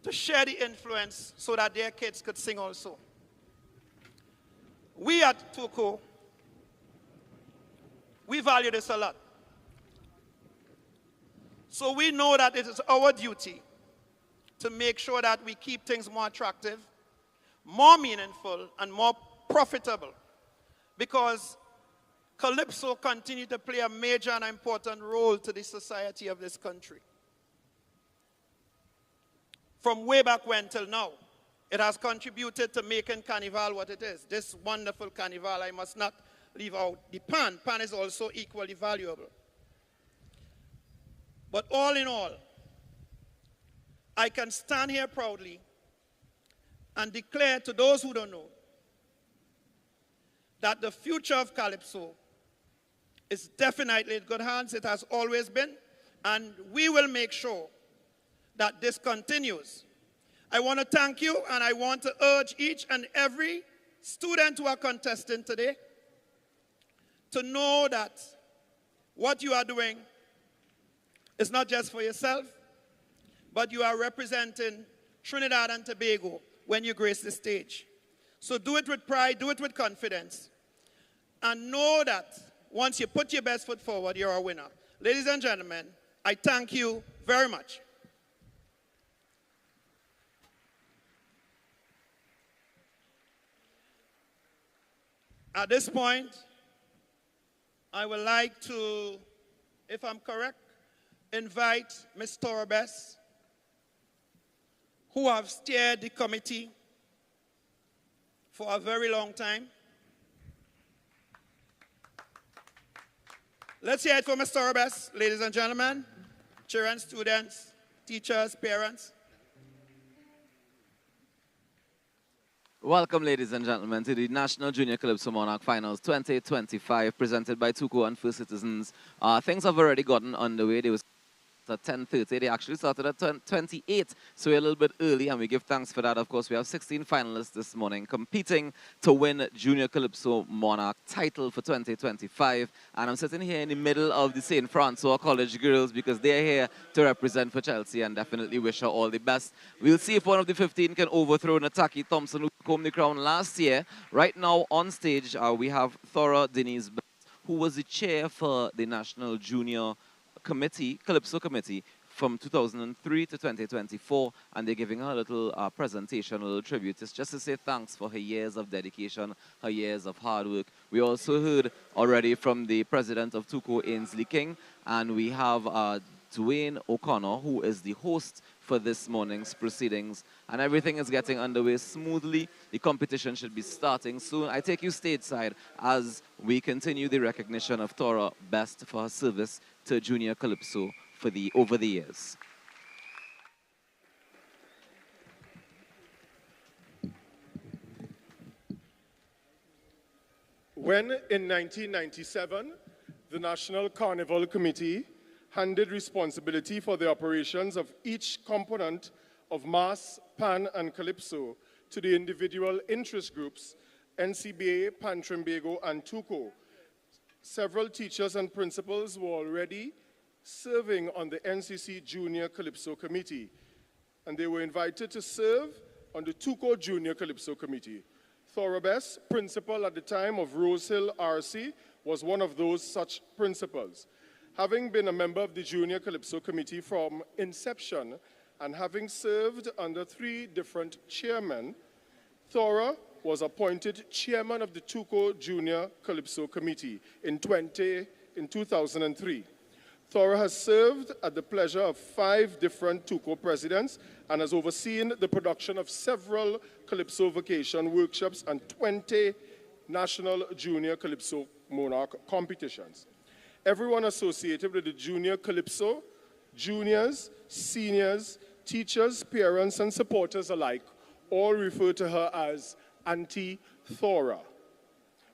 to share the influence so that their kids could sing also. We at Tuko, we value this a lot. So we know that it is our duty to make sure that we keep things more attractive, more meaningful, and more profitable. Because Calypso continue to play a major and important role to the society of this country. From way back when till now, it has contributed to making Carnival what it is. This wonderful Carnival, I must not leave out the pan. Pan is also equally valuable. But all in all, I can stand here proudly and declare to those who don't know that the future of Calypso is definitely in good hands. It has always been, and we will make sure that this continues. I want to thank you, and I want to urge each and every student who are contesting today to know that what you are doing is not just for yourself, but you are representing Trinidad and Tobago when you grace the stage. So do it with pride, do it with confidence, and know that once you put your best foot forward, you're a winner. Ladies and gentlemen, I thank you very much. At this point, I would like to, if I'm correct, invite Ms. Torabes, who have steered the committee for a very long time. Let's hear it for Ms. Torabes, ladies and gentlemen, children, students, teachers, parents. Welcome, ladies and gentlemen, to the National Junior Calypso Monarch Finals 2025, presented by Tuko and First Citizens. Things have already gotten underway. They was at 10:30. They actually started at 28, so we're a little bit early, and we give thanks for that. Of course, we have 16 finalists this morning competing to win Junior Calypso Monarch title for 2025. And I'm sitting here in the middle of the St. Francois College girls because they're here to represent for Chelsea, and definitely wish her all the best. We'll see if one of the 15 can overthrow Nataki Thompson, who took home the crown last year. Right now on stage, we have Thora Denise, who was the chair for the National Junior Committee, Calypso Committee, from 2003 to 2024, and they're giving her a little presentation, a little tribute. It's just to say thanks for her years of dedication, her years of hard work. We also heard already from the president of Tuko, Ainsley King, and we have Dwayne O'Connor, who is the host for this morning's proceedings, and everything is getting underway smoothly. The competition should be starting soon. I take you stateside as we continue the recognition of Thora Best for her service to Junior Calypso for over the years. When in 1997, the National Carnival Committee handed responsibility for the operations of each component of Mass, Pan, and Calypso to the individual interest groups, NCBA, Pan Trimbago, and Tuko, several teachers and principals were already serving on the NCC Junior Calypso Committee, and they were invited to serve on the Tuko Junior Calypso Committee. Thorabes, principal at the time of Rose Hill RC, was one of those such principals. Having been a member of the Junior Calypso Committee from inception and having served under 3 different chairmen, Thora was appointed chairman of the Tuko Junior Calypso Committee in 2003. Thora has served at the pleasure of 5 different Tuko presidents and has overseen the production of several Calypso vacation workshops and 20 National Junior Calypso Monarch competitions. Everyone associated with the Junior Calypso, juniors, seniors, teachers, parents, and supporters alike, all refer to her as Auntie Thora.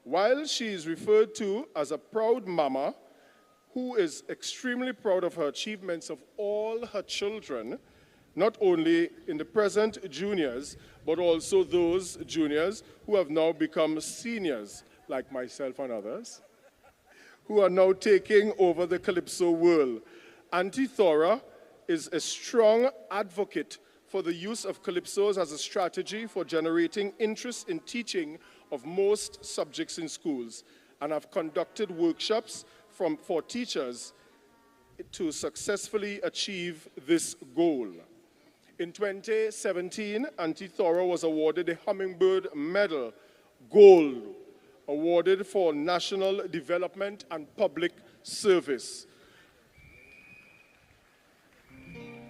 While she is referred to as a proud mama who is extremely proud of her achievements of all her children, not only in the present juniors, but also those juniors who have now become seniors, like myself and others, who are now taking over the Calypso world. Auntie Thora is a strong advocate for the use of calypsos as a strategy for generating interest in teaching of most subjects in schools, and have conducted workshops for teachers to successfully achieve this goal. In 2017, Auntie Thora was awarded the Hummingbird Medal, Gold, awarded for national development and public service.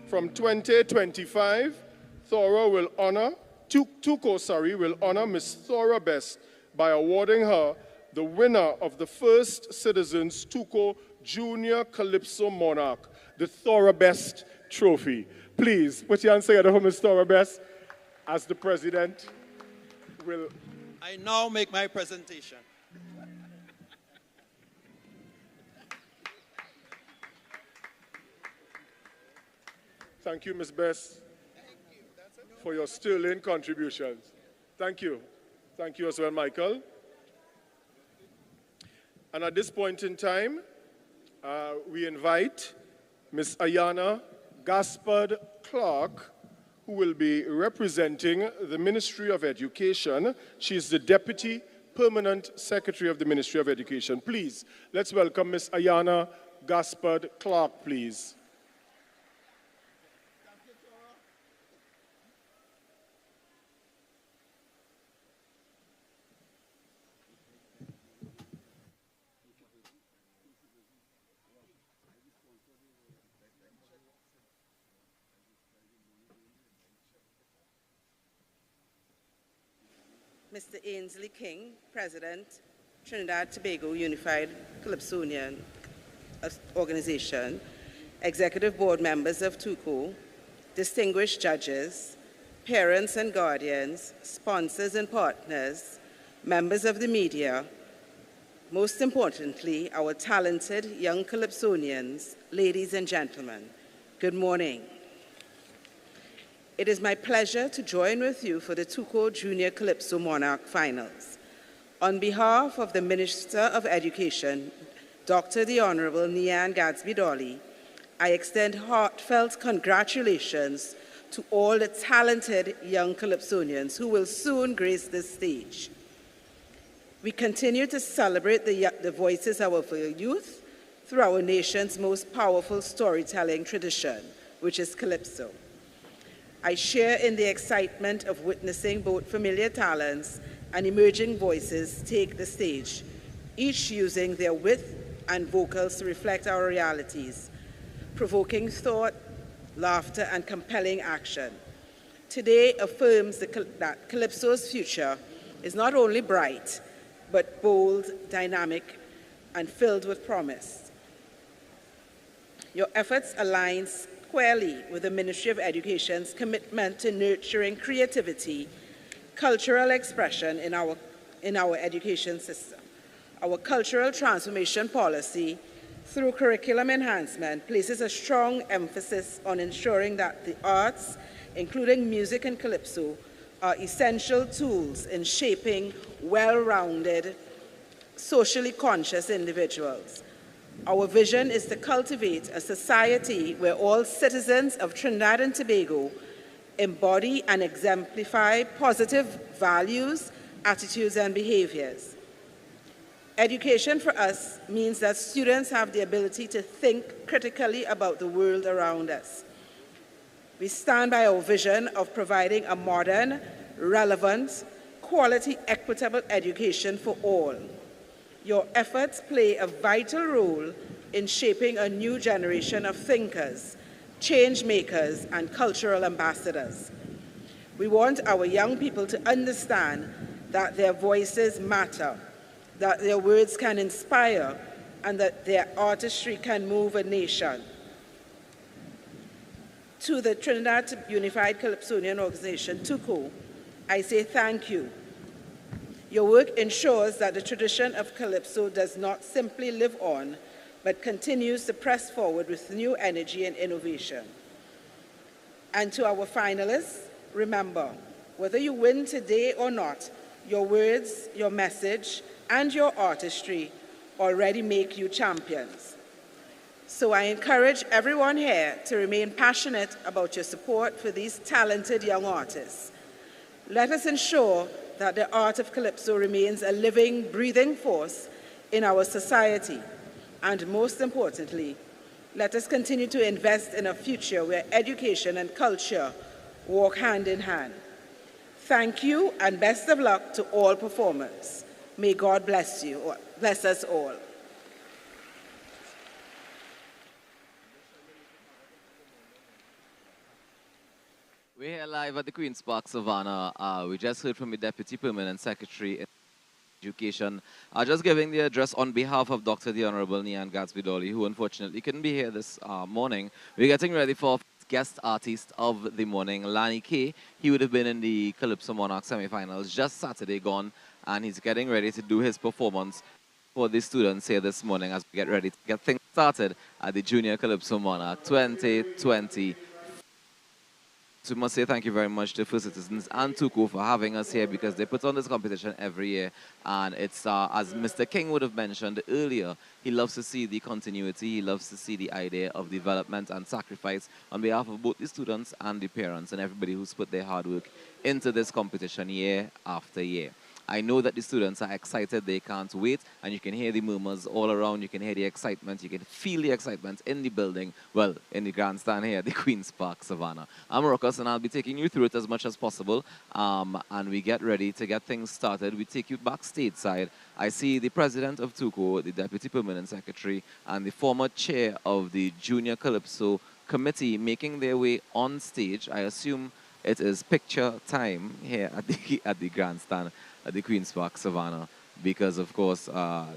From 2025, Thora will honor, Tuco will honor Miss Thora Best by awarding her the winner of the first Citizens Tuco Junior Calypso Monarch, the Thora Best Trophy. Please, put your hands together for Miss Thora Best as the president will... I now make my presentation. Thank you, Ms. Best, for your sterling contributions. Thank you. Thank you as well, Michael. And at this point in time, we invite Ms. Ayana Gaspard Clark, who will be representing the Ministry of Education. She is the Deputy Permanent Secretary of the Ministry of Education. Please, let's welcome Ms. Ayana Gaspard Clark, please. Mr. Ainsley King, President, Trinidad Tobago Unified Calypsonian Organization, Executive Board members of TUCO, distinguished judges, parents and guardians, sponsors and partners, members of the media, most importantly, our talented young Calypsonians, ladies and gentlemen, good morning. It is my pleasure to join with you for the TUCO Junior Calypso Monarch Finals. On behalf of the Minister of Education, Dr. the Honorable Nian Gadsby-Dolly, I extend heartfelt congratulations to all the talented young Calypsonians who will soon grace this stage. We continue to celebrate the voices of our youth through our nation's most powerful storytelling tradition, which is Calypso. I share in the excitement of witnessing both familiar talents and emerging voices take the stage, each using their wit and vocals to reflect our realities, provoking thought, laughter, and compelling action. Today affirms that Calypso's future is not only bright, but bold, dynamic, and filled with promise. Your efforts align squarely with the Ministry of Education's commitment to nurturing creativity, cultural expression in our education system. Our cultural transformation policy, through curriculum enhancement, places a strong emphasis on ensuring that the arts, including music and calypso, are essential tools in shaping well-rounded, socially conscious individuals. Our vision is to cultivate a society where all citizens of Trinidad and Tobago embody and exemplify positive values, attitudes, and behaviors. Education for us means that students have the ability to think critically about the world around us. We stand by our vision of providing a modern, relevant, quality, equitable education for all. Your efforts play a vital role in shaping a new generation of thinkers, change makers, and cultural ambassadors. We want our young people to understand that their voices matter, that their words can inspire, and that their artistry can move a nation. To the Trinidad Unified Calypsonian Organization, TUCO, I say thank you. Your work ensures that the tradition of Calypso does not simply live on, but continues to press forward with new energy and innovation. And to our finalists, remember, whether you win today or not, your words, your message, and your artistry already make you champions. So I encourage everyone here to remain passionate about your support for these talented young artists. Let us ensure that the art of Calypso remains a living, breathing force in our society. And most importantly, let us continue to invest in a future where education and culture walk hand in hand. Thank you and best of luck to all performers. May God bless you, bless us all. We're here live at the Queen's Park, Savannah. We just heard from the Deputy Permanent Secretary in Education, just giving the address on behalf of Dr. the Honorable Nian Gadsby-Dolly, who unfortunately couldn't be here this morning. We're getting ready for guest artist of the morning, Lani K. He would have been in the Calypso Monarch semifinals just Saturday gone, and he's getting ready to do his performance for the students here this morning as we get ready to get things started at the Junior Calypso Monarch 2020. So we must say thank you very much to First Citizens and Tuku for having us here, because they put on this competition every year. And it's, as Mr. King would have mentioned earlier, he loves to see the continuity, he loves to see the idea of development and sacrifice on behalf of both the students and the parents and everybody who's put their hard work into this competition year after year. I know that the students are excited, they can't wait, and you can hear the murmurs all around, you can hear the excitement, you can feel the excitement in the building, well, in the grandstand here at the Queen's Park, Savannah. I'm Ruckus, and I'll be taking you through it as much as possible, and we get ready to get things started. We take you backstage side. I see the president of TUCO, the deputy permanent secretary, and the former chair of the Junior Calypso Committee making their way on stage. I assume it is picture time here at the grandstand at the Queen's Park, Savannah, because of course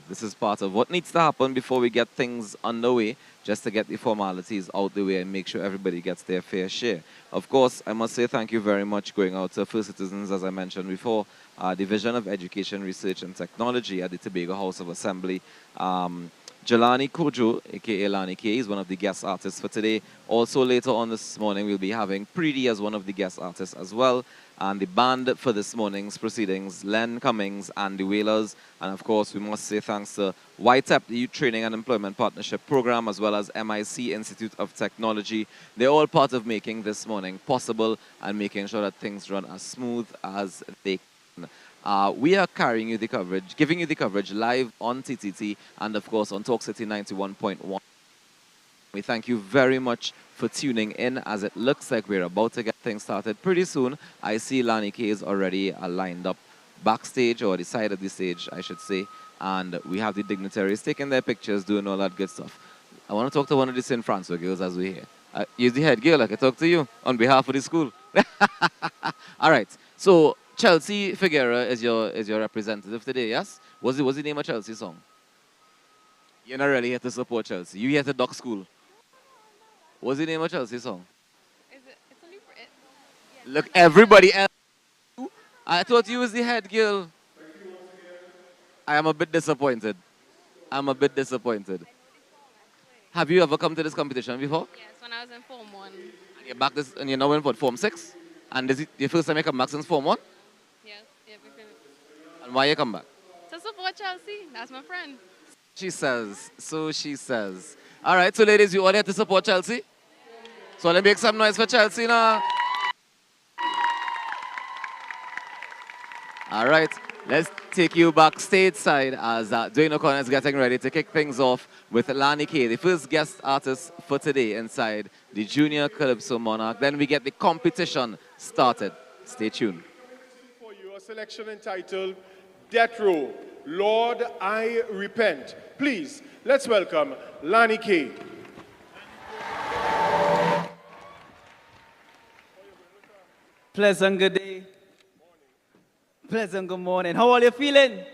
this is part of what needs to happen before we get things underway, just to get the formalities out the way and make sure everybody gets their fair share. Of course, I must say thank you very much going out to First Citizens, as I mentioned before, Division of Education, Research and Technology at the Tobago House of Assembly. Jelani Kojo, aka Lani K, is one of the guest artists for today. Also later on this morning, we'll be having Preeti as one of the guest artists as well. And the band for this morning's proceedings, Len Cummings and the Whalers. And of course, we must say thanks to YTEP, the Youth Training and Employment Partnership Program, as well as MIC Institute of Technology. They're all part of making this morning possible and making sure that things run as smooth as they can. We are carrying you the coverage, giving you the coverage live on TTT and of course on Talk City 91.1. We thank you very much for tuning in, as it looks like we're about to get things started pretty soon. I see Lani K is already lined up backstage, or the side of the stage, I should say, and we have the dignitaries taking their pictures, doing all that good stuff. I want to talk to one of the St. Francois girls as we're here. You're the head girl, I can talk to you on behalf of the school. All right, so Chelsea Figuera is your representative today, yes? What's the name of Chelsea's song? You're not really here to support Chelsea. You here to duck school. What's the name of Chelsea's song? It's only for it. Yeah. Look, everybody else. I thought you was the head girl. I am a bit disappointed. I'm a bit disappointed. Have you ever come to this competition before? Yes, when I was in Form 1. And you're back this, and you're now in what, Form 6? And is it your first time you come back since Form 1? Yes, yeah, And why you come back? to support Chelsea. That's my friend. She says. So she says. All right, so ladies, you all here to support Chelsea? So let me make some noise for Chelsea now. All right, let's take you backstage side as Dwayne O'Connor is getting ready to kick things off with Lani K, the first guest artist for today inside the Junior Calypso Monarch. Then we get the competition started. Stay tuned. For you, a selection entitled Death Row, Lord, I Repent. Please, let's welcome Lani K. Pleasant good day. Pleasant good morning. How are you feeling?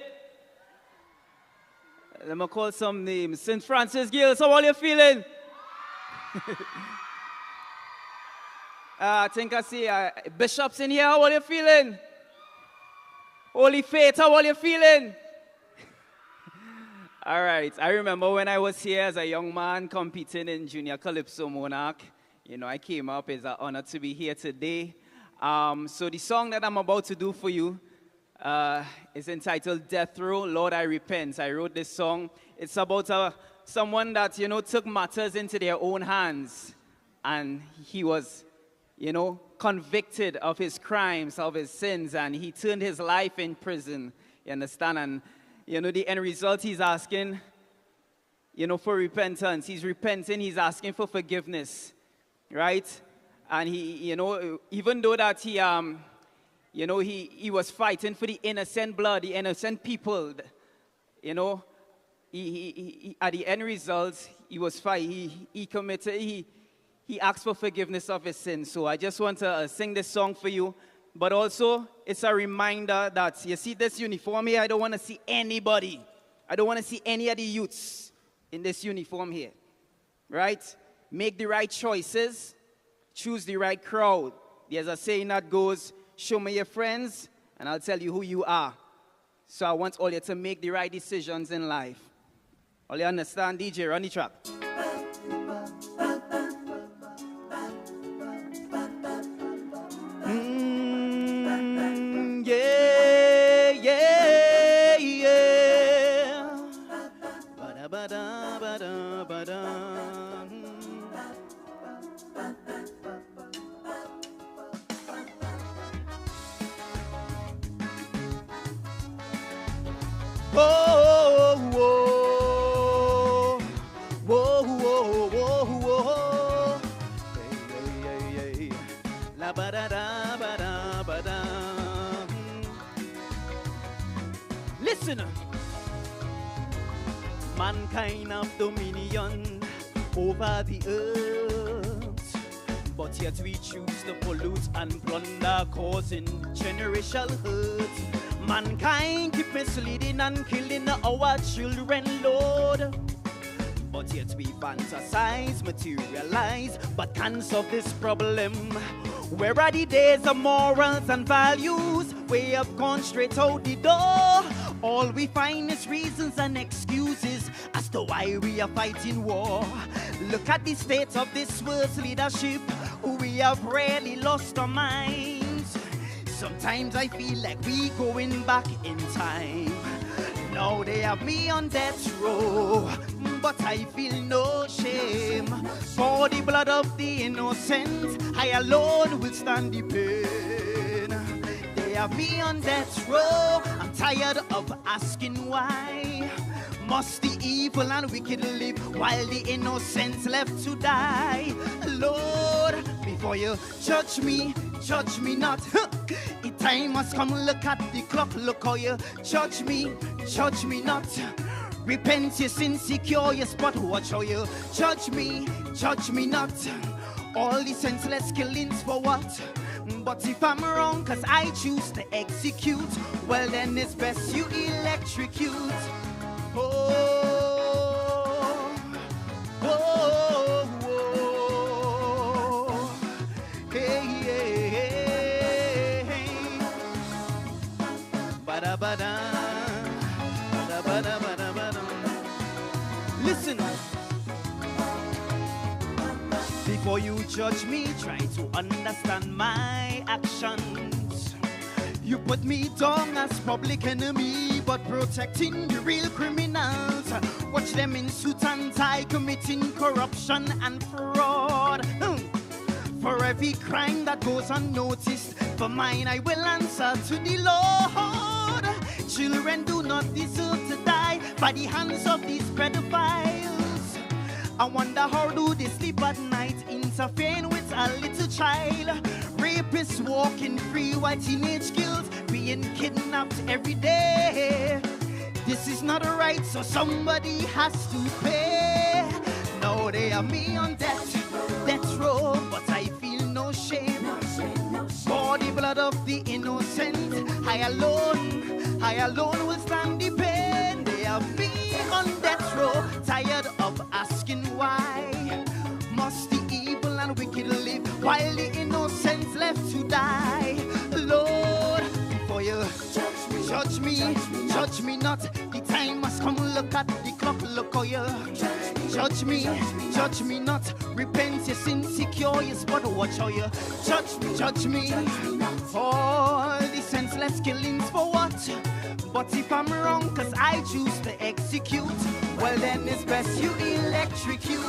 Let me call some names. St. Francis girls, how are you feeling? I think I see bishops in here. How are you feeling? Holy Faith, how are you feeling? All right. I remember when I was here as a young man competing in Junior Calypso Monarch. You know, I came up. It's an honor to be here today. So the song that I'm about to do for you is entitled Death Row, Lord, I Repent. I wrote this song. It's about a someone that, you know, took matters into their own hands. And he was, you know, convicted of his crimes, of his sins, and he turned his life in prison. You understand? And, you know, the end result, he's asking, you know, for repentance. He's repenting, he's asking for forgiveness, right? And he, you know, even though that he, you know, he was fighting for the innocent blood, the innocent people, you know, he at the end result, he was fighting, he committed, he asked for forgiveness of his sins. So I just want to sing this song for you. But also, it's a reminder that, you see this uniform here, I don't want to see anybody. I don't want to see any of the youths in this uniform here, right? Make the right choices, choose the right crowd. There's a saying that goes, show me your friends, and I'll tell you who you are. So I want all you to make the right decisions in life. All you understand, DJ, run the track. Yeah, yeah, yeah. Ba-da, ba-da, ba-da, ba-da. Whoa, whoa, whoa, whoa, whoa, whoa. Hey, hey, hey, hey. La ba da da ba da ba da. Listen, mankind have dominion over the earth, but yet we choose to pollute and plunder, causing generational hurt. Mankind keep misleading and killing our children, Lord. But yet we fantasize, materialize, but can't solve this problem. Where are the days of morals and values? We have gone straight out the door. All we find is reasons and excuses as to why we are fighting war. Look at the state of this world's leadership. We have really lost our minds. Sometimes I feel like we going back in time. Now they have me on death row, but I feel no shame. For the blood of the innocent, I alone will stand the pain. They have me on death row, I'm tired of asking why. Must the evil and wicked live while the innocent left to die? Lord, before you judge me not. The time must come, look at the clock, look how you judge me not. Repent your sin, secure your spot, watch how you judge me not. All the senseless killings for what? But if I'm wrong, cause I choose to execute, well then it's best you electrocute. Oh, oh, oh, hey, hey, hey, hey. Bada, bada, bada, bada, bada, bada. Listen, before you judge me, try to understand my actions. You put me down as public enemy, but protecting the real criminals. Watch them in suit and tie, committing corruption and fraud. For every crime that goes unnoticed, for mine I will answer to the Lord. Children do not deserve to die by the hands of these pedophiles. I wonder how do they sleep at night, interfering with a little child. Rapists walking free while teenage girls being kidnapped every day. This is not right, so somebody has to pay. Now they have me on death row, but I feel no shame. For the blood of the innocent, I alone will stand the pain. They have me on death row, tired of asking why. Must the evil and wicked live while the innocent left to die? Lord, before you judge me not. The time must come, look at the clock, look how you judge me not. Repent your sin, secure your spot, watch how you judge me. All the senseless senseless killings for what? But if I'm wrong, cause I choose to execute, well then it's best you electrocute.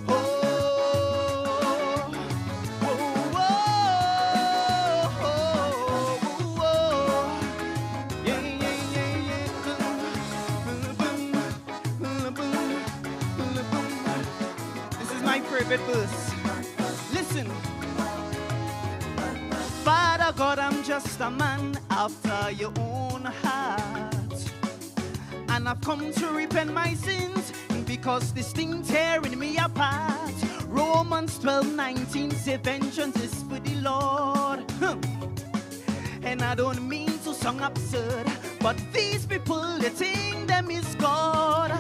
Oh, oh, oh, oh, oh. Yeah, yeah, yeah, yeah. This is my favorite verse. Listen. Father God, I'm just a man after your own heart, and I've come to repent my sins because this thing tearing me apart. Romans 12:19 says vengeance is for the Lord. And I don't mean to sound absurd, but these people, they think them is God.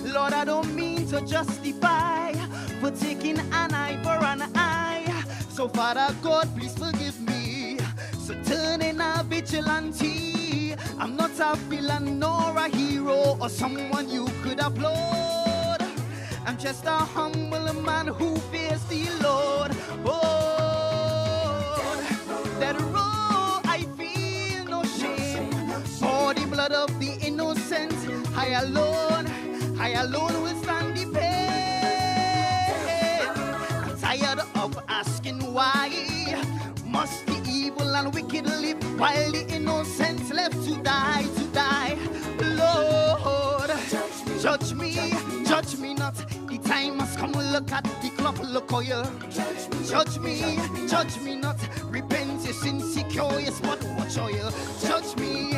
Lord, I don't mean to justify for taking an eye for an eye. So Father God, please forgive me. So turning a vigilante. I'm not a villain nor a hero or someone you could applaud. I'm just a humble man who fears the Lord. Oh, that road I feel no shame. For the blood of the innocent, I alone will stand the pain. I'm tired of asking why must the evil and wicked live while the innocent left to die, to die. Lord, judge me not. The time must come, look at the clock, look how you judge me not. Repent your sin, secure your spot, watch how you judge me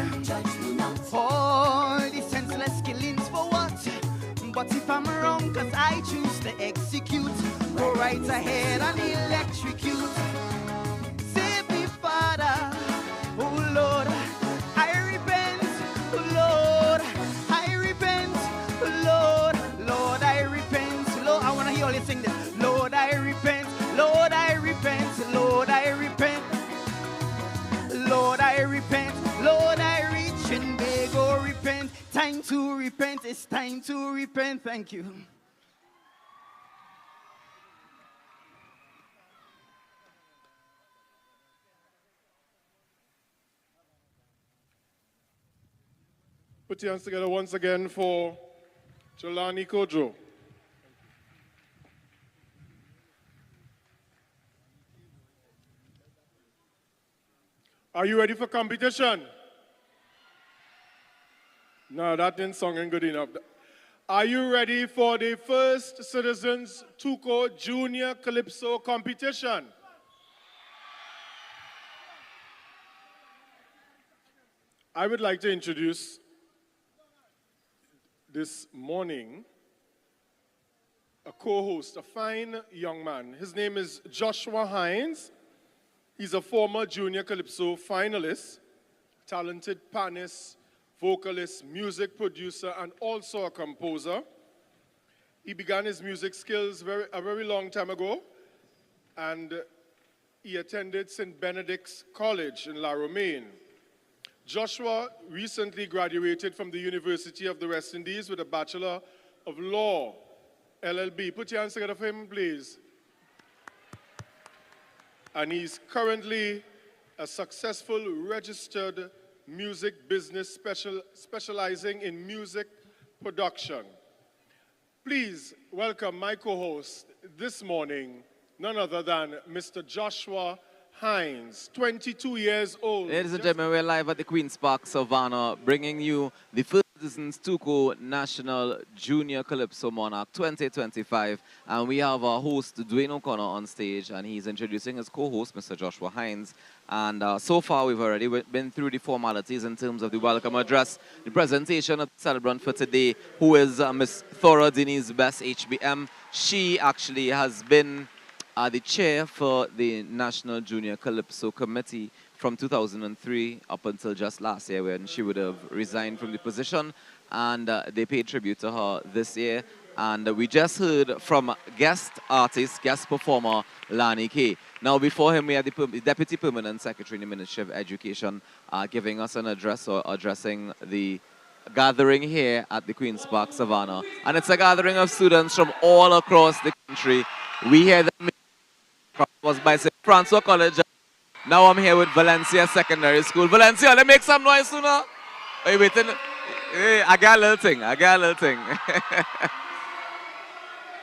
for the senseless killings for what? But if I'm wrong, cause I choose to execute, go right ahead and electrocute. Save me, Father, oh Lord, I repent, oh Lord, I repent, oh Lord, Lord, I repent, Lord, I want to hear all you sing this. Lord, I repent, Lord, I repent, Lord, I repent, Lord, I repent, Lord, I reach and beg, oh repent. Time to repent, it's time to repent. Thank you. Put your hands together once again for Jelani Kojo. Are you ready for competition? No, that didn't sound good enough. Are you ready for the first Citizens Tuco Junior Calypso competition? I would like to introduce this morning a co-host, a fine young man. His name is Joshua Hines. He's a former Junior Calypso finalist, talented pianist, vocalist, music producer, and also a composer. He began his music skills a very long time ago, and he attended St. Benedict's College in La Romaine. Joshua recently graduated from the University of the West Indies with a Bachelor of Law, LLB. Put your hands together for him, please. And he's currently a successful registered music business specializing in music production. Please welcome my co-host this morning, none other than Mr. Joshua Hines, 22 years old. Ladies and gentlemen, we're live at the Queen's Park, Savannah, bringing you the first Citizens Tuco National Junior Calypso Monarch 2025. And we have our host, Dwayne O'Connor, on stage, and he's introducing his co-host, Mr. Joshua Hines. And so far, we've already been through the formalities in terms of the welcome address, the presentation of the celebrant for today, who is Miss Thora Denise Best, HBM. She actually has been the chair for the National Junior Calypso Committee from 2003 up until just last year, when she would have resigned from the position, and they paid tribute to her this year. And we just heard from guest artist, guest performer, Lani K. Now, before him, we had the Deputy Permanent Secretary in the Ministry of Education giving us an address, or addressing the gathering here at the Queen's Park, Savannah. And it's a gathering of students from all across the country. We hear them was by St. Francois College, Now I'm here with Valencia Secondary School. Valencia, let me make some noise sooner. Are you waiting? Hey, I got a little thing.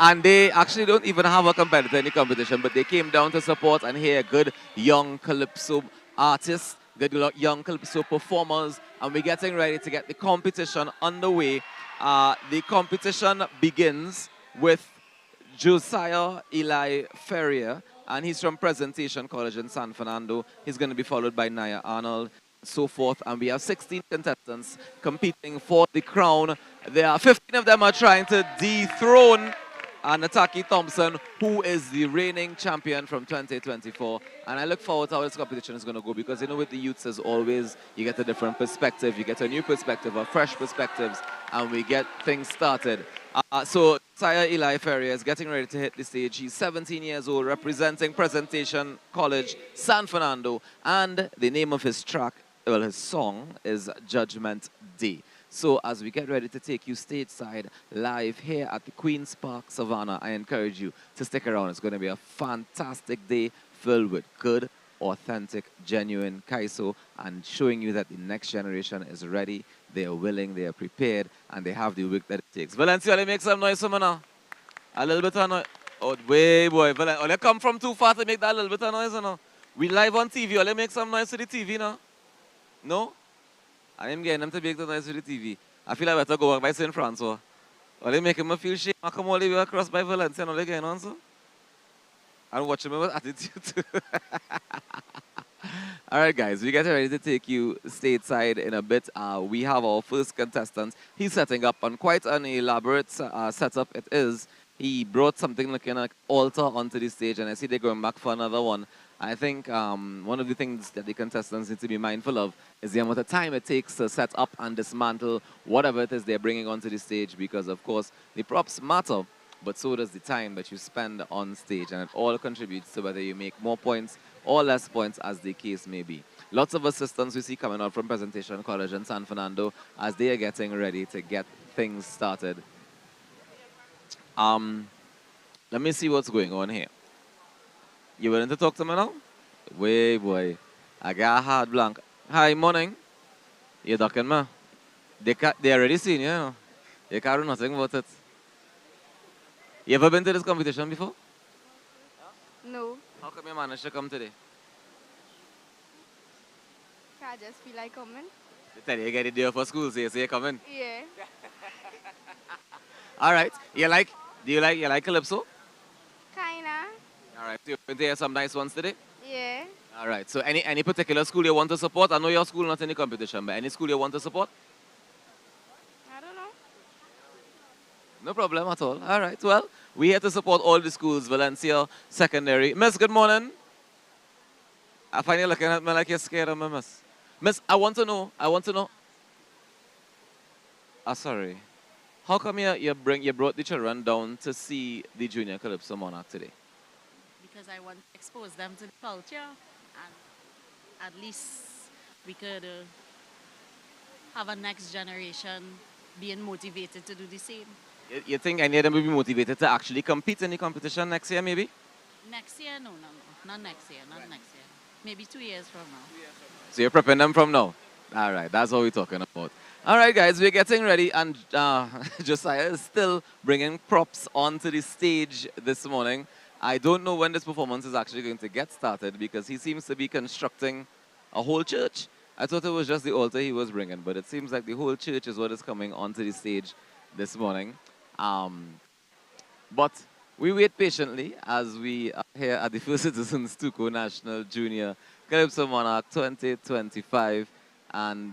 And they actually don't even have a competitor in the competition, but they came down to support and hear good young Calypso artists, good young Calypso performers, and we're getting ready to get the competition underway. The competition begins with Josiah Eli Ferrier, and he's from Presentation College in San Fernando. He's going to be followed by Naya Arnold, so forth, and we have 16 contestants competing for the crown. There are 15 of them are trying to dethrone Nataki Thompson, who is the reigning champion from 2024. And I look forward to how this competition is going to go, because, you know, with the youths, as always, you get a different perspective, you get a new perspective, a fresh perspectives, and we get things started. So Josiah Eli Ferrier is getting ready to hit the stage. He's 17 years old, representing Presentation College, San Fernando, and the name of his track, well, his song is Judgment Day. So as we get ready to take you stateside live here at the Queen's Park Savannah, I encourage you to stick around. It's going to be a fantastic day filled with good, authentic, genuine Kaiso, and showing you that the next generation is ready, they are willing, they are prepared, and they have the work that it takes. Valencia, let me make some noise for me now. A little bit of noise. Oh, way, boy. Valencia, they come from too far to make that little bit of noise now. We live on TV. Let me make some noise to the TV now. No? I'm getting them to make the noise to the TV. I feel I better go back by St. Francois. Or they make him feel shame. I come all the way across by Valencia and all they getting on, so. And watch him with attitude too. All right, guys, we get ready to take you stateside in a bit. We have our first contestant. He's setting up on quite an elaborate setup it is. He brought something looking like altar onto the stage, and I see they're going back for another one. I think one of the things that the contestants need to be mindful of is the amount of time it takes to set up and dismantle whatever it is they're bringing onto the stage, because, of course, the props matter, but so does the time that you spend on stage, and it all contributes to whether you make more points or less points, as the case may be. Lots of assistants we see coming out from Presentation College in San Fernando as they are getting ready to get things started. Let me see what's going on here. You willing to talk to me now? Way, boy. I got a hard blank. Hi, morning. You talking, man? They already seen you, you know? You can't do nothing about it. You ever been to this competition before? No. How come you managed to come today? I just feel like coming. They tell you get it there for school, so you say you're coming. Yeah. All right. You like Calypso? Kinda. All right. So you went to hear some nice ones today? Yeah. All right. So any particular school you want to support? I know your school not in the competition, but any school you want to support? I don't know. No problem at all. All right. Well, we're here to support all the schools. Valencia Secondary. Miss, good morning. I find you looking at me like you're scared of me, miss. Miss, I want to know. Sorry. How come you brought the children down to see the Junior Calypso Monarch today? Because I want to expose them to the culture, and at least we could have a next generation being motivated to do the same. You think any of them will be motivated to actually compete in the competition next year, maybe? Next year? No. Not next year. Maybe 2 years from now. So you're prepping them from now? All right, that's what we're talking about. All right, guys, we're getting ready, and Josiah is still bringing props onto the stage this morning. I don't know when this performance is actually going to get started, because he seems to be constructing a whole church. I thought it was just the altar he was bringing, but it seems like the whole church is what is coming onto the stage this morning. But we wait patiently as we are here at the First Citizens Tuco National Junior Calypso Monarch 2025. And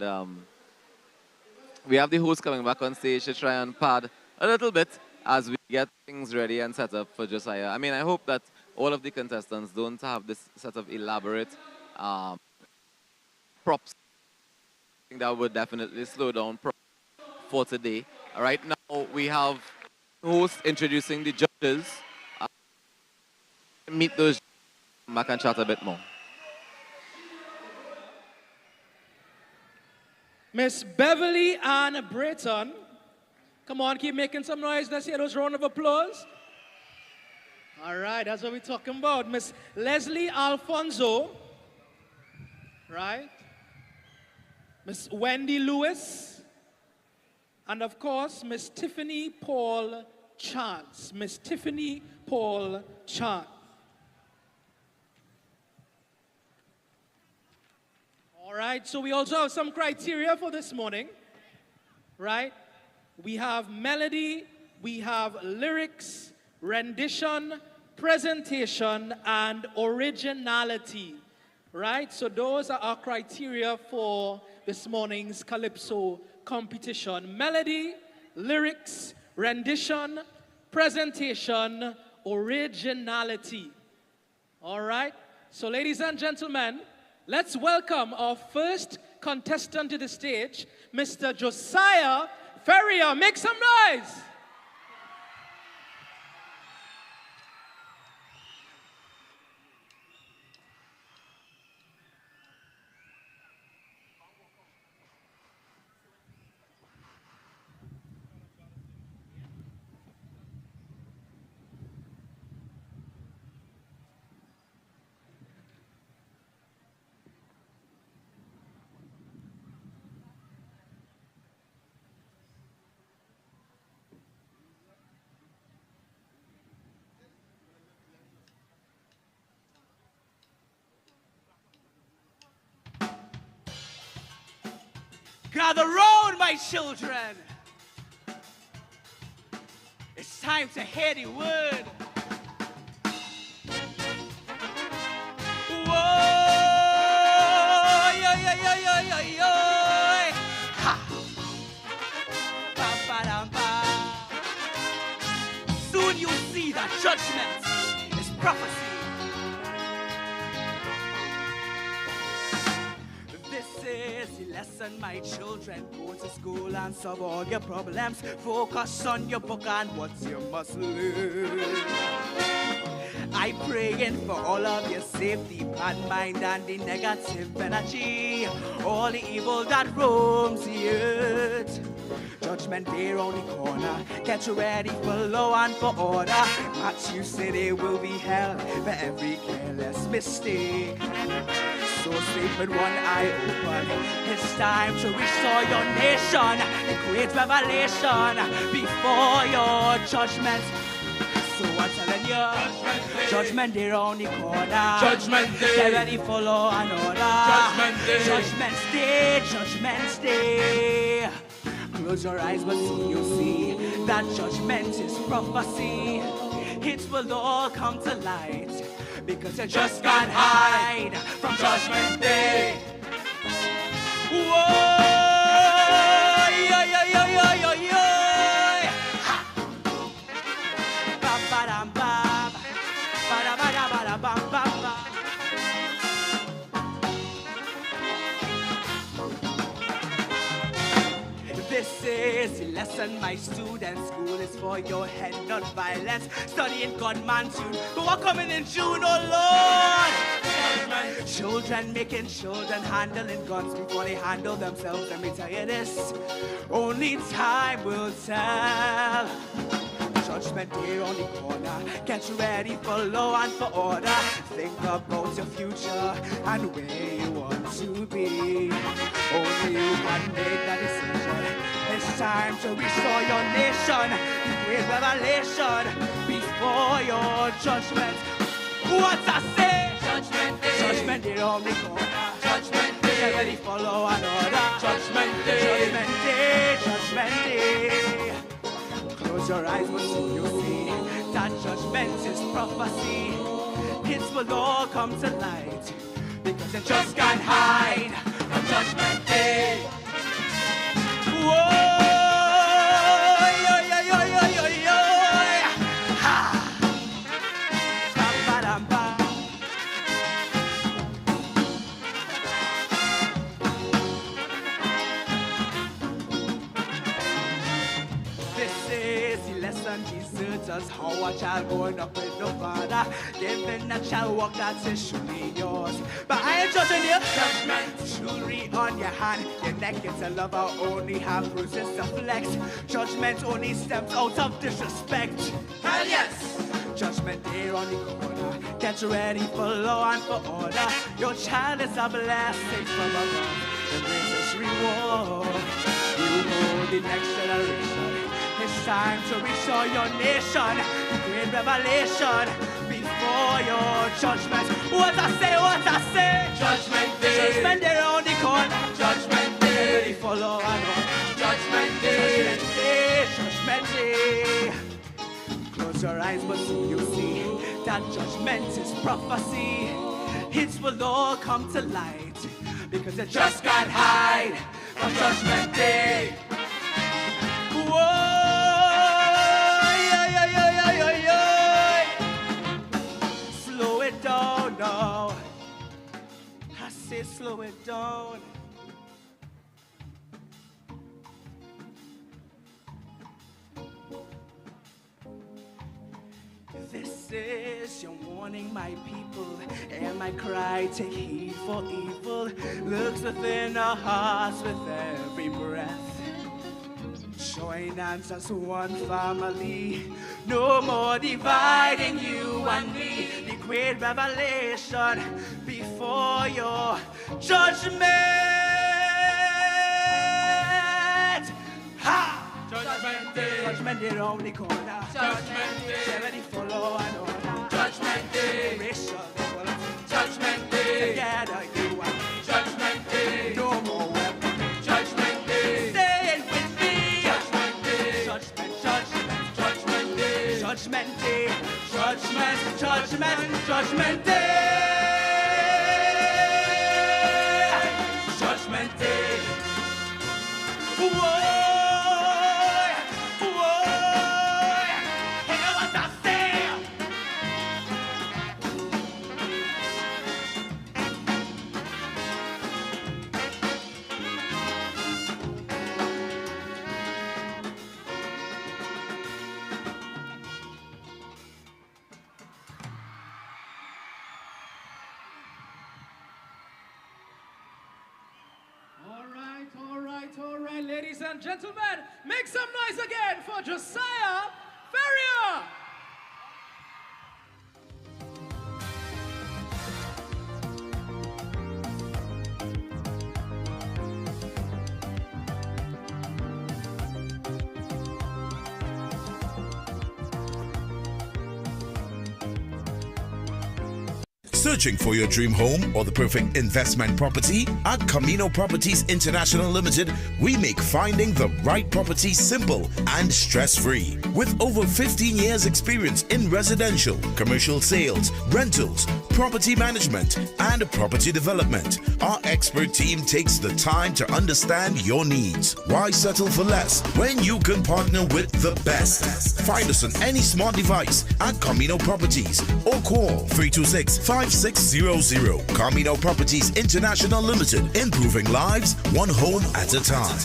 we have the host coming back on stage to try and pad a little bit as we get things ready and set up for Josiah. I mean, I hope that all of the contestants don't have this set of elaborate props. I think that would definitely slow down for today. All right, now we have host introducing the judges. Meet those back and chat a bit more. Miss Beverly Ann Brayton. Come on, keep making some noise. Let's hear those round of applause. All right, that's what we're talking about. Miss Leslie Alfonso. right? Miss Wendy Lewis, and of course, Miss Tiffany Paul Chance. Miss Tiffany Paul Chance. All right, so we also have some criteria for this morning, right? We have melody, we have lyrics, rendition, presentation, and originality, right? So those are our criteria for this morning's Calypso competition. Melody, lyrics, rendition, presentation, originality. All right? So ladies and gentlemen, let's welcome our first contestant to the stage, Mr. Josiah Ferrier. Make some noise! Gather round, my children. It's time to hear the word. Whoa, yo, yo, yo, yo, yo, yo. Ha. Ba, ba, da, ba. Soon you'll see that judgment is prophecy. Lesson, my children, go to school and solve all your problems. Focus on your book and what you must learn. I praying for all of your safety, bad mind and the negative energy, all the evil that roams the earth. Judgment Day round the corner, get ready for law and for order. Matthew said there will be hell for every careless mistake. So sleep with one eye open. It's time to restore your nation. The great revelation before your judgment. So I'm telling you, Judgment Day round the corner. Judgment Day. Get ready for law and order. Judgment Day. Judgment Day. Judgment Day. Close your eyes, but soon you'll see that judgment is prophecy. It will all come to light, because you just can't hide from Judgment Day. Whoa, yo, yo, yo, yo, yo, yo. Ha. Ba, ba, da, ba. Ba, da, ba, da, ba, da, ba, ba, ba. This is the lesson, my students. School is for your head, not violence. Studying gunman tune, who are coming in June, oh Lord. Children making children handling guns before they handle themselves. Let me tell you this, only time will tell. Judgment Day on the corner, get ready for law and for order. Think about your future and where you want to be. Only you can make that decision. It's time to restore your nation. The great revelation before your judgment. What I say? Judgment Day. Judgment Day on the corner. Judgment Day. Get ready for law and order. Judgment Day. Judgment Day. Judgment Day. Close your eyes, but soon you'll see that judgment is prophecy. It will all come to light, because you just can't hide from Judgment Day. Whoa, yo, yo, yo, yo, yo, yo. Ha. Ba, ba, da, ba. This is the lesson Jesus us how a child growing up with no father, giving a child walk that is surely yours. But I ain't judging you. Judgment, jewelry on your hand, your neck is a lover, only have bruises to flex. Judgment only stems out of disrespect. Hell yes. Judgment Day on the corner. Get ready for law and for order. Your child is a blessing from above. The greatest reward. You hold the next generation. It's time to restore your nation. The great revelation before your judgment. What I say? Judgment Day. Judgment Day on the corner. Judgment Day. Get ready for law and order. Judgment Day. Judgment Day. Judgment Day. Close your eyes, but you see that judgment is prophecy. It will all come to light because it just can't hide from Judgment Day. Whoa, slow it down now. I say slow it down. This is your warning, my people. Hear my cry, take heed for evil lurks within our hearts with every breath. Join hands as one family. No more dividing you and me. The great revelation before your judgment. Ha! Judgment Day. Judgment Day round the corner. Judgment Day. Get ready for law and order. Judgment Day. Racial equality. Judgment Day. Together you and me. Judgment Day. No more weapons. Judgment Day. Stay with me. Judgment Day. Judgment Day. Judgment Day. Judgment Day. Judgment Day. Whoa. All right, ladies and gentlemen, make some noise again for Josiah Ferrier. Searching for your dream home or the perfect investment property? At Camino Properties International Limited, we make finding the right property simple and stress-free. With over 15 years experience in residential, commercial sales, rentals, property management, and property development, our expert team takes the time to understand your needs. Why settle for less when you can partner with the best? Find us on any smart device at Camino Properties or call 326-5600. Camino Properties International Limited, improving lives one home at a time.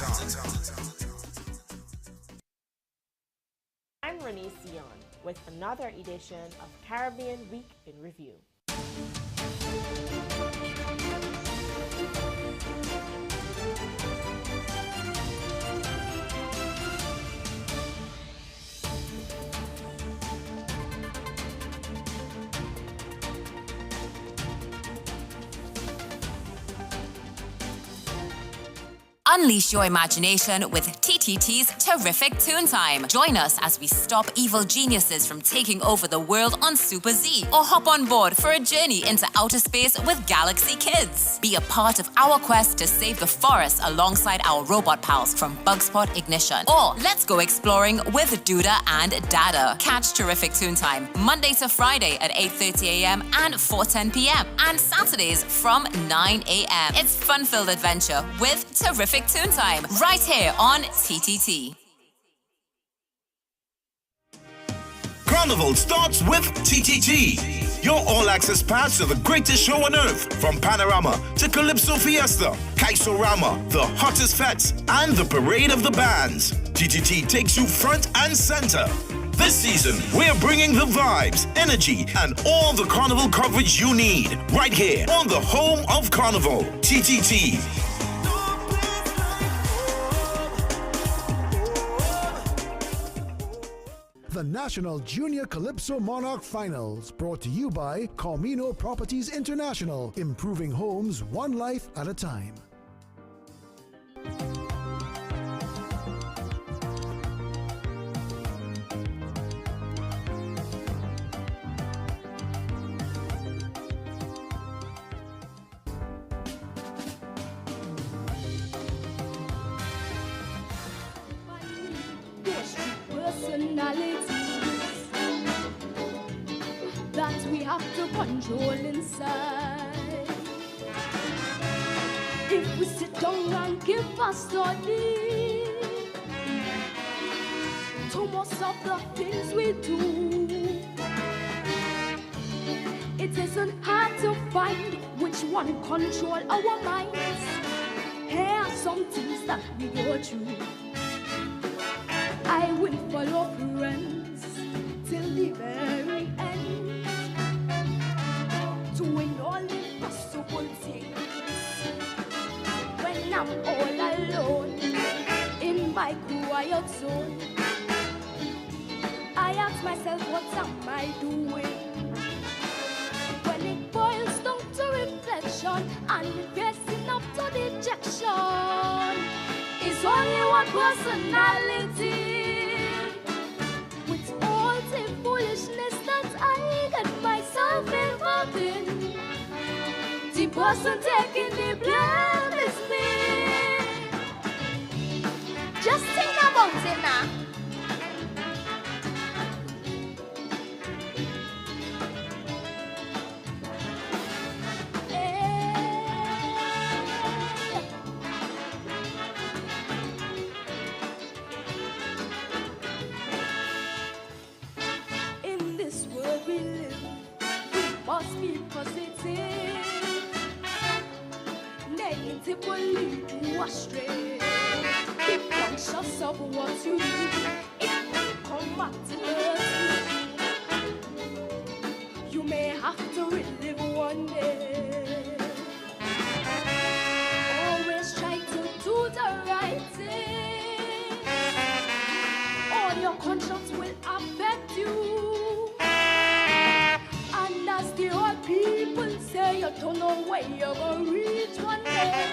I'm Renee Sion with another edition of Caribbean Week in Review. Unleash your imagination with TTT's Terrific Toon Time. Join us as we stop evil geniuses from taking over the world on Super Z, or hop on board for a journey into outer space with Galaxy Kids. Be a part of our quest to save the forest alongside our robot pals from Bugspot Ignition. Or let's go exploring with Duda and Dada. Catch Terrific Toon Time Monday to Friday at 8:30 a.m. and 4:10 p.m. and Saturdays from 9 a.m. It's fun-filled adventure with Terrific Toon Time right here on TTT. Carnival starts with TTT, your all-access pass to the greatest show on earth, from Panorama to Calypso Fiesta, Kaisorama, the hottest fets, and the parade of the bands. TTT takes you front and center. This season, we're bringing the vibes, energy, and all the Carnival coverage you need, right here on the home of Carnival, TTT. The National Junior Calypso Monarch Finals, brought to you by Camino Properties International, improving homes one life at a time. That we have to control inside. If we sit down and give a study to most of the things we do, it isn't hard to find which one control our minds. Here are some things that we go through. I will follow friends till the very end, doing all impossible things. When I'm all alone in my quiet zone, I ask myself, what am I doing? When it boils down to reflection and facing up to dejection, it's only one personality. With all the foolishness that I get myself involved in, the person taking the blame is me. Just think about it now. Negative will lead you astray. Be conscious of what you do. It will come back to hurt you. You may have to relive one day. Always try to do the right thing, or your conscience will affect you. And as the old people say, you don't know where you're gonna reach one day.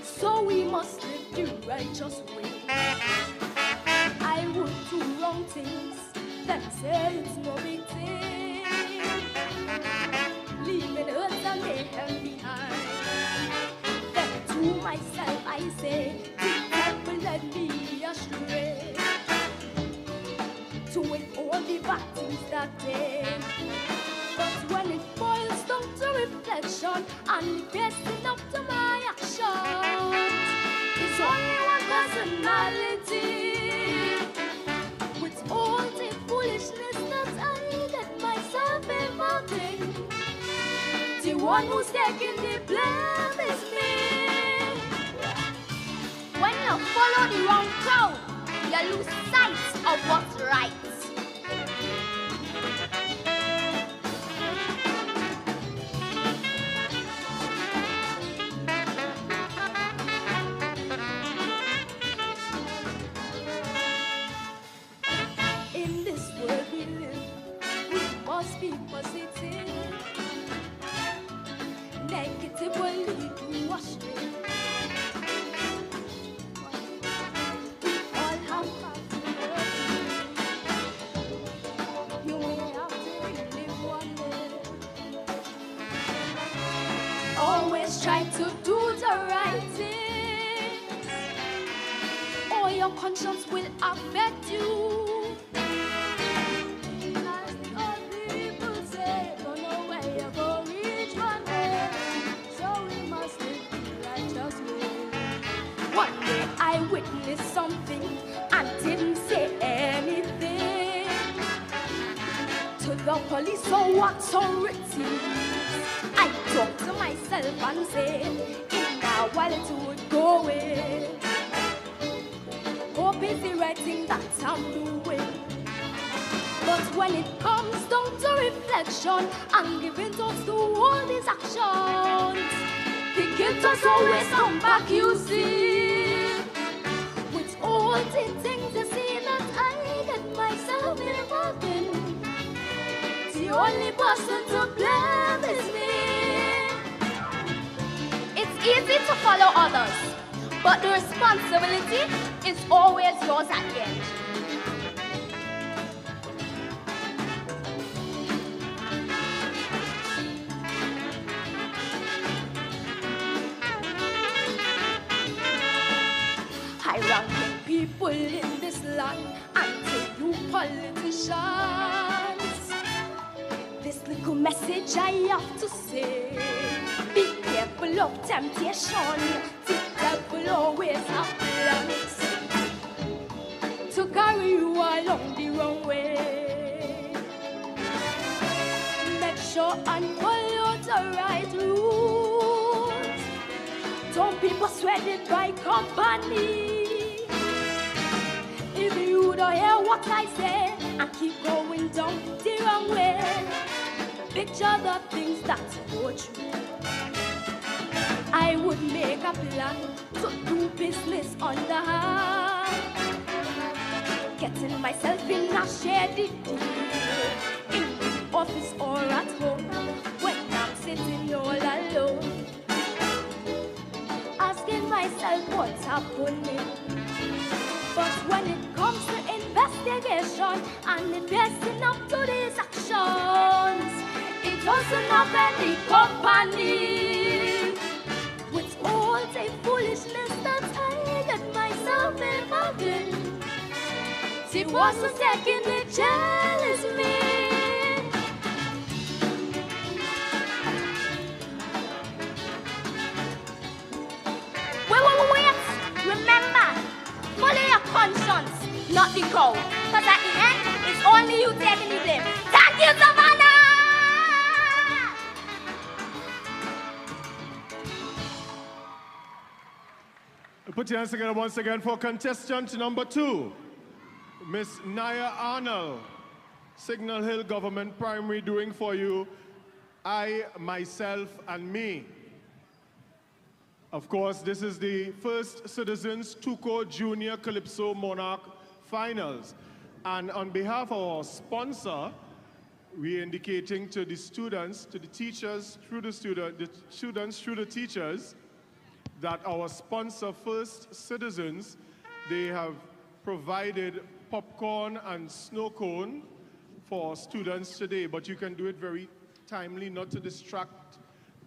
So we must live the righteous way. I would do wrong things, then say it's no big thing. Leaving hurt and mayhem behind. Then to myself I say, the devil led me astray, doing all the bad things that day. But when it boils down to reflection and facing up to my actions, it's only one personality. With all the foolishness that I get myself involved in, the one who's taking the blame is me. When you follow the wrong crowd, you lose sight of what's right. Be positive. Negative will lead you astray. All have you may have to relive one day. Always try to do the right thing, or your conscience will affect you. One day I witnessed something and didn't say anything to the police or authorities. I talked to myself and said, in a while it would go away. Hope is the right thing that I'm doing. But when it comes down to reflection and giving thoughts to all these actions, the guilt does always come back, you see. With all the things you see that I get myself involved only person to blame is me. It's easy to follow others, but the responsibility is always yours at the end. High-ranking people in this land, and to you politicians, this little message I have to say: be careful of temptation. The devil always have plans to carry you along the wrong way. Make sure and follow the right rules. Don't be persuaded by company. If you don't hear what I say and keep going down the wrong way, picture the things that go true. I would make a plan to do business on the high, getting myself in a shady deal, in the office or at home, when I'm sitting all alone, asking myself what's happening. But when it comes to investigation and the dressing up to these actions, it doesn't have any company. With all the foolishness that I let myself involved in, it wasn't taking the jealous me. Wait. Remember, follow your conscience, not the code. Because at the end, it's only you taking the blame. Thank you, Savannah! Put your hands together once again for contestant number 2, Miss Naya Arnold, Signal Hill Government Primary, doing for you I, Myself, and Me. Of course, this is the First Citizens Tuco Junior Calypso Monarch Finals. And on behalf of our sponsor, we're indicating to the students, to the teachers, through the students through the teachers, that our sponsor, First Citizens, they have provided popcorn and snow cone for students today, but you can do it very timely, not to distract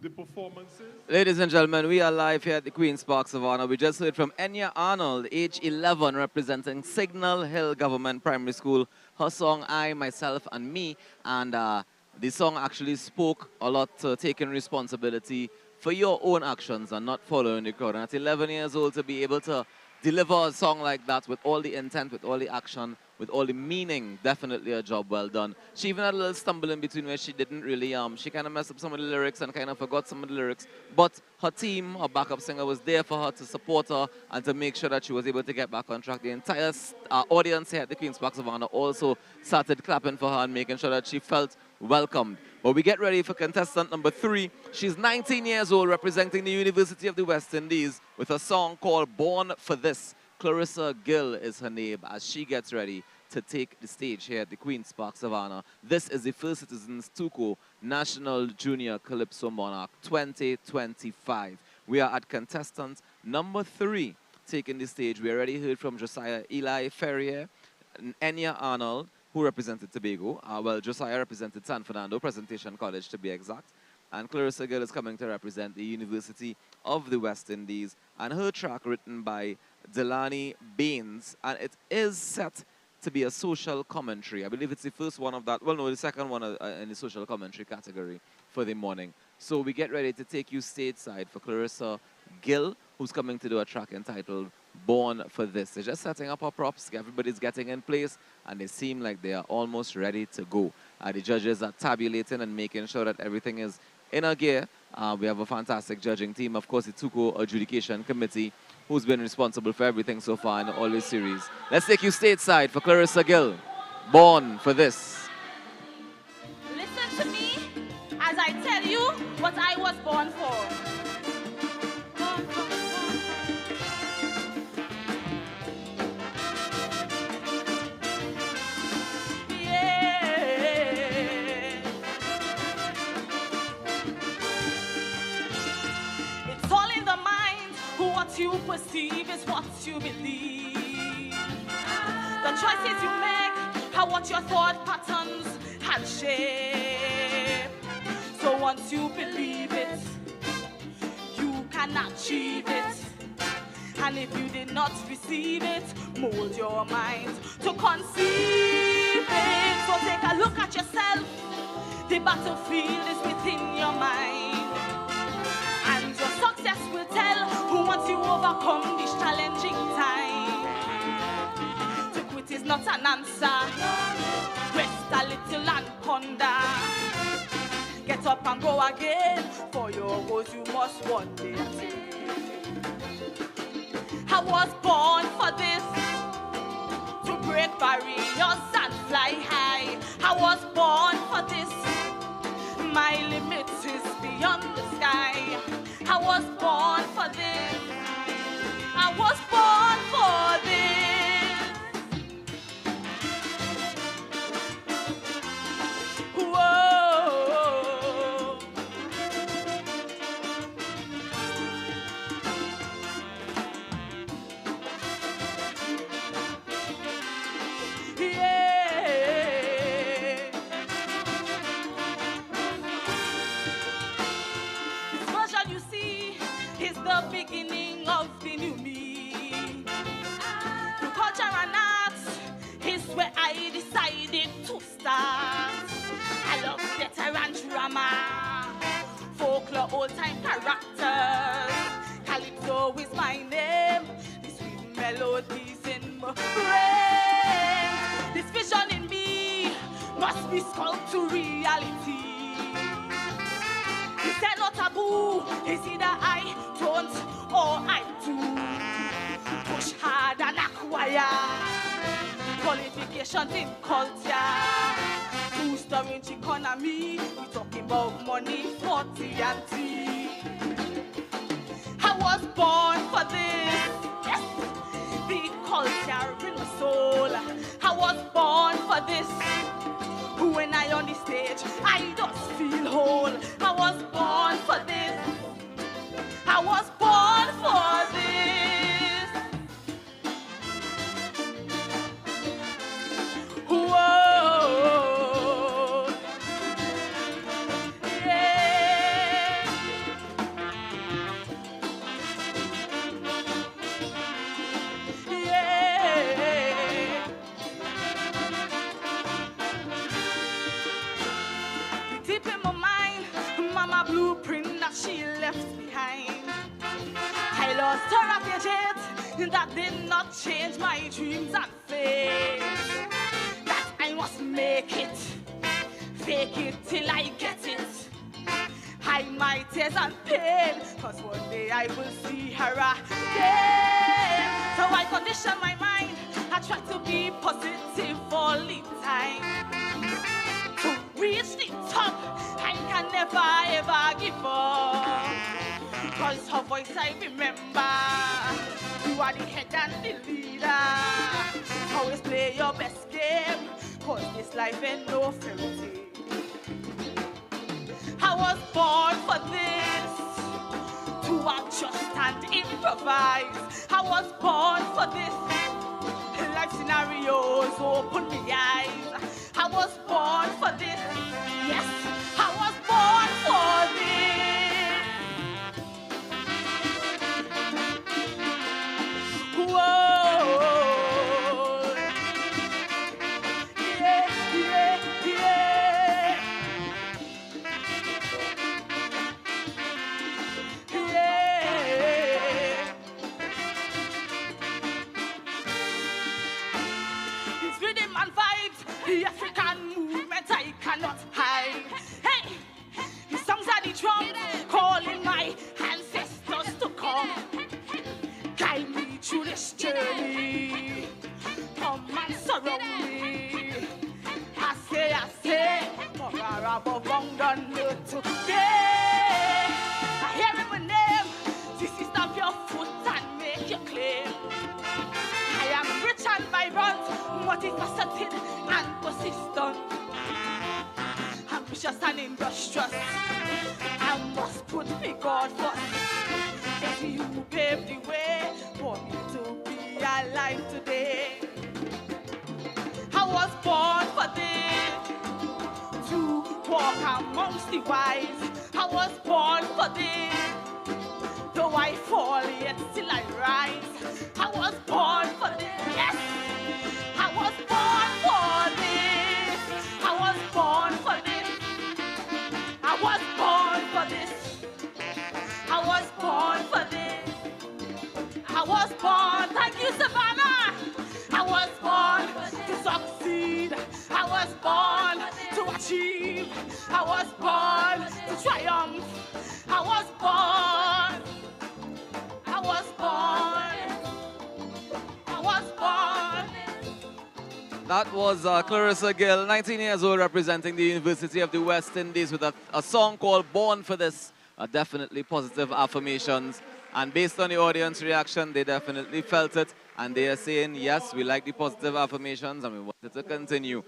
the performances. Ladies and gentlemen, we are live here at the Queen's Park of Honor. We just heard from Enya Arnold, age 11, representing Signal Hill Government Primary School. Her song, I, Myself, and Me. And the song actually spoke a lot to taking responsibility for your own actions and not following the crowd. And at 11 years old, to be able to deliver a song like that with all the intent, with all the action, with all the meaning, definitely a job well done. She even had a little stumble in between where she didn't really, she kind of messed up some of the lyrics and kind of forgot some of the lyrics. But her team, her backup singer, was there for her to support her and to make sure that she was able to get back on track. The entire audience here at the Queen's Park of Honor also started clapping for her and making sure that she felt welcomed. But we get ready for contestant number 3. She's 19 years old, representing the University of the West Indies with a song called Born for This. Clarissa Gill is her name as she gets ready to take the stage here at the Queen's Park of Honor. This is the First Citizens Tuco National Junior Calypso Monarch 2025. We are at contestant number 3 taking the stage. We already heard from Josiah Eli Ferrier and Enya Arnold, who represented Tobago. Well, Josiah represented San Fernando Presentation College, to be exact. And Clarissa Gill is coming to represent the University of the West Indies. And her track, written by Delani Baines, and it is set to be a social commentary. I believe it's the first one of that. Well, no, the second one in the social commentary category for the morning. So we get ready to take you stateside for Clarissa Gill, who's coming to do a track entitled Born for This. They're just setting up our props. Everybody's getting in place, and they seem like they are almost ready to go. The judges are tabulating and making sure that everything is in a gear. We have a fantastic judging team. Of course, the Tuco Adjudication Committee, who's been responsible for everything so far in all this series. Let's take you stateside for Clarissa Gill, Born for This. Listen to me as I tell you what I was born for. Yeah. what you perceive is what you believe. The choices you make are what your thought patterns had shaped. So once you believe it, you can achieve it. And if you did not receive it, mold your mind to conceive it. So take a look at yourself. The battlefield is within your mind. And your success will tell once you overcome this challenging time. To quit is not an answer. Rest a little and ponder. Get up and go again. For your goals you must one day attain. I was born for this, to break barriers and fly high. I was born for this, my limit is beyond the sky. I was born for this, I was born for this. Whoa. The beginning of the new me. Through culture and arts is where I decided to start. I love theater and drama, folklore, old-time characters. Calypso is my name, the sweet melodies in my brain. This vision in me must be sculpted to reality. Is there no taboo? Is either I don't or I do. Push hard and acquire qualifications in culture. Two-storage economy, we talking about money, 40 and tea. I was born for this, yes, the culture in my soul. I was born for this. When I on the stage, I just feel whole. I was born for this. I was born for this. Whoa. Yeah. Yeah. Deep in my mind, Mama blueprint that she left behind. I lost her at age 8, that did not change my dreams and faith. That I must make it, fake it till I get it. Hide my tears and pain, cause one day I will see her again. So I condition my mind, I try to be positive all the time. To reach the top, I can never ever give up. Cause her voice I remember. You are the head and the leader. Always play your best game, cause this life ain't no fairy tale. I was born for this, to adjust and improvise. I was born for this. Life scenarios open my eyes. I was born for this. Yes, I was born for this. Whoa. Yeah, yeah, yeah. Yeah. It's rhythm and vibes, the African movement I cannot hide. Hey, the songs are the drums calling my ancestors to come. Guide me through this journey. Come and surround me. I say, for above done today. I hear in my name, this is stamp your foot and make your claim. I am rich and vibrant, multifaceted and persistent. Ambitious and industrious, I must put me God first. It's you who paved the way. the wise. I was born for this. Though I fall, yet still I rise. I was born for this. Yes, I was born for this. I was born for this. I was born for this. I was born for this. I was born. Thank you, Savannah. I was born to succeed. I was born to achieve. I was born to triumph. I was born. I was born. I was born. That was Clarissa Gill, 19 years old, representing the University of the West Indies with a song called Born for This. Definitely positive affirmations. And based on the audience reaction, they definitely felt it. And they are saying, yes, we like the positive affirmations and we want it to continue.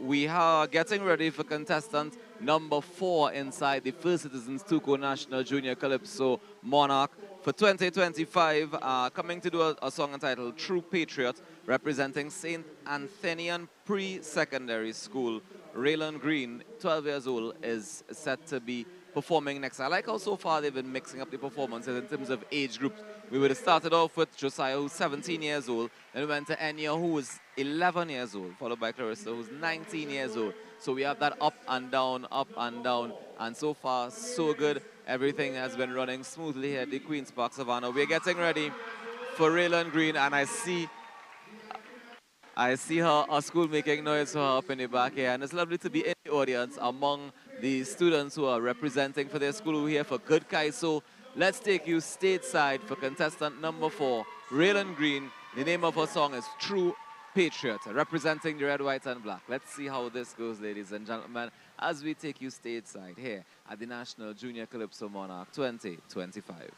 We are getting ready for contestant number 4 inside the First Citizens Tuco National Junior Calypso Monarch for 2025, coming to do a song entitled True Patriot, representing St. Anthenian Pre-Secondary School. Raylan Green, 12 years old, is set to be performing next. I like how so far they've been mixing up the performances in terms of age groups. We would have started off with Josiah, who's 17 years old, then we went to Enya, who was 11 years old, followed by Clarissa, who's 19 years old. So we have that up and down, and so far, so good. Everything has been running smoothly here at the Queen's Park Savannah. We're getting ready for Raylan Green, and I see her school making noise for her up in the back here, and it's lovely to be in the audience among the students who are representing for their school who are here for Good Kaiso. Let's take you stateside for contestant number 4, Raylan Green. The name of her song is True Patriot, representing the red, white, and black. Let's see how this goes, ladies and gentlemen, as we take you stateside here at the National Junior Calypso Monarch 2025.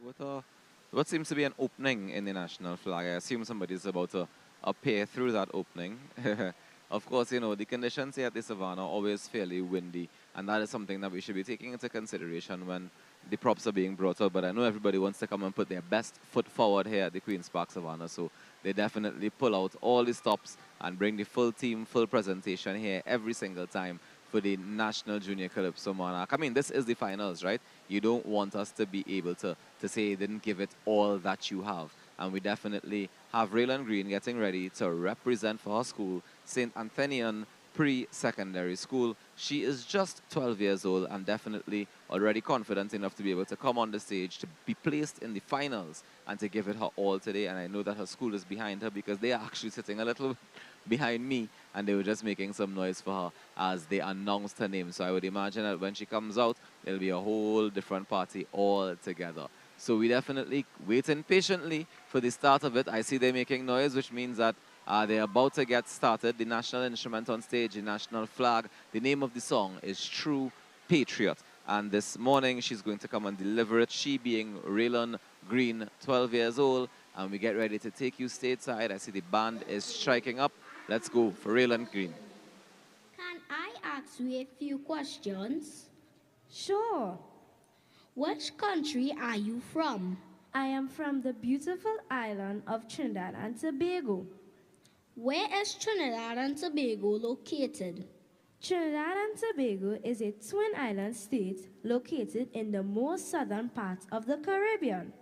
With what seems to be an opening in the national flag. I assume somebody's about to appear through that opening. Of course, you know, the conditions here at the Savannah are always fairly windy, and that is something that we should be taking into consideration when the props are being brought out. But I know everybody wants to come and put their best foot forward here at the Queen's Park Savannah, so they definitely pull out all the stops and bring the full team, full presentation here every single time for the National Junior Calypso Monarch. I mean, this is the finals, right? You don't want us to be able to say you didn't give it all that you have. And we definitely have Raylan Green getting ready to represent for her school, St. Anthenian Pre-Secondary School. She is just 12 years old and definitely already confident enough to be able to come on the stage, to be placed in the finals and to give it her all today. And I know that her school is behind her because they are actually sitting a little behind me, and they were just making some noise for her as they announced her name. So I would imagine that when she comes out, it'll be a whole different party altogether. So we definitely waiting patiently for the start of it. I see they're making noise, which means that they're about to get started. The national instrument on stage, the national flag. The name of the song is True Patriot. And this morning, she's going to come and deliver it, she being Raylan Green, 12 years old. And we get ready to take you stateside. I see the band is striking up. Let's go for Raylan Green. Can I ask you a few questions? Sure. Which country are you from? I am from the beautiful island of Trinidad and Tobago. Where is Trinidad and Tobago located? Trinidad and Tobago is a twin island state located in the most southern part of the Caribbean.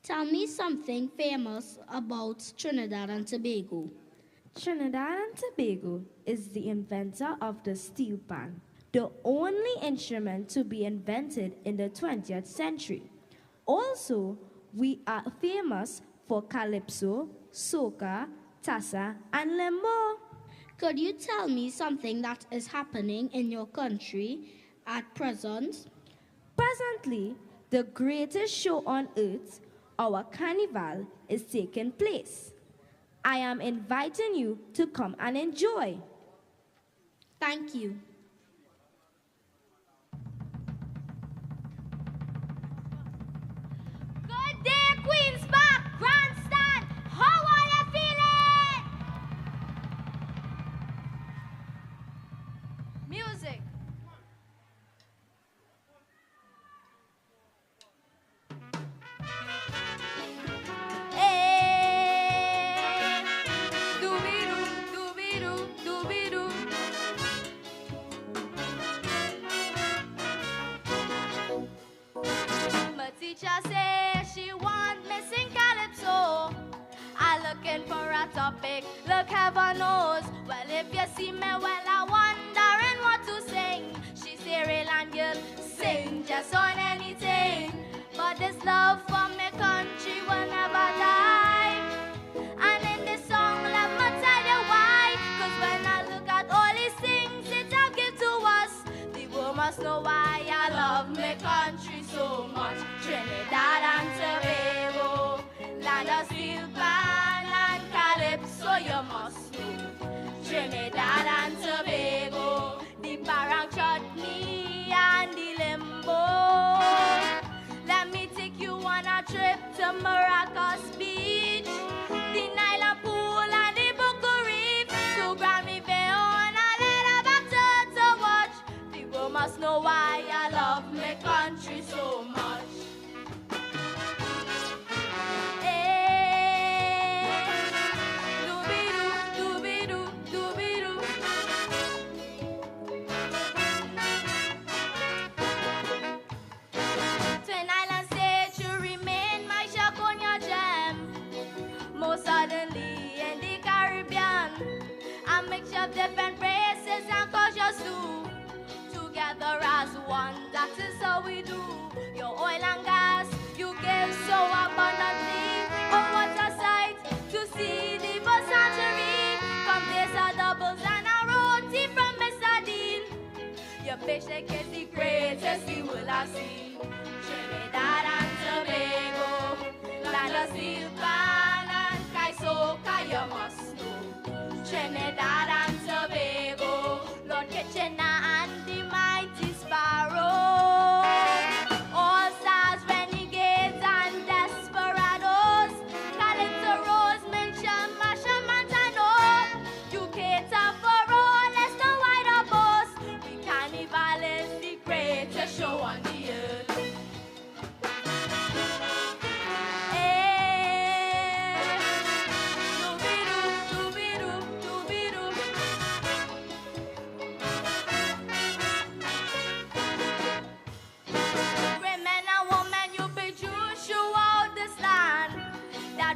Tell me something famous about Trinidad and Tobago. Trinidad and Tobago is the inventor of the steel pan, the only instrument to be invented in the 20th century. Also, we are famous for calypso, soca, tassa, and lembo. Could you tell me something that is happening in your country at present? Presently, the greatest show on earth, our carnival is taking place. I am inviting you to come and enjoy. Thank you. Good day, Queen's Park Grandstand. How are you feeling? Music. Teacher says she wants missing calypso. I'm looking for a topic, look heaven knows. Well, if you see me, well, I wondering what to sing. She say, real and girl, sing just on anything. But this love for me country will never die. And in this song, let me tell you why. Cause when I look at all these things it have give to us, the world must know why I love me country so much. Trinidad and Tobago, land of steel pan and calypso, you must know. Trinidad and Tobago, the barang chutney and the limbo. Let me take you on a trip to Maracas Beach, the Nile Pool and the Bucco Reef, to Grand River and a little back to watch. People must know why I love my country so much. Suddenly in the Caribbean, a mixture of different races and cultures too. Together as one, that is how we do. Your oil and gas, you give so abundantly. Oh, what a sight to see the Bossangerie. Come taste a doubles and a roti from Mr. Dean. Your fish like is the greatest we will have seen. Trinidad and Tobago, land of steel pan and Kaisoka, you must know. Trinidad and Tobago, Lord Kitchener and the mighty Sparrow. All stars, renegades and desperados. Calypso, Rose, Mincham, Masha, Montano. You cater for all, let's know why the boast. We carnival is the greatest show on the earth.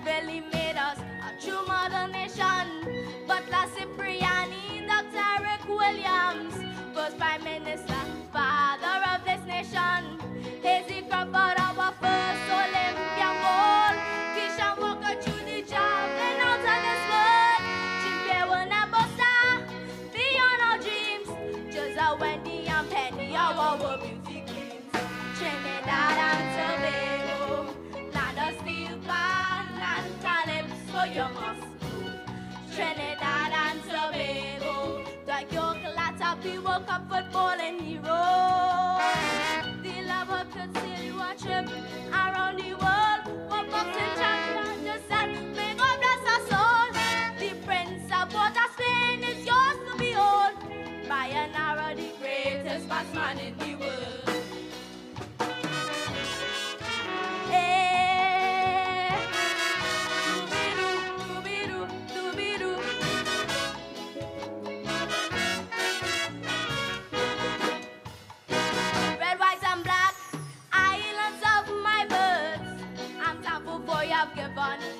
Really made us a true modern nation. Butler Cipriani, Dr. Rick Williams, first Prime Minister, father of this nation. Hazy Crawford, our first Olympian gold. Kishan Walker, Judy Javelin out of this world. Jim will never stop beyond our dreams. Just a Wendy and Penny, our beauty queens. Trinidad and Tobago, land of steel pan and calypso, you must know. Trinidad and Tobago, the Yokalata people come footballing heroes. The lover could steal you a trip around the world. One boxing champion just said, may God bless our soul. The Prince of Port of Spain is yours to behold. By an arrow, the greatest batsman in the world.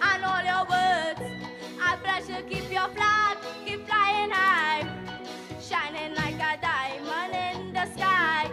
And all your words, I pledge to keep your flag, keep flying high, shining like a diamond in the sky.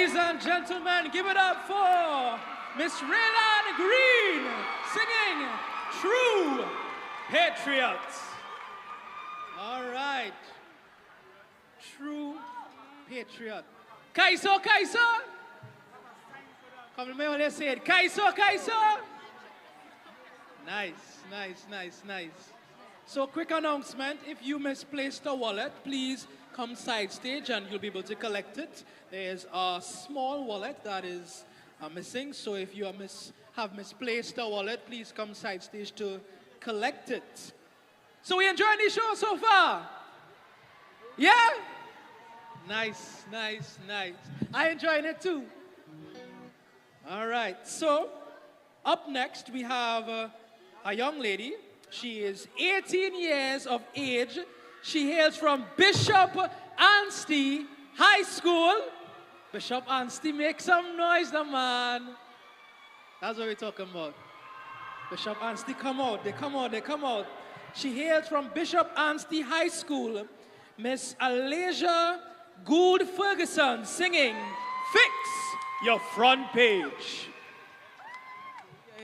Ladies and gentlemen, give it up for Miss Raylan Green singing True Patriots. All right. True Patriot. Kaiso, Kaiso. Come on, let's say it. Kaiso, Kaiso. Nice, nice, nice, nice. So quick announcement, if you misplaced a wallet, please come side stage and you'll be able to collect it. There's a small wallet that is missing, so if you have misplaced a wallet, please come side stage to collect it. So we enjoying the show so far? Yeah? Nice, nice, nice. I enjoying it too. All right, so up next we have a young lady. She is 18 years of age. She hails from Bishop Anstey High School. Bishop Anstey, make some noise, the man. That's what we're talking about. Bishop Anstey, come out, they come out, they come out. She hails from Bishop Anstey High School. Miss Alasia Gould Ferguson singing Fix Your Front Page.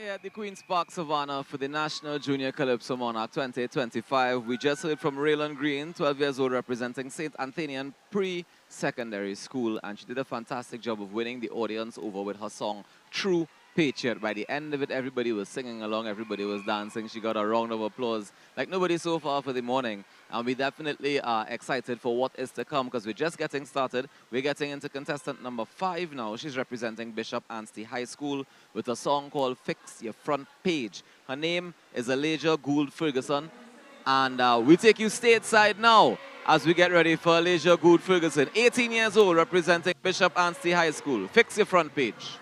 At the Queen's Park Savannah for the National Junior Calypso Monarch 2025. We just heard from Raylan Green, 12 years old, representing St. Anthonian Pre-Secondary School, and she did a fantastic job of winning the audience over with her song, True Patriot. By the end of it, everybody was singing along, everybody was dancing. She got a round of applause like nobody so far for the morning. And we definitely are excited for what is to come because we're just getting started. We're getting into contestant number 5 now. She's representing Bishop Anstey High School with a song called Fix Your Front Page. Her name is Alasia Gould Ferguson. And we take you stateside now as we get ready for Alasia Gould Ferguson, 18 years old, representing Bishop Anstey High School. Fix your front page.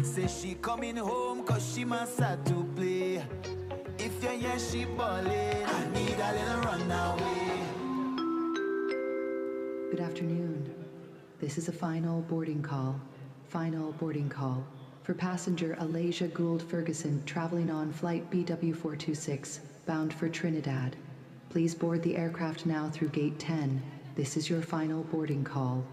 Say she coming home cause she must have to play. If you hear she ballin', I need a little runaway. Good afternoon. This is a final boarding call. Final boarding call for passenger Alasia Gould Ferguson traveling on flight BW426 bound for Trinidad. Please board the aircraft now through gate 10. This is your final boarding call.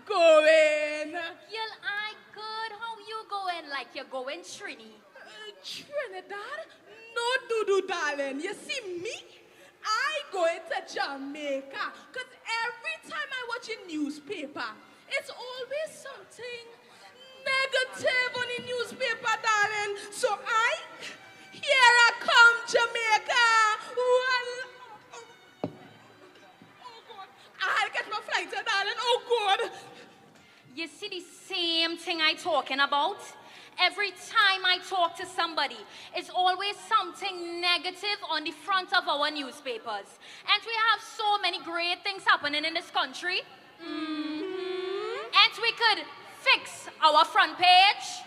Going? Girl, I good. How you going? Like you're going Trini? Trinidad? No, Dudu, darling. You see me? I going to Jamaica. Because every time I watch a newspaper, it's always something negative on the newspaper, darling. So here I come, Jamaica. Oh, God. I'll get my flight, darling. Oh, God. You see the same thing I talking about? Every time I talk to somebody, it's always something negative on the front of our newspapers. And we have so many great things happening in this country. And we could fix our front page.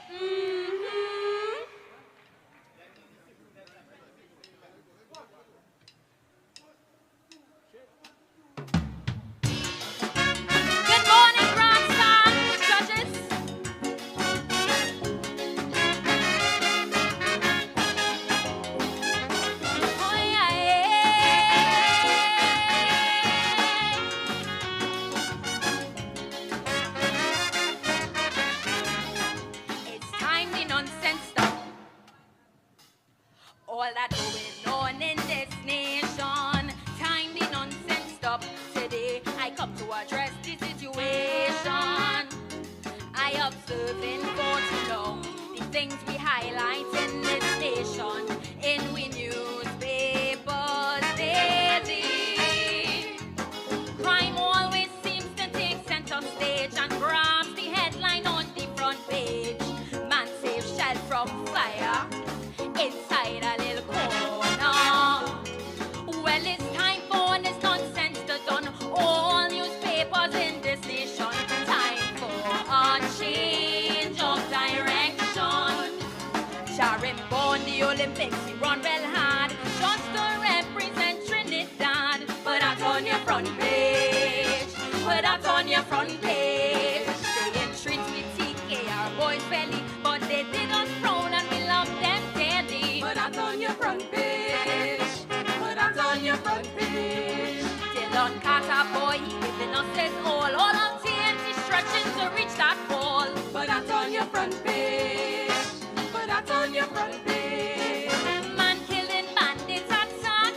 All that going on in this nation, time the nonsense stop. Today I come to address the situation. I observing for too long the things we highlight in this nation, in we newspapers daily. Crime always seems to take center stage and grabs the headline on the front page. Man save shell from fire inside a little corner. Well, it's time for this nonsense to done. All newspapers in this nation. Time for a change of direction. front page. Put that on your front page. Man killing bandits attack.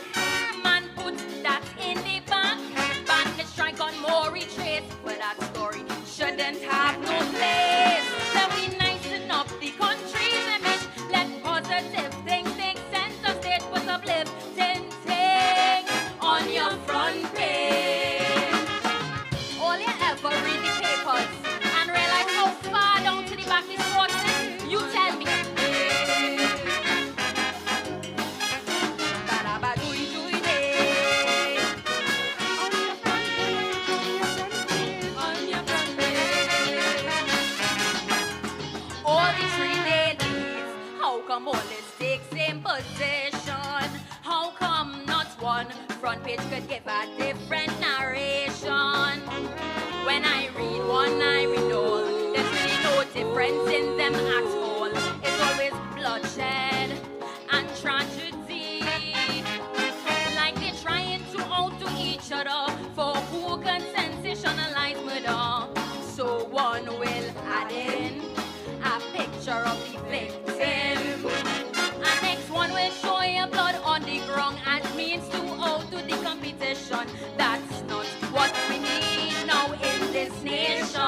Man put that in the back. Bandit strike on Maury Trace. But that story shouldn't have no place. Then we nicen up the country's image. Let positive things make sense of stage. Put uplifting things on your front page. All you ever read the papers and realize how far down to the back this road is. You tell me. All the 3 ladies, how come all this takes same position? How come not one front page could give a different narration? When I read one, I read all. There's really no difference in them at all. It's always bloodshed and tragedy. Like they're trying to outdo each other for who can sensationalize murder. So one will add in a picture of the victim. And next one will show you blood on the ground as means to outdo the competition. That's not what we need now in this nation.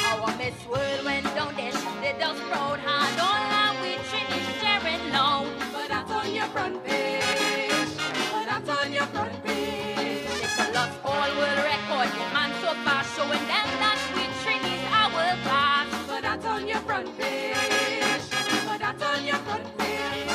Our Miss World went down there, she did us proud. Had all our we Trini sharing now. Put that on your front page. Put that on your front page. Nicholas all will record the man so fast, showing them that we Trini's our class. Put that on your front page. Put that on your front page.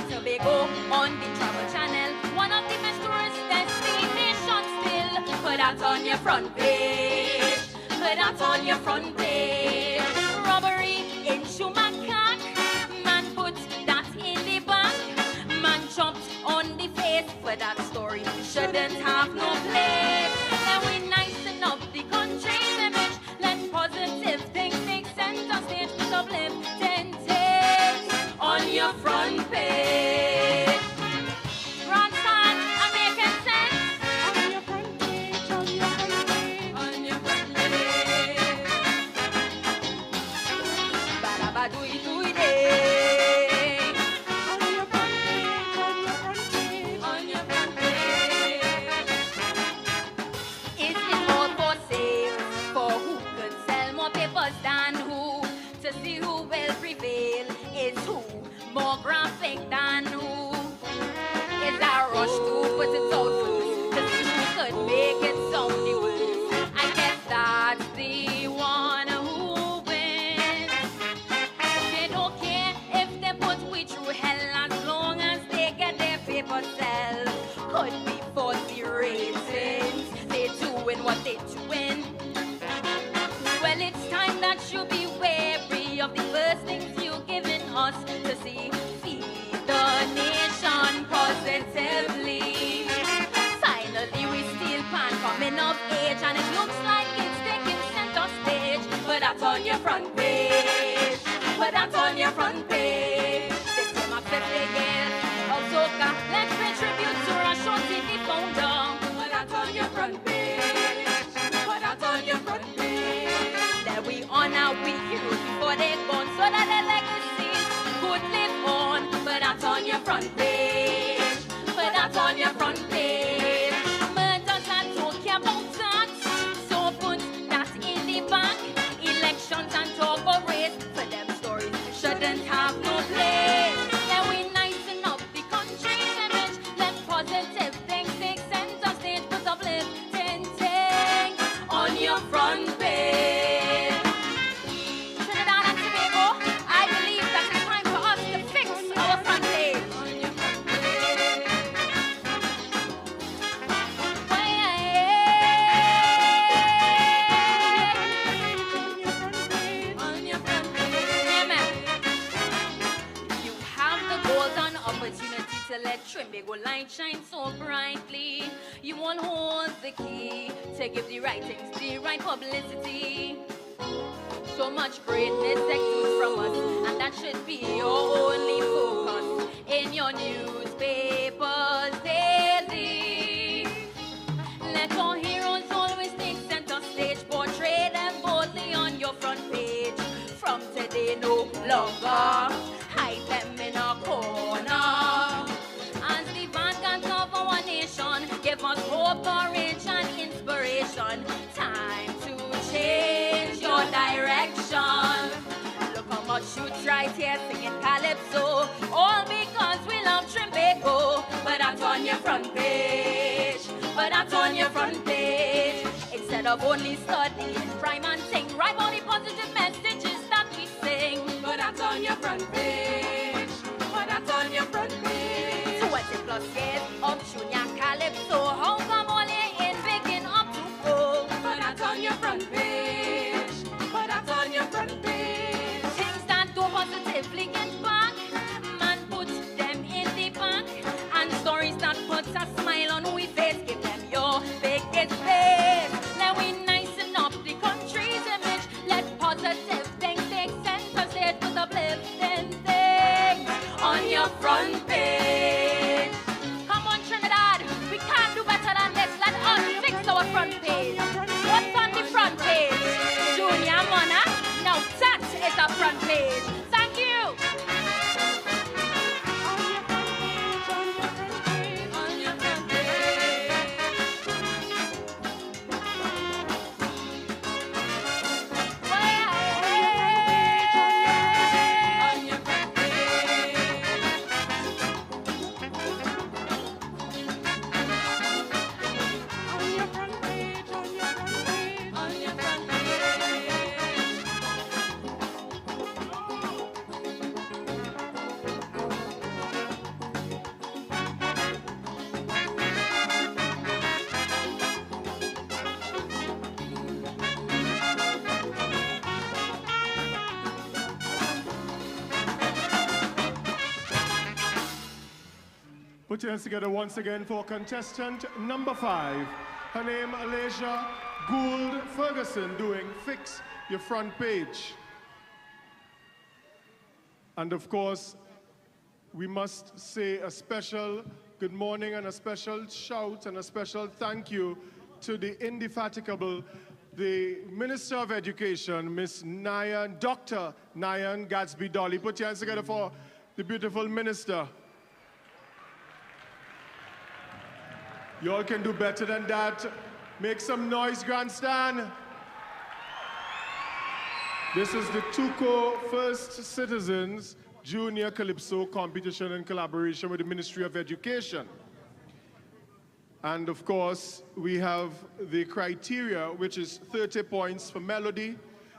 Tobago on the Travel Channel, one of the best tourist destinations still. Put that on your front page. Put that on your front page. Robbery in Shumakak, man put that in the back. Man jumped on the face for that story. Shouldn't have no place. And we nicen up the country's image. Let positive things make sense on stage. Put uplifting things on your front page. Grandstand and making sense. On your front page, on your front page. On your front page. Ba-da-ba-doo-doo-day. On your front page, on your front page. On your front page. Is it all for sale? For who can sell more papers than who? To see who will prevail is who more graphic than who? Is a rush to put it out first to see who could make it sound the worst? I guess that's the one who wins. They don't care if they put we through hell as long as they get their paper sell. Could be for the ratings. They doing what they doing. Well, it's time that you be wary of the first things you're giving us to see. Feed the nation positively. Finally, we still pan coming of age, and it looks like it's taking center stage. Put that on your front page. Put that on your front page. This is my 50 years of soca. Let's pay tribute to Russian TV founder. Put that on your front page. Put that on your front page. That we honor we heroes before they're gone, so that their legacies could live on. Put that on your front page. Put that on your front page. Murders and talk about that. So put that in the back. Elections and talk about race. For them stories shouldn't have no place. Then we nicen up the country's image. Let positive things make sense on stage. Put uplifting things on your front page. Trinidad and Tobago, I believe that it's time for us to fix our front page. On your front page. On your front page. Yeah, man. You have the golden opportunity to let Trimbago light shine so brightly. You won't hold the key to give the right things the right publicity. So much greatness exudes from us, and that should be your only focus in your newspapers daily. Let your heroes always take center stage, portray them boldly on your front page. From longer. Hide them in a corner. As the vanguard of our nation, give us hope, courage, and inspiration. Time to change your direction. Look how much you right here singing calypso, all because we love Trimbago. But that's on your front page. But that's on your front page. Instead of only studying rhyme and sing, write all the positive messages that we sing. But that's on your front page. But that's on your front page. 20+ years of Junior Calypso. How come all in begin up to go? But that's on your front page. But that's on your front page. Things that go positively impact, man put them in the bank. And stories that put a smile on we face, give them your biggest face. Let we nicen up the country's image. Let positive things take center stage with uplifting things on your front page. Come on, Trinidad, we can't do better than this. Let us fix our front page. What's on the front page? Junior Monarch. Now that is a front page. Thank you. Put your hands together once again for contestant number 5. Her name, Alasia Gould Ferguson, doing Fix Your Front Page. And of course, we must say a special good morning and a special shout and a special thank you to the indefatigable, the Minister of Education, Miss Nyan, Dr. Nyan Gadsby Dolly. Put your hands together for the beautiful minister. You all can do better than that. Make some noise, grandstand. This is the TUCO First Citizens Junior Calypso competition in collaboration with the Ministry of Education. And of course, we have the criteria, which is 30 points for melody,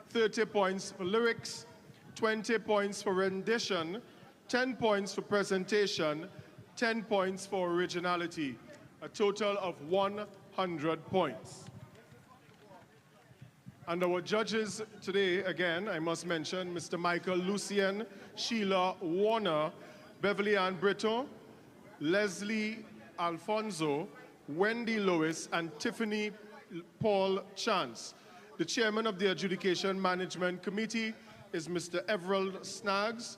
30 points for lyrics, 20 points for rendition, 10 points for presentation, 10 points for originality. A total of 100 points. And our judges today, again, I must mention, Mr. Michael Lucien, Sheila Warner, Beverly Ann Britton, Leslie Alfonso, Wendy Lewis, and Tiffany Paul Chance. The chairman of the Adjudication Management Committee is Mr. Everald Snaggs.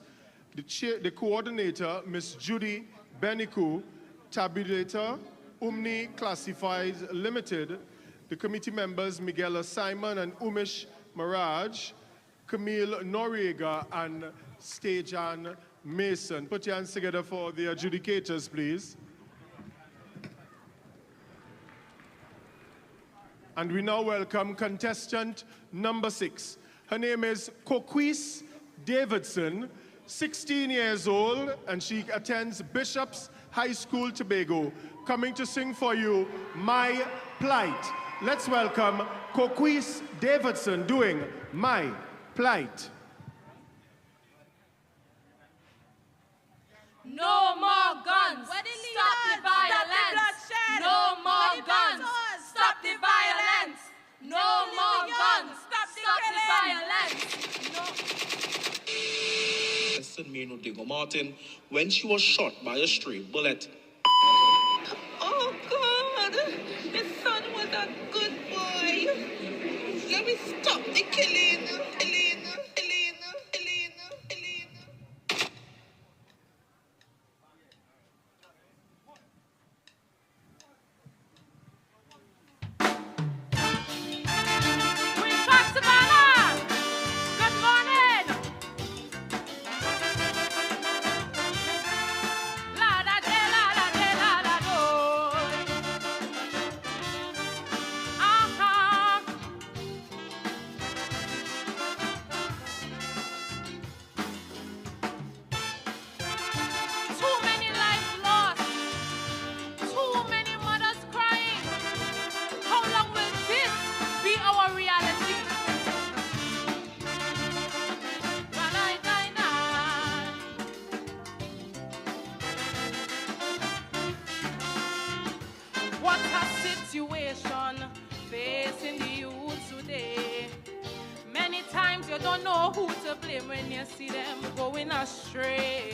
The coordinator, Ms. Judy Beniku. Tabulator, Umni Classifieds Limited. The committee members, Miguel Simon and Umesh Maraj, Camille Noriega, and Stajan Mason. Put your hands together for the adjudicators, please. And we now welcome contestant number 6. Her name is Coquise Davidson, 16 years old, and she attends Bishop's High School, Tobago, coming to sing for you, My Plight. Let's welcome Coquise Davidson doing My Plight. No more guns. Stop the violence. No more guns. Stop the violence. No more guns. Stop the violence. Listen, me no Diego Martin, when she was shot by a stray bullet. Oh God, my son was a good boy. Let me stop the killing. you don't know who to blame when you see them going astray.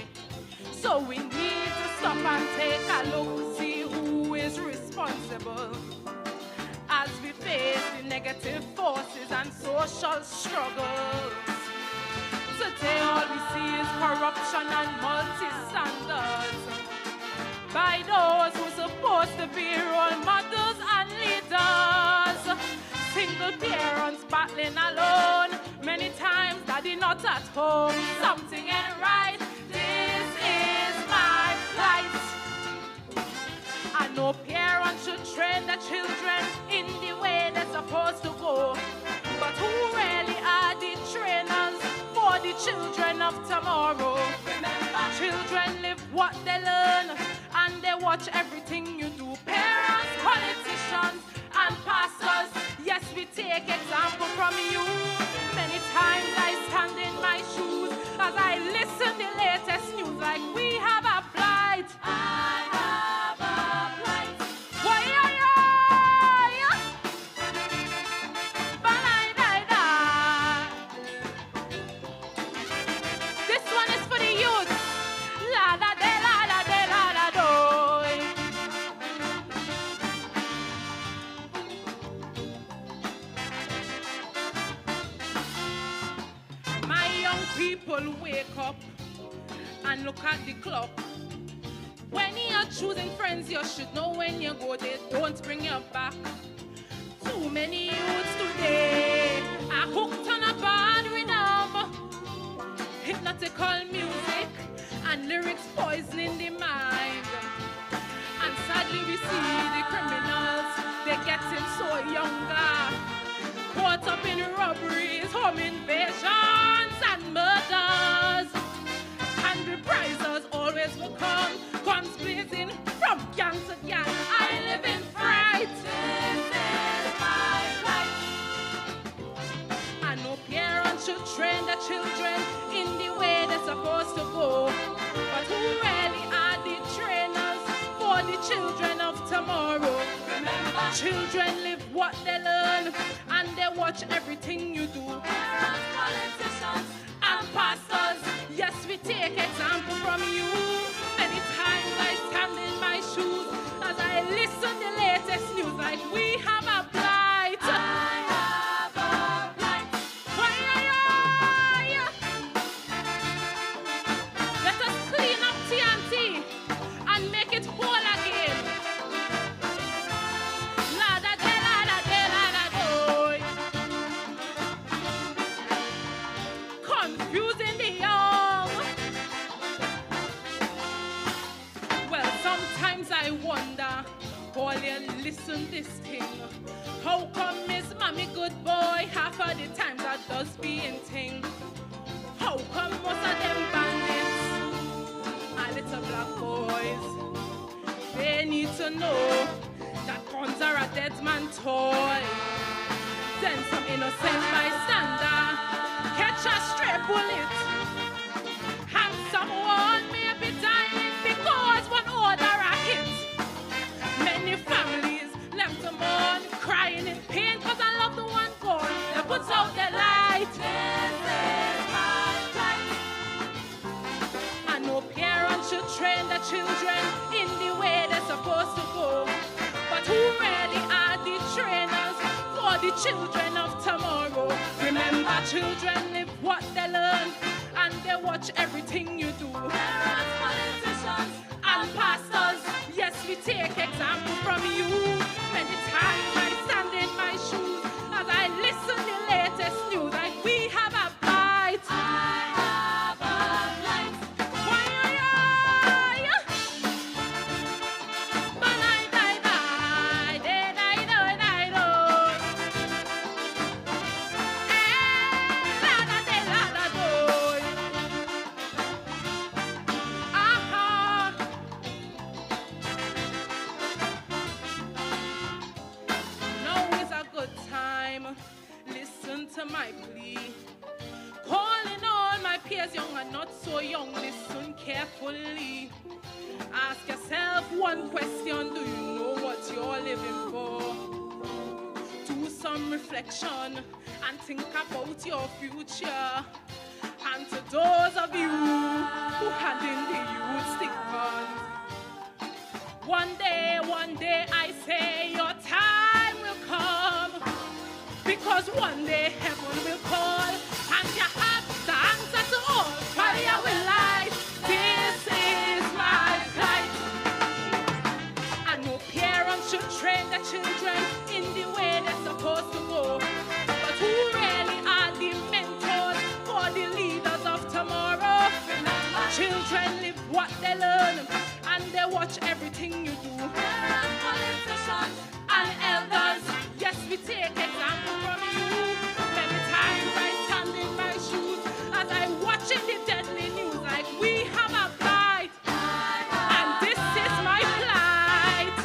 So we need to stop and take a look, see who is responsible as we face the negative forces and social struggles. Today all we see is corruption and multi-standards by those who are supposed to be role models and leaders. Single parents battling alone, many times daddy not at home. Something ain't right, this is my plight. I know parents should train their children in the way they're supposed to go, but who really are the trainers for the children of tomorrow? Remember, children live what they learn, and they watch everything you do. Parents, politicians, and pastors, yes, we take example from you. Many times I stand in my shoes as I listen the latest news like we have a plight. I have a plight. Why, this one is for the youth. La da de la da de la da do. My young people, wake up and look at the clock. When you're choosing friends, you should know when you go, they don't bring you back. Too many youths today are hooked on a bad rhythm, hypnotical music and lyrics poisoning the mind. And sadly we see the criminals, they're getting so younger, caught up in robberies, home invasions and murders. And reprisals always will come, guns blazing from gang to gang. I live in fright. This is my plight. I know parents should train their children in the way they're supposed to go, but who really are the trainers for the children of tomorrow? Remember, children live what they learn, and they watch everything you do. Parents, politicians, and pastors, yes, we take example from you. Many times I stand in my shoes as I listen the latest news like we have a plight. I have a plight. Why, let us clean up TNT and make it whole again. La da de la da de la da do. Confusing the young. Well, sometimes I wonder, all you listen this thing, how come Miss Mommy good boy half of the times that does being thing? How come most of them bandits are little black boys? They need to know that guns are a dead man toy. Then some innocent bystander catch a stray bullet, and someone may be dying because one order a hit. Many families left to mourn, crying in pain because I love the one gone. They put out the light. This is my plight. I know parents should train their children in the way they're supposed to go, but who really are the trainers for the children of tomorrow? Remember, children live what they learn, and they watch everything you do. Parents, politicians, and pastors, yes, we take example from you. Many times I stand in my shoes as I listen the latest news like we have a plight. I have a plight. Why, but I die, die, die, die, die, die, die. La da de la da do. Aha. Now is a good time. Listen to my plea. Calling all my peers, young and not so young, listen carefully. Ask yourself one question: do you know what you're living for? Do some some reflection and think about your future. And to those of you who hand in the youth stickers, one day I say your time will come, because one day heaven will call and you have the answer to all fire will light. This is my plight. And no parents should train their children in the way they're supposed to go. But who really are the mentors for the leaders of tomorrow? Children live what they learn and they watch everything you do. Politicians and elders, yes, we take example from you. Many times I stand in my shoes as I watching the deadly news like we have a fight. And this is my plight.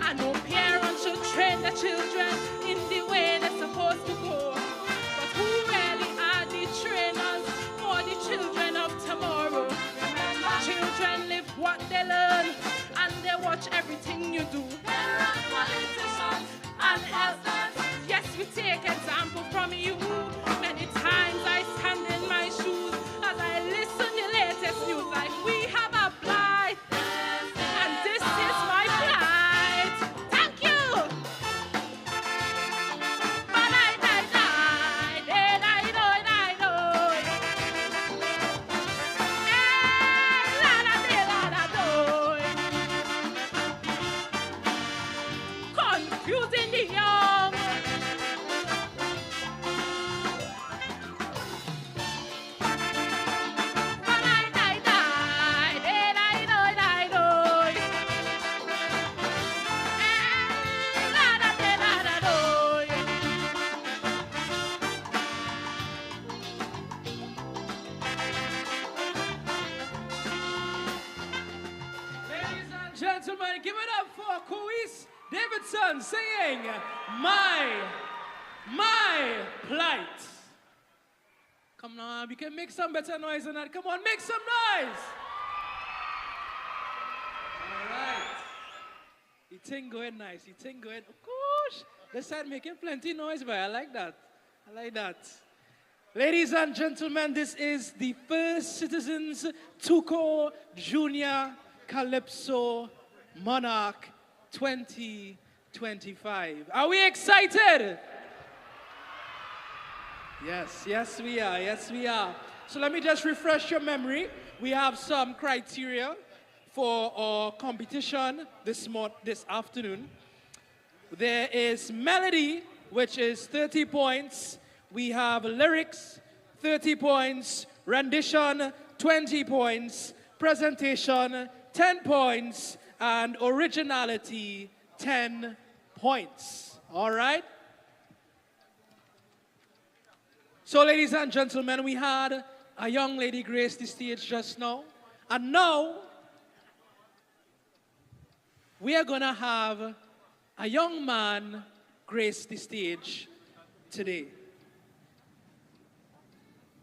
And no parents should train their children in the way they're supposed to go. But who really are the trainers for the children of tomorrow? Children live what they learn and they watch everything you do. Politicians and elders, yes, we take example from you. Many times I stand in my shoes as I listen the latest news like we have a plight. And this is my plight. Thank you. Confusing the young. Ladies and gentlemen, give it up for Kois Davidson singing My Plight. Come on, we can make some better noise than that. Come on, make some noise. All right. The thing going nice. The thing going, of course. This side making plenty noise, but I like that. I like that. Ladies and gentlemen, this is the first Citizens Tuko Junior Calypso Monarch 2025. Are we excited? Yes, we are. Yes, we are. So let me just refresh your memory. We have some criteria for our competition this afternoon. There is melody, which is 30 points. We have lyrics, 30 points. Rendition, 20 points. Presentation, 10 points. And originality, 10 points. All right? So, ladies and gentlemen, we had a young lady grace the stage just now. And now, we are going to have a young man grace the stage today.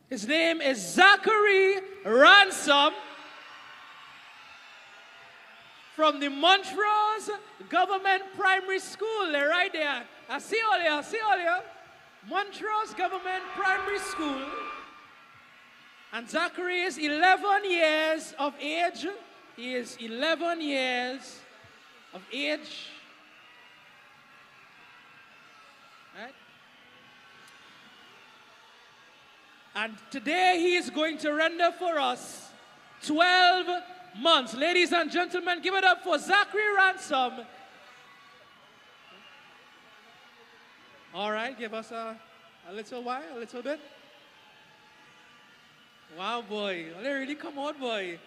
His name is Zachary Ransom from the Montrose Government Primary School. They're right there. I see all you. Montrose Government Primary School. And Zachary is 11 years of age. He is 11 years of age. Right? And today he is going to render for us 12 months. Ladies and gentlemen, give it up for Zachary Ransom. All right, give us a little while, a little bit. Wow, boy. They really come out, boy.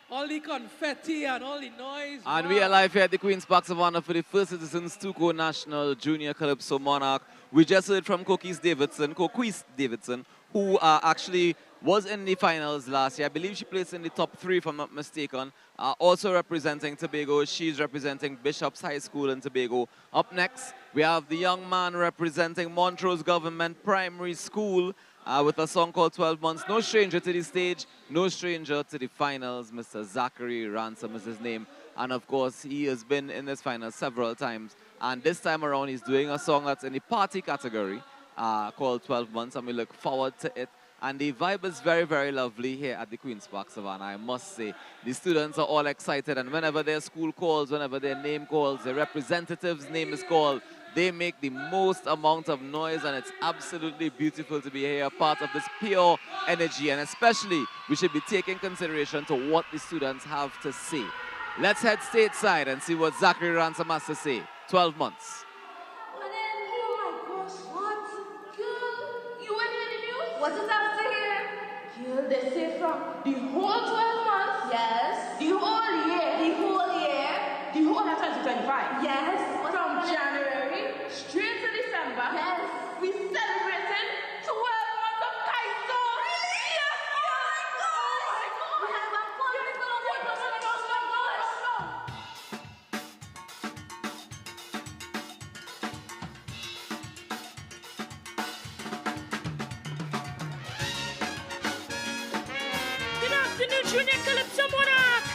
All the confetti and all the noise. And wow. we are live here at the Queen's Parks of Honor for the first Citizens Tuko National Junior Calypso Monarch. We just heard from Kois Davidson, who actually was in the finals last year. I believe she placed in the top 3, if I'm not mistaken. Also representing Tobago. She's representing Bishop's High School in Tobago. Up next, we have the young man representing Montrose Government Primary School. with a song called 12 Months. No stranger to the stage, no stranger to the finals. Mr. Zachary Ransom is his name. And of course, he has been in this final several times. And this time around, he's doing a song that's in the party category called 12 Months. And we look forward to it. And the vibe is very, very lovely here at the Queen's Park Savannah, I must say. The students are all excited. And whenever their school calls, whenever their name calls, their representative's name is called, they make the most amount of noise, and it's absolutely beautiful to be here, part of this pure energy. And especially, we should be taking consideration to what the students have to say. Let's head stateside and see what Zachary Ransom has to say. 12 months. What is after here? Girl, they say from the whole 12 months. Yes. The whole year. The whole year. The whole of 2025. Yes. From January straight to December. Yes. We celebrated 12 months of Kaiso. Really? Yes. Oh my God. Oh my God. We have a Junior Calypso Monarch.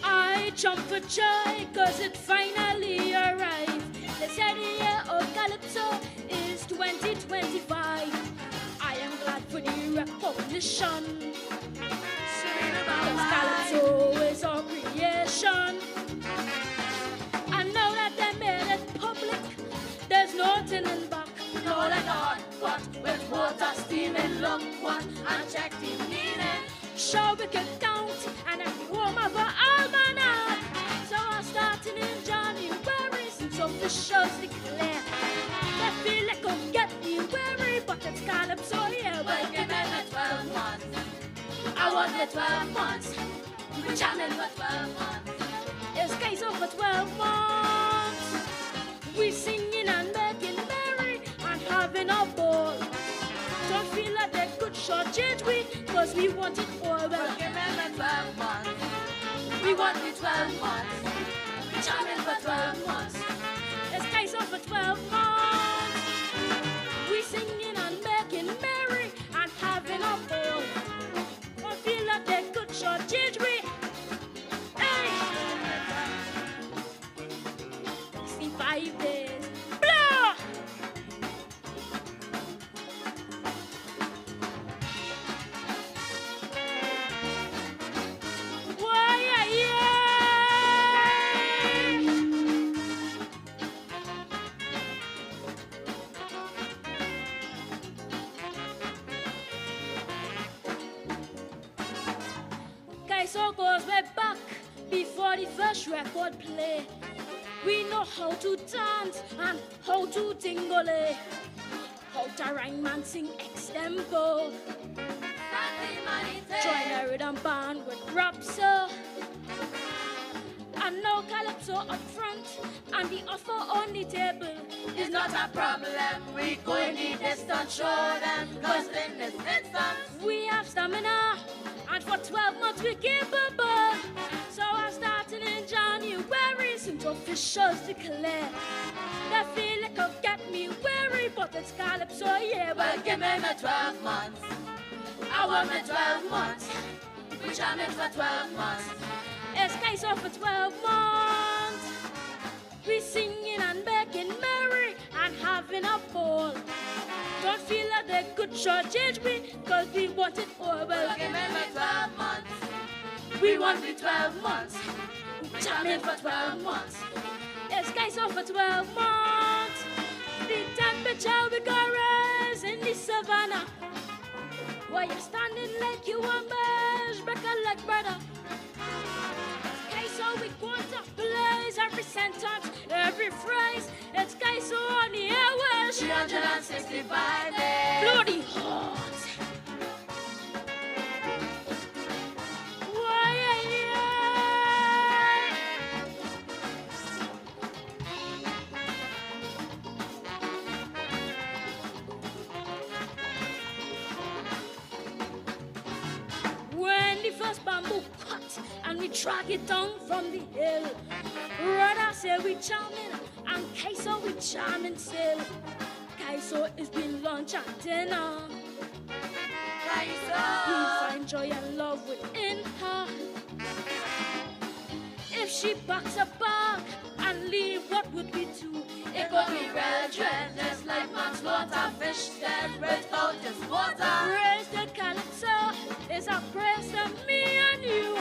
I jump for joy cause it finally arrived. They said the year of Calypso is 2025. I am glad for the recognition. Calypso is our creation. And now that they made it public, there's no turning back. No let on, but with water steaming, look one and check the meaning. Sure we can count and every home of our almanac. So I'm starting in January since officials declare. They feel like come get me weary, but it's Calypso here. Well, give me the 12 months. I want the 12 months. We're jamming for 12 months. It's Kaiso for 12 months. We singing and making merry and having a ball. Don't feel like they could shortchange we, cause we want it all. Well, give me the 12 months. We want the 12 months. We're jamming for 12 months. It's Kaiso for 12 months. We singing and making merry and having a ball. Feel like they could shortchange me. Hey! 65 days. Blah! Why, yeah! Kaiso goes way back before the first record play. We know how to dance and how to tingle, how to rhyme and sing extempo. Join a rhythm band with rap, so. And now Calypso up front and the offer on the table is not a problem. We go in the distance, show them, cause in this instance we have stamina. And for 12 months we're capable. So I'm starting in January since officials declare. They feel like I'll get me weary, but it's Calypso, yeah. Well, give me my 12 months. I want my 12 months. We're jamming for 12 months. It's Kaiso for 12 months. We singing and making merry and having a ball. Don't feel like they could shortchange me, cause we want it all. Well, give me my 12 months. We want the 12 months. Jamming for 12 months. It's Kaiso for 12 months. The temperature we go rise in the savannah. While you're standing like you want mesh, back a leg, brother. Kaiso, we going to blaze every sentence, every phrase. It's Kaiso on the airways. 365 days. Bloody hot. bamboo cut and we drag it down from the hill. Rada say we charming and Kaiso we charming still. Kaiso is being lunch and dinner. Kaiso! We find joy and love within her. If she packs a bag and leave, what would we do? It could be red, just like manslaughter, fish dead without this water. Praise the Calypso is a praise to me and you.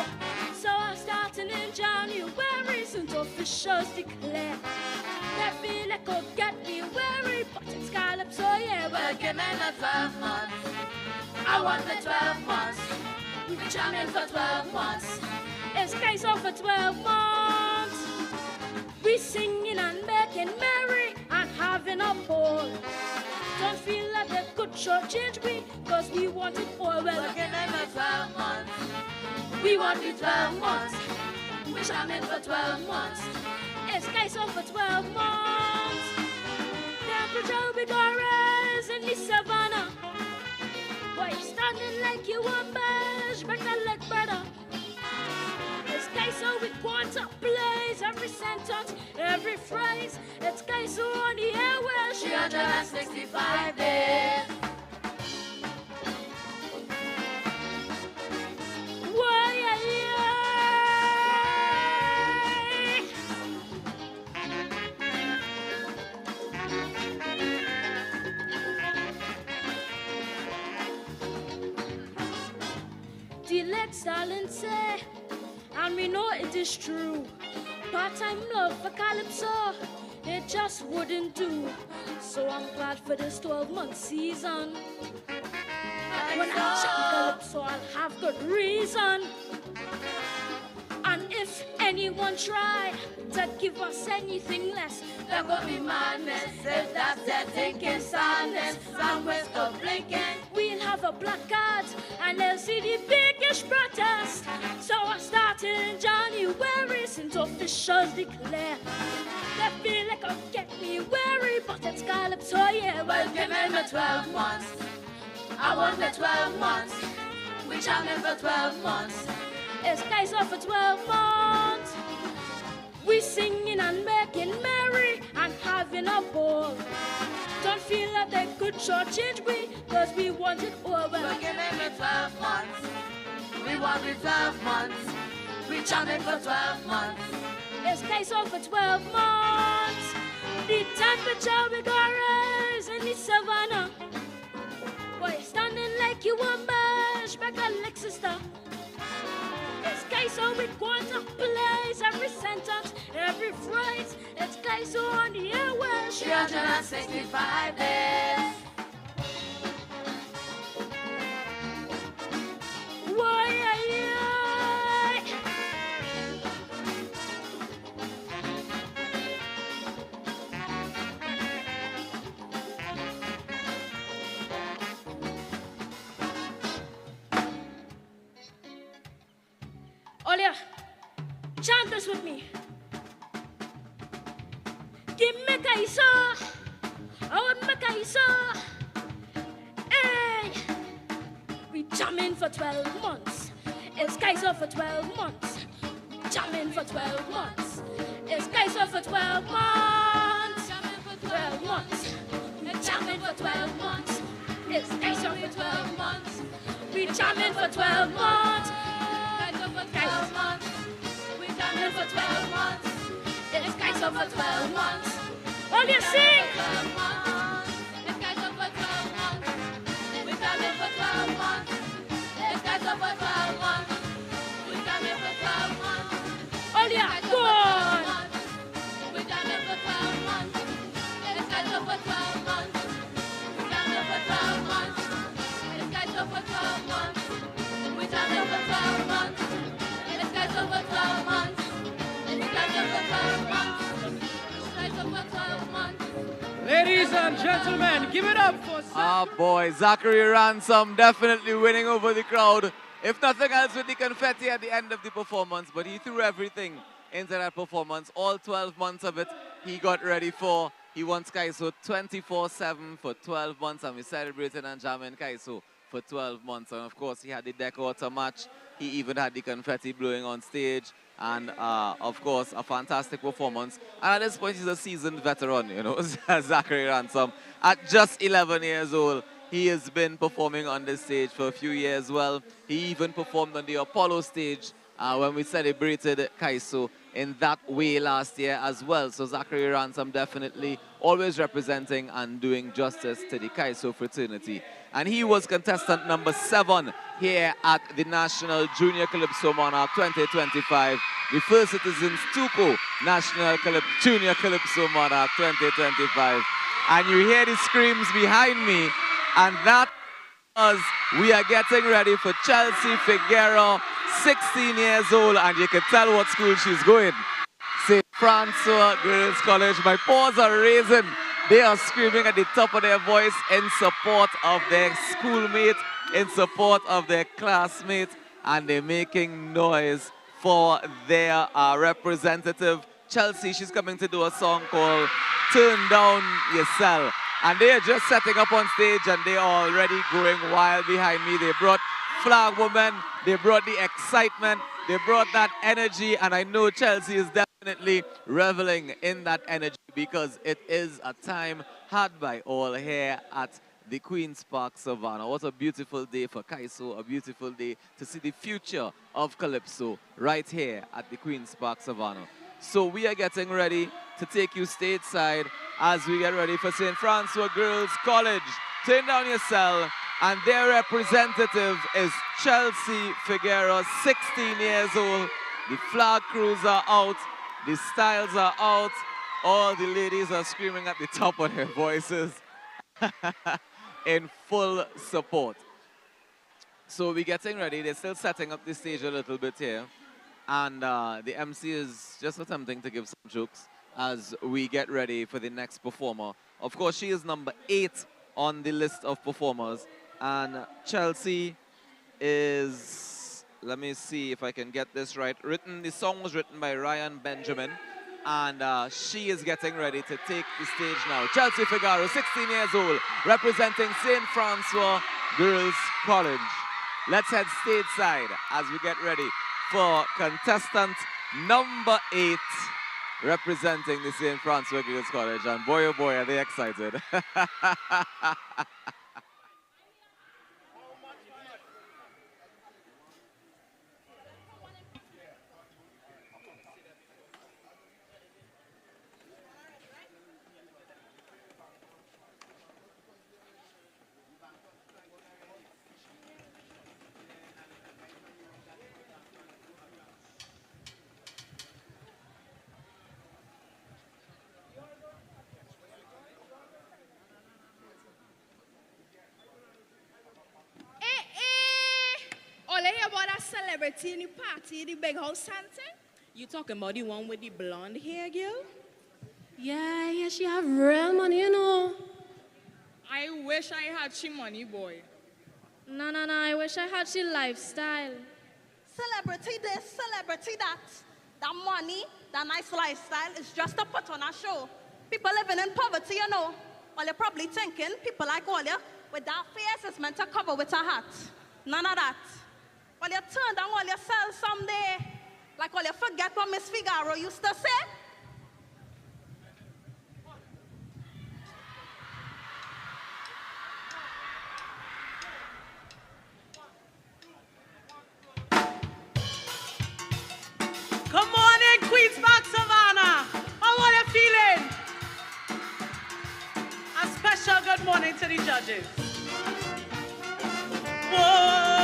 So I'm starting in January, since officials declare. Let me let go, get me weary, but it's Calypso, yeah. Well, give me the 12 months. I want the 12 months. We've been jamming for 12 months. It's Kaiso for 12 months. We singing and making merry and having a ball. Don't feel like a good short change we, cause we want it all. Well, looking at the 12 months. We want the 12 months. We jamming for 12 months. It's Kaiso for 12 months. Temperature we go rise in the savannah. Boy, standing like you want bash, back a leg better. It's Kaiso with quanta plays, every sentence, every phrase. It's Kaiso on the airways, 365 days. Why, yeah, the legs darling say, and we know it is true. Part-time love for Calypso, it just wouldn't do. So I'm glad for this 12-month season. When I check Calypso, I'll have good reason. And if anyone try to give us anything less, there could be madness. If that's their thinking, sadness, and we're still blinking. We'll have a placard and they'll see the biggest protest. So I started in January, since officials declare. They feel like I'll get me weary, but it's Calypso, yeah. Well, give me the 12 months. I want the 12 months. We jamming for 12 months. It's Kaiso for 12 months. We singing and making merry and having a ball. Don't feel like they could shortchange we, cause we want it all. We're giving me 12 months. We want the 12 months. We jamming for 12 months. It's Kaiso for 12 months. The temperature we go rise in the savannah. Boy, standing like you want bash, back a leg sister. It's Kaiso with quanta plays, every sentence, every phrase. It's Kaiso on the airways, 365 days. Why, yeah. Olia, chant this with me. Give me Kaiso, I want my Kaiso. Hey, we jamming for 12 months. It's Kaiso for 12 months. Jamming for 12 months. It's Kaiso for 12 months. Jamming for 12 months. Jamming for 12 months. It's Kaiso for 12 months. We jamming for 12 months. For 12 months. We jamming for 12 months. It's Kaiso for 12 months. All you sing. It's Kaiso for 12 months. We jamming for 12 months. It's Kaiso for 12 months. We jamming for 12 months. All you go on. We jamming for 12 months. It's Kaiso for 12 months. We jamming for 12 months. It's Kaiso for 12 months. We jamming for 12 months. It's Kaiso for 12 months. It's Kaiso for 12 months. It's Kaiso for 12 months. Ladies and gentlemen, give it up for boy, Zachary Ransom definitely winning over the crowd. If nothing else with the confetti at the end of the performance, but he threw everything into that performance. All 12 months of it he got ready for. He wants Kaiso 24/7 for 12 months, and we celebrating and jamming Kaiso for 12 months. And of course, he had the decorator match. He even had the confetti blowing on stage. And of course, a fantastic performance. And at this point, he's a seasoned veteran, you know, Zachary Ransom. At just 11 years old, he has been performing on this stage for a few years. Well, he even performed on the Apollo stage when we celebrated Kaiso in that way last year as well. So Zachary Ransom definitely always representing and doing justice to the Kaiso fraternity. And he was contestant number 7 here at the National Junior Calypso Monarch 2025. The First Citizens Tuco National Junior Calypso Monarch 2025. And you hear the screams behind me, and that is we are getting ready for Chelsea Figueroa, 16 years old, and you can tell what school she's going. St. Francois Girls College. My paws are raising. They are screaming at the top of their voice in support of their schoolmate, in support of their classmate, and they're making noise for their representative. Chelsea, she's coming to do a song called Turn Down Yourself. And they're just setting up on stage and they're already going wild behind me. They brought flag women, they brought the excitement, they brought that energy, and I know Chelsea is definitely reveling in that energy because it is a time had by all here at the Queen's Park Savannah. What a beautiful day for Kaiso, a beautiful day to see the future of Calypso right here at the Queen's Park Savannah. So we are getting ready to take you stateside as we get ready for St. Francois Girls College. Turn down your cell, and their representative is Chelsea Figueroa, 16 years old. The flag crews are out, the styles are out, all the ladies are screaming at the top of their voices in full support. So we're getting ready. They're still setting up the stage a little bit here. And the MC is just attempting to give some jokes as we get ready for the next performer. Of course, she is number 8 on the list of performers. And Chelsea is, let me see if I can get this right. The song was written by Ryan Benjamin. And she is getting ready to take the stage now. Chelsea Figueroa, 16 years old, representing St. Francois Girls College. Let's head stateside as we get ready for contestant number 8, representing the St. Francois Girls College. And boy, oh boy, are they excited. Celebrity in the party, the big house Santa? You talking about the one with the blonde hair, girl? Yeah, she have real money, you know. I wish I had she money, boy. No, I wish I had she lifestyle. Celebrity this, celebrity that. That money, that nice lifestyle is just to put on a show. People living in poverty, you know. Well, you're probably thinking, people like all you, with that face is meant to cover with a hat. None of that. Well, you turn down all yourself someday, like all you forget what Miss Figaro used to say. Come on in, Queen's Park Savannah. How are you feeling? A special good morning to the judges. Whoa.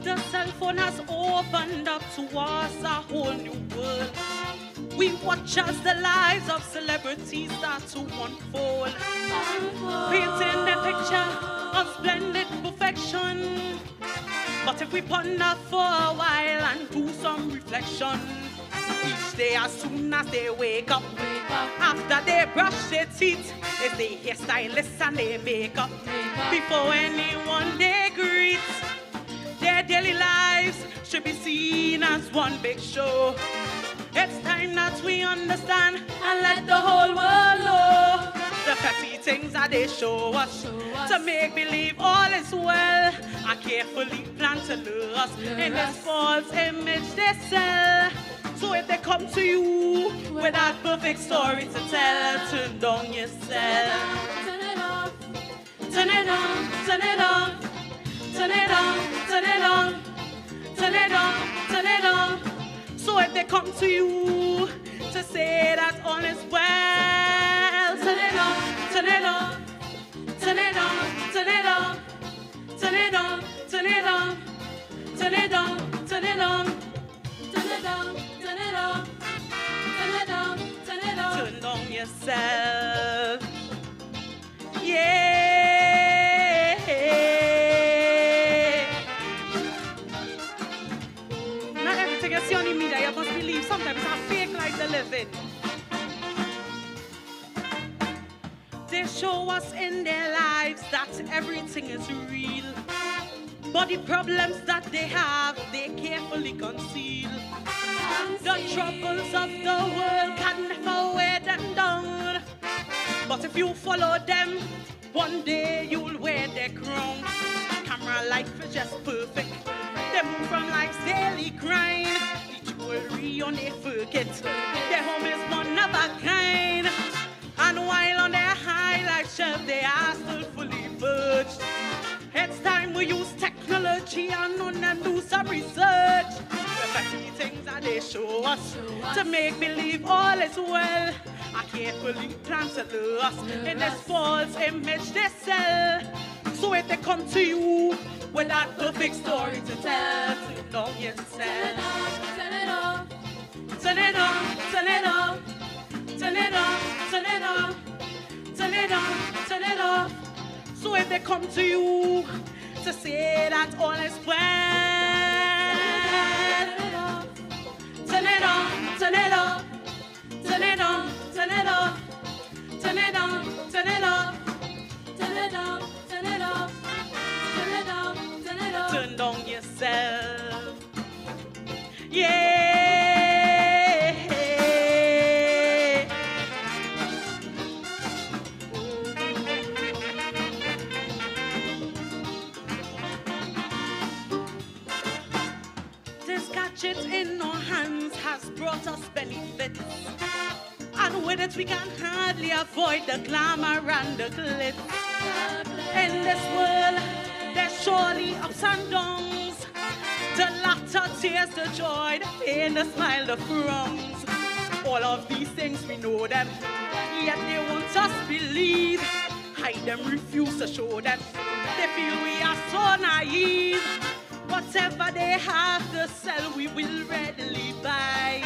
The cell phone has opened up to us a whole new world. We watch as the lives of celebrities start to unfold, painting a picture of splendid perfection. But if we ponder for a while and do some reflection, Each day as soon as they wake up, after they brush their teeth, it's the hairstylist and they make up. Before anyone they greet, their daily lives should be seen as one big show. It's time that we understand and let the whole world know the petty things that they show us to make believe all is well. I carefully plan to lure us in this false image they sell. So if they come to you with that perfect story to tell, turn down yourself. Turn it off. Turn it on, turn it on, turn it on, turn it on, turn it on, turn it on. So if they come to you to say that all is well, turn it on, turn it on, turn it on, turn it on, turn it on, turn it on, turn it on, turn it on, Turn it on. Turn it on. Turn it on. Turn it on. turn on yourself. Yeah. Not everything you see on the media, you must believe. Sometimes it's a fake life they live in. They show us in their lives that everything is real. But the problems that they have, they carefully conceal. The troubles of the world can never wear them down. But if you follow them, one day you'll wear their crown. Camera life is just perfect. They move from life's daily grind. The jewelry on their forget. Their home is one of a kind. And while on their highlight shelf, they are still fully virgin. It's time we use technology and on them do some research. The petty things that they show us to make believe all is well. I carefully plan to lure us in this false image they sell. So if they come to you with that perfect story to tell, turn on yourself. Turn it off. Turn it on, turn it on, turn it on, turn it on, turn it on, turn it off. So if they come to you to say that all is well, turn it on, turn it on, turn it on, turn it on, turn it on, turn it on, Turn it on. Turn it off. Turn it on. Turn it off. turn on yourself. Yeah. This gadget in our hands has brought us benefits. And with it we can hardly avoid the glamour and the glitz. In this world, there's surely ups and downs. The laughter, tears, the joy, the pain, the smile, the frowns. All of these things we know them, yet they won't us believe. Hide them, refuse to show them. They feel we are so naive. Whatever they have to sell, we will readily buy.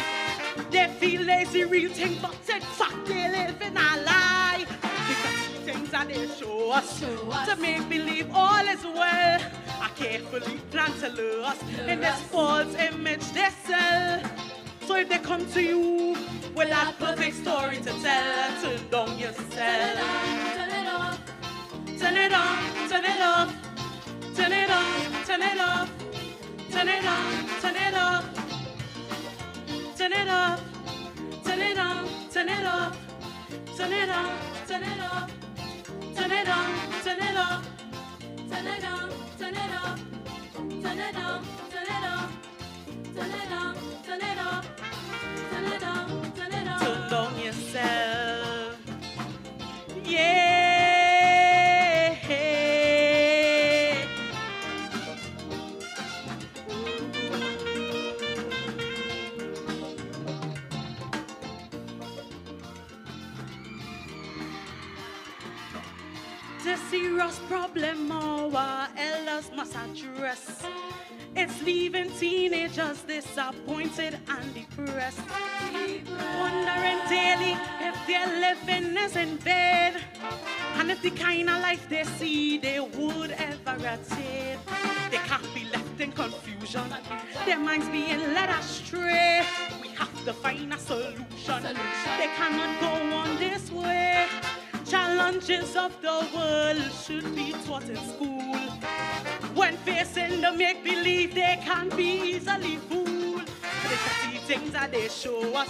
They feel lazy, real thing, but in fact they live in a lie. Because the things that they show us to make believe all is well. I carefully plan to lure us in this false image they sell. So if they come to you with that perfect story to tell, turn down yourself. Turn it off. Turn it on, turn it off. Turn it on, turn it off. Turn it on, turn it off. Turn it off. Turn it on, turn it off. Turn it on, turn it off. Turn it on, turn it off. Turn it on. Turn it off. Turn it on. Turn it off. Turn it on. Turn it off. Turn it on. Turn it off. Turn on yourself. Yeah. The serious problem our elders must address. It's leaving teenagers disappointed and depressed. Wondering daily if their living is in vain, and if the kind of life they see they would ever attain. They can't be left in confusion, their minds being led astray. We have to find a solution. They cannot go on this way. Challenges of the world should be taught in school. When facing the make-believe, they can be easily fooled. The pretty things that they show us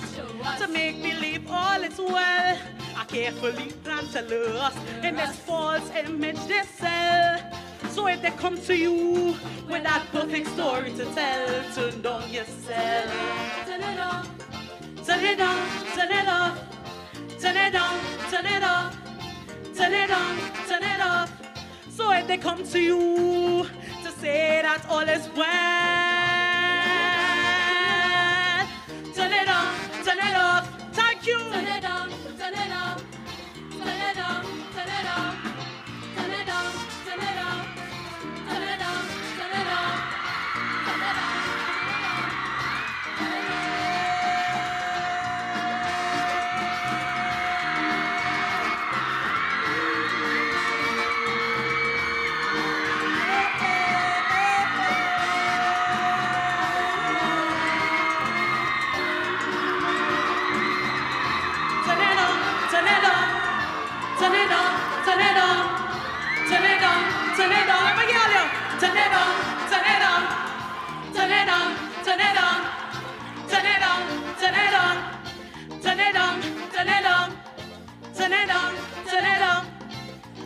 to make believe all is well are carefully planned to lure us in this false image they sell. So if they come to you with that perfect story to tell, turn down yourself. Turn it off, turn it off, turn it off, turn it on, turn it off, turn it on, turn it off. So if they come to you to say that all is well, turn it on, turn it off. Thank you. Turn it on, turn it on, turn it on, turn it on, turn it on, turn it on, turn it on, turn it on, turn it on. Turn it on, let me yell you. Turn it on, turn it on, turn it on, turn it on, turn it on, turn it on, turn it on, turn it on, turn it on, turn it on,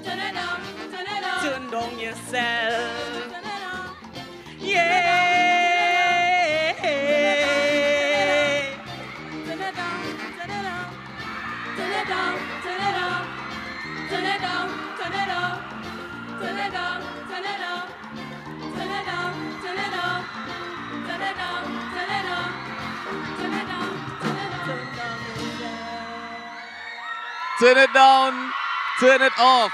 turn it on, turn it on. Turn on yourself. Yeah. Turn it on, turn it on, turn it on, turn it on, turn it on, turn it on. Turn it on, turn it on, turn it on, turn it on, turn it on, turn it on, turn it on, Turn it down, turn it off.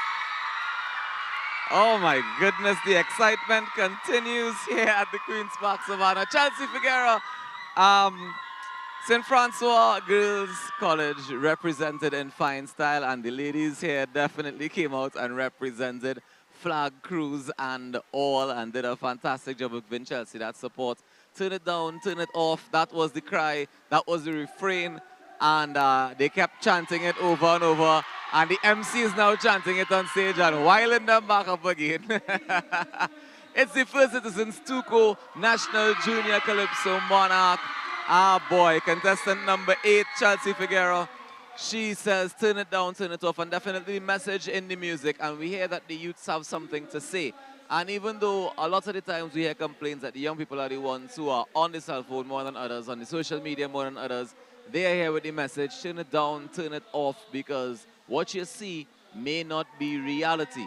Oh my goodness, the excitement continues here at the Queen's Park Savannah. Chelsea Figueroa, St. Francois Girls College represented in fine style, and the ladies here definitely came out and represented flag crews and all, and did a fantastic job of giving Chelsea that support. Turn it down, turn it off. That was the cry, that was the refrain, and they kept chanting it over and over, and the MC is now chanting it on stage and wiling them back up again. It's the First Citizens Tuco National Junior Calypso Monarch. Ah boy, contestant number 8, Chelsea Figueroa. She says, turn it down, turn it off, and definitely message in the music. And we hear that the youths have something to say. And even though a lot of the times we hear complaints that the young people are the ones who are on the cell phone more than others, on the social media more than others, they are here with the message, turn it down, turn it off, because what you see may not be reality.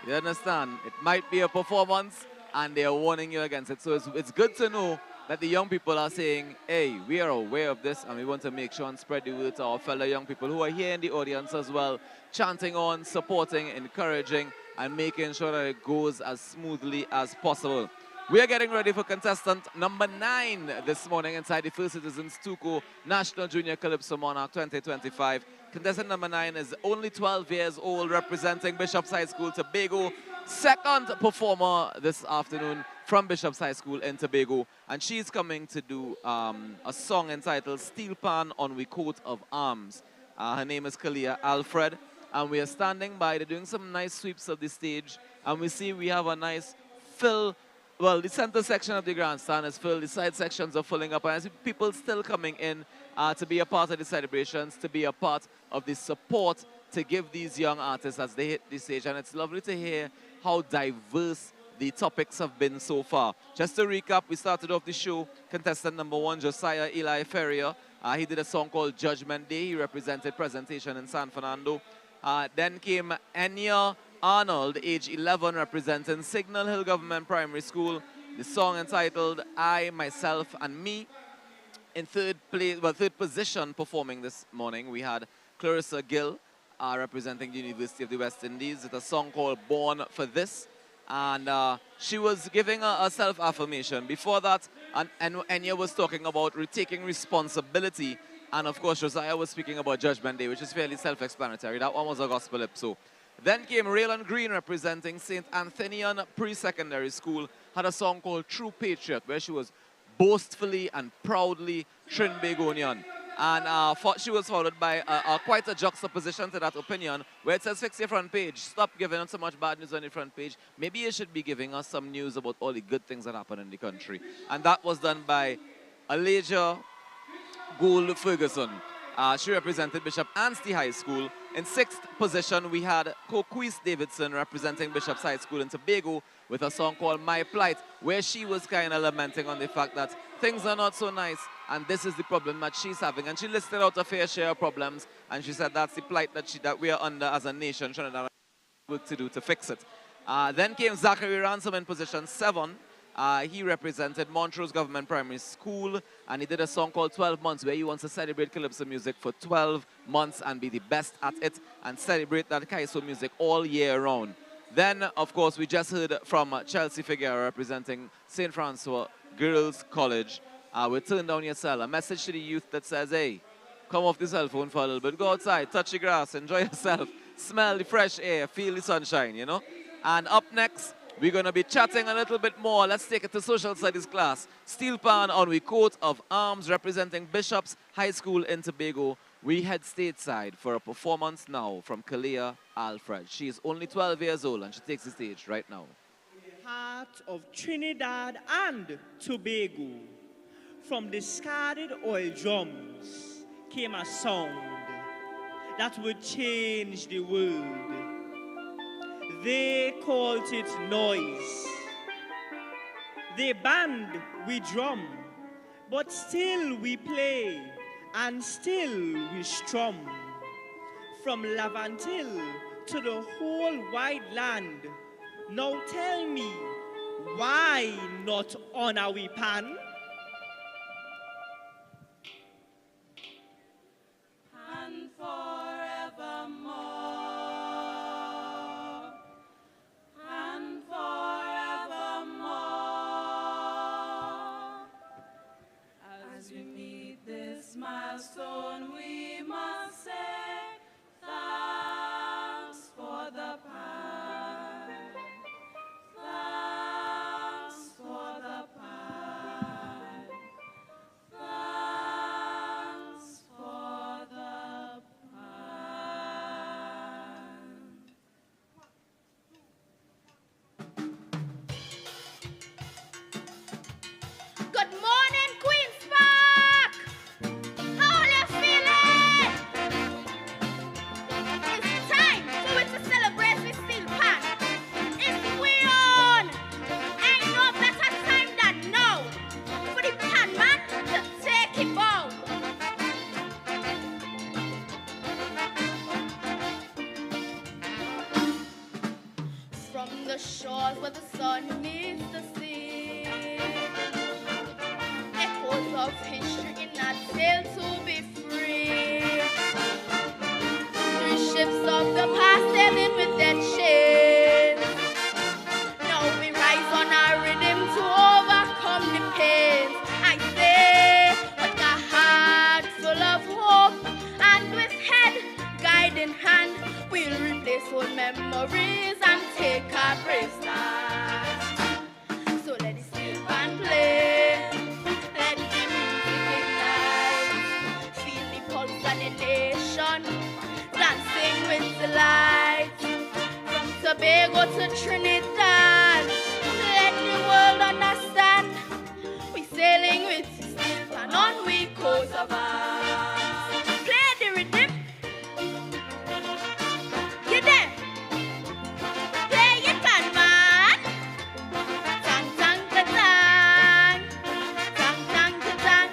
You understand? It might be a performance, and they are warning you against it. So it's good to know that the young people are saying, hey, we are aware of this, and we want to make sure and spread the word to our fellow young people who are here in the audience as well, chanting on, supporting, encouraging, and making sure that it goes as smoothly as possible. We are getting ready for contestant number 9 this morning inside the First Citizens Tuco National Junior Calypso Monarch 2025. Contestant number 9 is only 12 years old, representing Bishop's High School, Tobago. Second performer this afternoon from Bishop's High School in Tobago, and she's coming to do a song entitled Steel Pan on We Coat of Arms. Her name is Kalia Alfred, and we are standing by. They're doing some nice sweeps of the stage, and we see we have a nice fill. Well, the center section of the grandstand is filled, the side sections are filling up, and I see people still coming in to be a part of the celebrations, to be a part of the support to give these young artists as they hit the stage. And it's lovely to hear how diverse the topics have been so far. Just to recap, we started off the show, contestant number 1, Josiah Eli Ferrier. He did a song called Judgment Day. He represented Presentation in San Fernando. Then came Enya Arnold, age 11, representing Signal Hill Government Primary School. The song entitled I, Myself, and Me. In third position performing this morning, we had Clarissa Gill, representing the University of the West Indies, with a song called Born for This. And she was giving a self-affirmation. Before that, Enya was talking about taking responsibility. And of course, Josiah was speaking about Judgment Day, which is fairly self-explanatory. That one was a gospel hymn. So then came Raylan Green, representing St. Anthonian Pre-Secondary School, had a song called True Patriot, where she was boastfully and proudly Trinbagonian. And she was followed by quite a juxtaposition to that opinion, where it says, fix your front page. Stop giving us so much bad news on your front page. Maybe you should be giving us some news about all the good things that happen in the country. And that was done by Elijah Gould Ferguson. She represented Bishop Anstey High School. In 6th position, we had Coquise Davidson representing Bishop's High School in Tobago with a song called My Plight, where she was kind of lamenting on the fact that things are not so nice, and this is the problem that she's having. And she listed out a fair share of problems, and she said that's the plight that we are under as a nation, Trinidad, work to do to fix it. Then came Zachary Ransom in position 7. He represented Montrose Government Primary School, and he did a song called 12 Months, where he wants to celebrate Calypso music for 12 months and be the best at it and celebrate that Calypso music all year round. Then, of course, we just heard from Chelsea Figueroa representing St. Francois Girls College. We Turn Down Your Cell, a message to the youth that says, hey, come off the cell phone for a little bit, go outside, touch the grass, enjoy yourself, smell the fresh air, feel the sunshine, you know. And up next, we're going to be chatting a little bit more. Let's take it to social studies class. Steel Pan on we coat of arms representing Bishop's High School in Tobago. We head stateside for a performance now from Kalia Alfred. She is only 12 years old and she takes the stage right now. Heart of Trinidad and Tobago, from discarded oil drums came a sound that would change the world. They called it noise. They band, we drum, but still we play and still we strum. From Lavantil to the whole wide land, now tell me, why not honor we pan? And forevermore, and forevermore, as we meet this milestone, we must say thanks for the past, thanks for the past, thanks for the Good morning, Queen's Park! How are you feeling? It's time for we to celebrate with Steel Pan. It's we on! Ain't no better time than now for the pan man to take it out. From the shores where the sun meets the sea, echoes of history in our tale to be free. 3 ships of the past sailing with their chains. Now we rise on our rhythm to overcome the pains. I say, with a heart full of hope and with head guiding hand, we'll replace old memories and take our brave stand. So let the steel band play, let the music ignite, feel the pulse of the nation, dancing with delight. From Tobago to Trinidad, let the world understand, we sailing with the steel band on we coast of ours. Play the rhythm, get them. Play it, pan man. Tang tang ta tang, tang tang ta tang.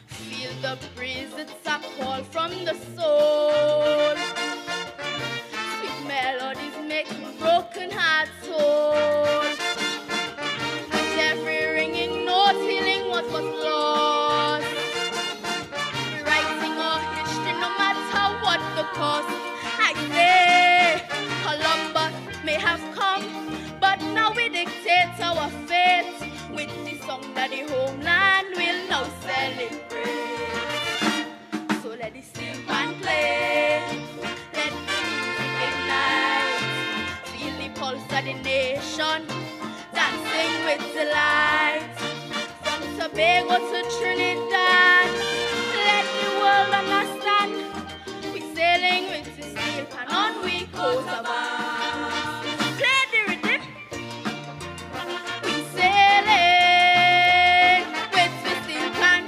Feel the breeze, it's a call from the soul. nation, dancing with delight. From Tobago to Trinidad, let the world understand. We sailing with the steel pan on we coast of ours. Play the rhythm. We sailing with the steel pan.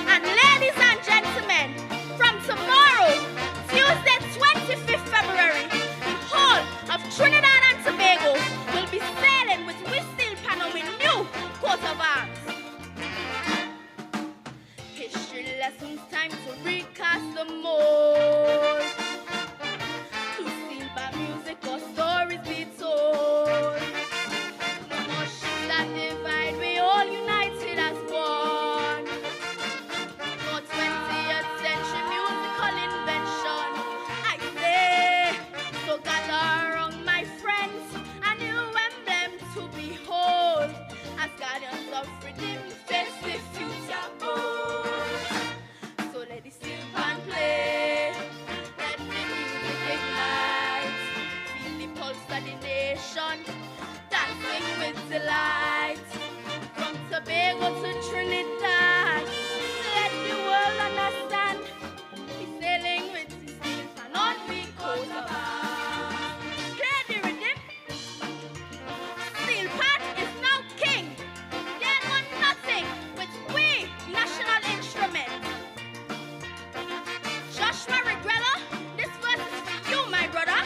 And ladies and gentlemen, from tomorrow, Tuesday 25th February, the whole of Trinidad and Tobago will be sailing with we steel pan on with new coat of arms. History lessons, time to recast the mold. To steel by music or stories be told. No more ships that divide, we all united as one. For 20th century musical invention, I say, so gather around my friends, a new emblem to behold, as guardians of freedom face the future bold. So let the steel band play, let the music ignite, feel the pulse of the nation, dancing with delight. From Tobago to Trinidad, let the world understand. We sailing with the steel pan on we coast of ours. Play the rhythm. Steel pan is now king. They know nothing with we national instrument. Joshua Regrella, this verse is for you, my brother.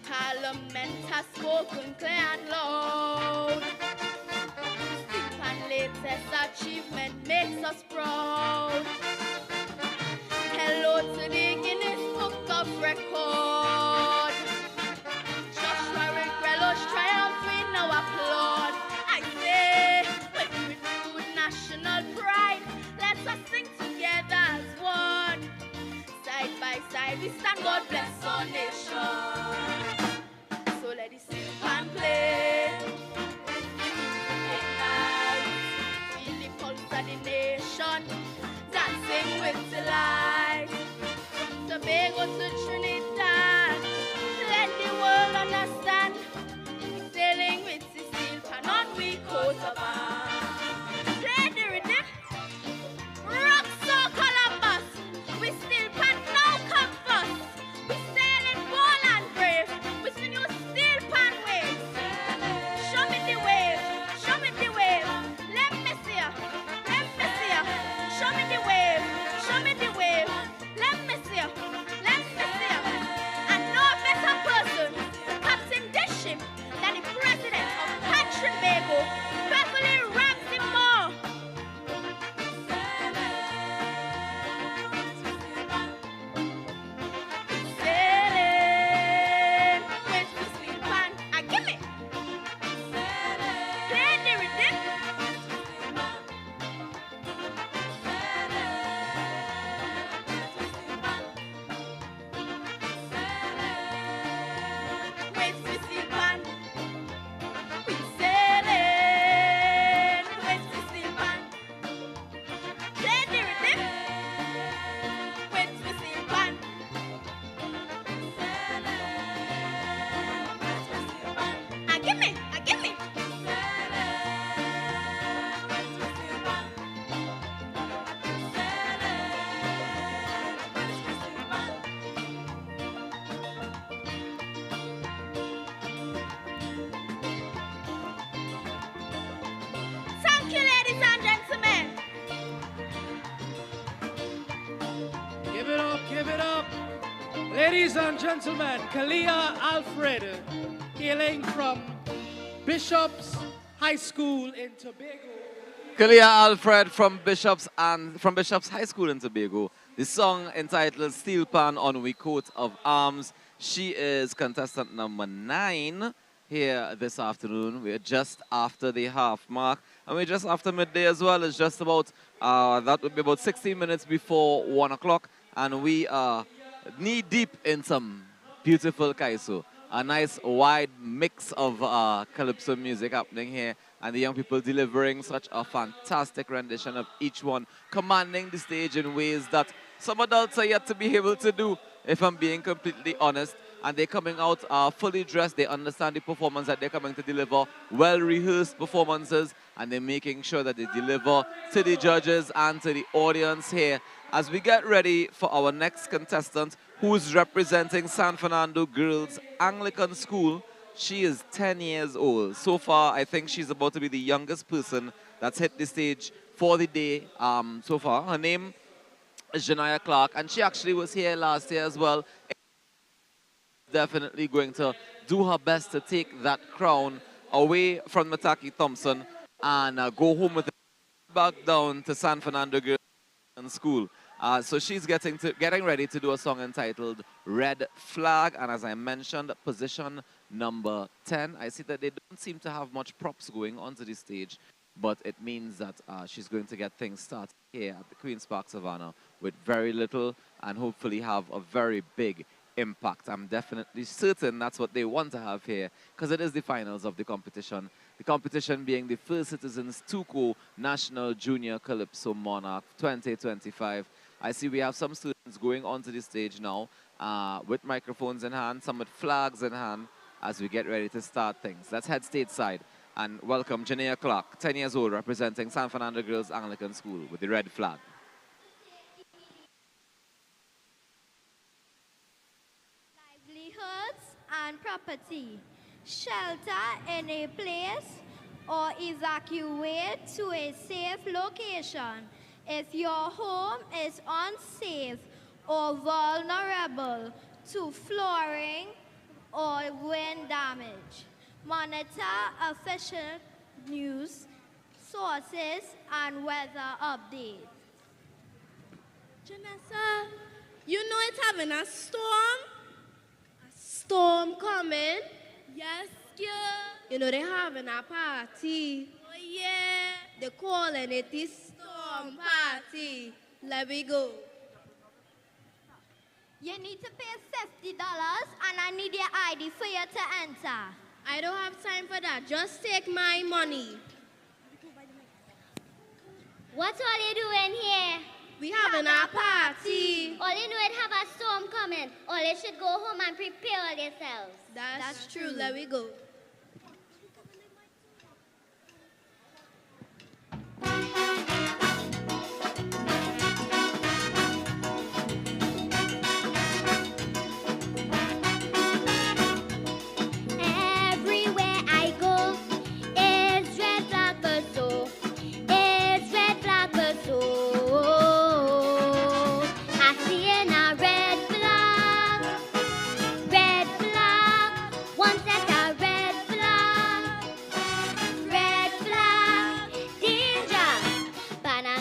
Parliament has spoken clear and loud. Steel pan latest achievement makes us proud. Hello to the Guinness Book of Record. Joshua Regrello's triumph we now applaud. I say, with renewed national pride, let us sing together as one. Side by side we stand, God bless our nation. So let the steel pan play. Ignite. Feel the pulse of the nation, dancing with delight. From Tobago to Trinidad, let the world understand. We sailing with the steel pan on we coast of ours. Play the rhythm. Rock so Columbus, we steel pan now come first. We sailing bold and brave, with the new steel pan waves. Show me the wave, show me the wave. Let me see ya, let me see ya. Show me the wave, show me the wave. Let me see ya, let me see ya. And no better person to captain this ship than the president of Trinbago, Beverly Ramsey Moore. Sailing with the steel pan. Ah, give me. Play the rhythm. With the steel pan. We sailing with the steel pan. Play the rhythm. With the steel pan. Ah, give me, ah, give me. Thank you, ladies and gentlemen. Give it up, give it up. Ladies and gentlemen, Kalia Alfred, hailing from Bishop's High School in Tobago. Kalia Alfred from Bishop's High School in Tobago. The song entitled Steel Pan on We Coat of Arms. She is contestant number 9 here this afternoon. We're just after the half mark. And we're just after midday as well. It's just about, that would be about 16 minutes before 1 o'clock. And we are knee deep in some beautiful kaiso. A nice wide mix of calypso music happening here and the young people delivering such a fantastic rendition of each one, commanding the stage in ways that some adults are yet to be able to do, if I'm being completely honest. And they're coming out fully dressed. They understand the performance that they're coming to deliver, well-rehearsed performances, and they're making sure that they deliver to the judges and to the audience here as we get ready for our next contestant, who is representing San Fernando Girls Anglican School. She is 10 years old. So far, I think she's about to be the youngest person that's hit the stage for the day so far. Her name is Junior Clark, and she actually was here last year as well. Definitely going to do her best to take that crown away from Nataki Thompson and go home with it back down to San Fernando Girls School. So she's getting ready to do a song entitled Red Flag, and as I mentioned, position number 10. I see that they don't seem to have much props going onto the stage, but it means that she's going to get things started here at the Queen's Park Savannah with very little and hopefully have a very big impact. I'm definitely certain that's what they want to have here, because it is the finals of the competition. The competition being the First Citizens Tuco National Junior Calypso Monarch 2025. I see we have some students going onto the stage now with microphones in hand, some with flags in hand, as we get ready to start things. Let's head stateside and welcome Junior Clark, 10 years old, representing San Fernando Girls Anglican School with the red flag. And property, shelter in a place or evacuate to a safe location if your home is unsafe or vulnerable to flooring or wind damage. Monitor official news sources and weather updates. Janessa, you know it's having a storm? Storm coming? Yes, yeah. You know they're having a party. Oh, yeah. They're calling it the storm party. Let me go. You need to pay $50 and I need your ID for you to enter. I don't have time for that. Just take my money. What's all you doing here? We having a party. All you know is have a storm coming. All you should go home and prepare all yourselves. That's true. Let me go.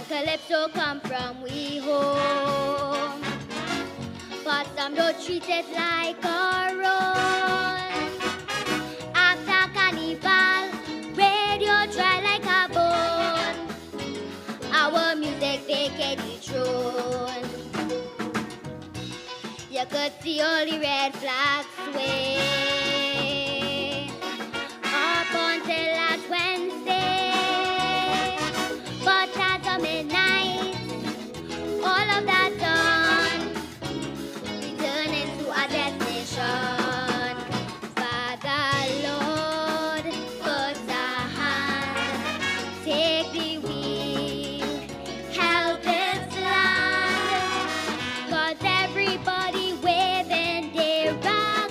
Calypso come from we home, but some don't treat it like a role. After carnival, radio dry like a bone. Our music vacate the throne. You could see all the red flags sway up until last Wednesday. But as of midnight, all of that done, returning to our destination. Father, Lord, put a hand, take the wheel, help this land, 'cause everybody waving their rag,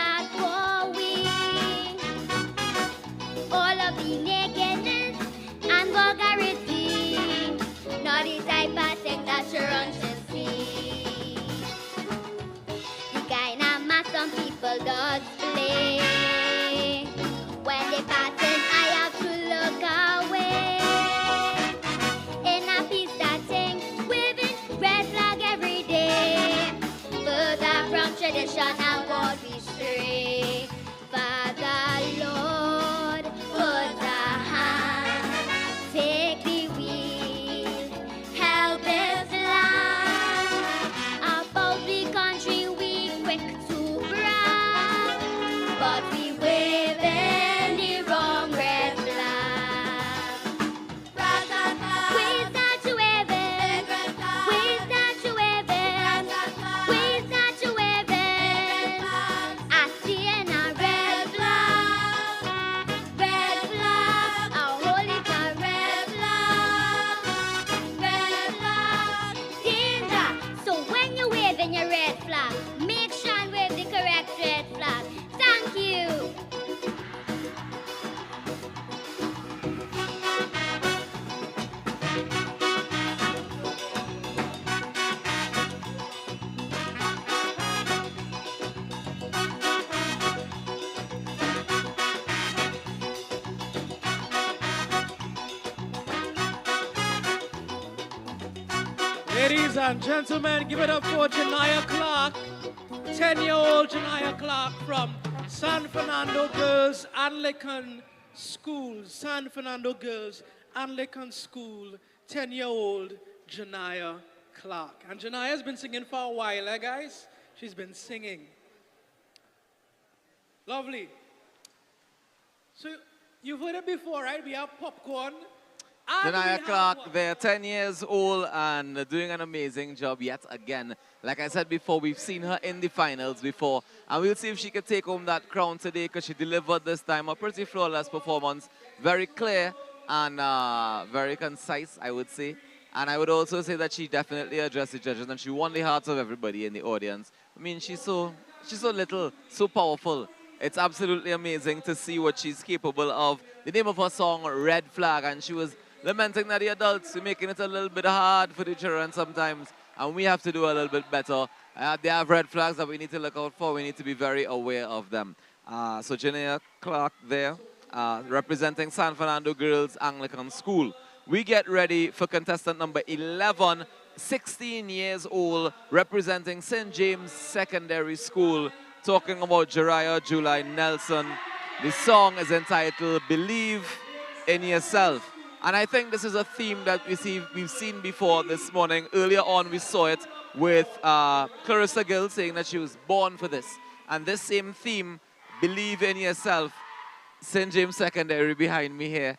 that for we. All of the nakedness and vulgarity, not the type of thing that you run to see. The kind of math some people does play. When they passing, I have to look away. In a piece that thing, waving red flag every day. Further from tradition, I won't be stray. Father, Lord, put a hand, take the wheel, help us land. About the country we quick to brag, but we waving the wrong red flag. We start to waving, we start to waving, we start to waving. I see in a red flag, a holy red flag, danger. So when you're waving your red flag, make sure and wave the correct red flag. Thank you. Ladies and gentlemen, give it up for Junior Clark, 10-year-old Junior Clark from San Fernando Girls Anglican School. San Fernando Girls Anglican School, 10-year-old Junior Clark. And Junior's been singing for a while, eh, guys? She's been singing. Lovely. So you've heard it before, right? We have popcorn. Junior Clark, they're 10 years old and doing an amazing job yet again. Like I said before, we've seen her in the finals before, and we'll see if she can take home that crown today, because she delivered this time a pretty flawless performance. Very clear and very concise, I would say. And I would also say that she definitely addressed the judges, and she won the hearts of everybody in the audience. I mean, she's so little, so powerful. It's absolutely amazing to see what she's capable of. The name of her song, Red Flag, and she was lamenting that the adults are making it a little bit hard for the children sometimes, and we have to do a little bit better. They have red flags that we need to look out for. We need to be very aware of them. So Junior Clark there, representing San Fernando Girls Anglican School. We get ready for contestant number 11, 16 years old, representing St. James Secondary School, talking about Jeriah July Nelson. The song is entitled Believe in Yourself. And I think this is a theme that we've seen before this morning. Earlier on, we saw it with Clarissa Gill saying that she was born for this. And this same theme, Believe in Yourself, St. James Secondary behind me here.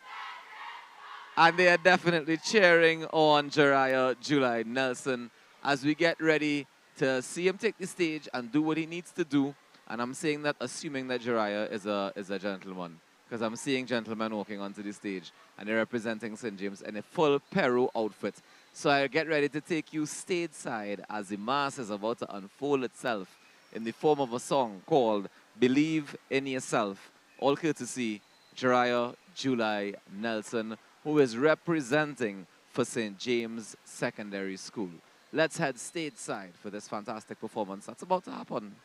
And they are definitely cheering on Jeriah July Nelson as we get ready to see him take the stage and do what he needs to do. And I'm saying that assuming that Jeriah is a gentleman, because I'm seeing gentlemen walking onto the stage and they're representing St. James in a full Peru outfit. So I get ready to take you stateside as the mass is about to unfold itself in the form of a song called Believe in Yourself, all courtesy Jeriah July Nelson, who is representing for St. James Secondary School. Let's head stateside for this fantastic performance that's about to happen.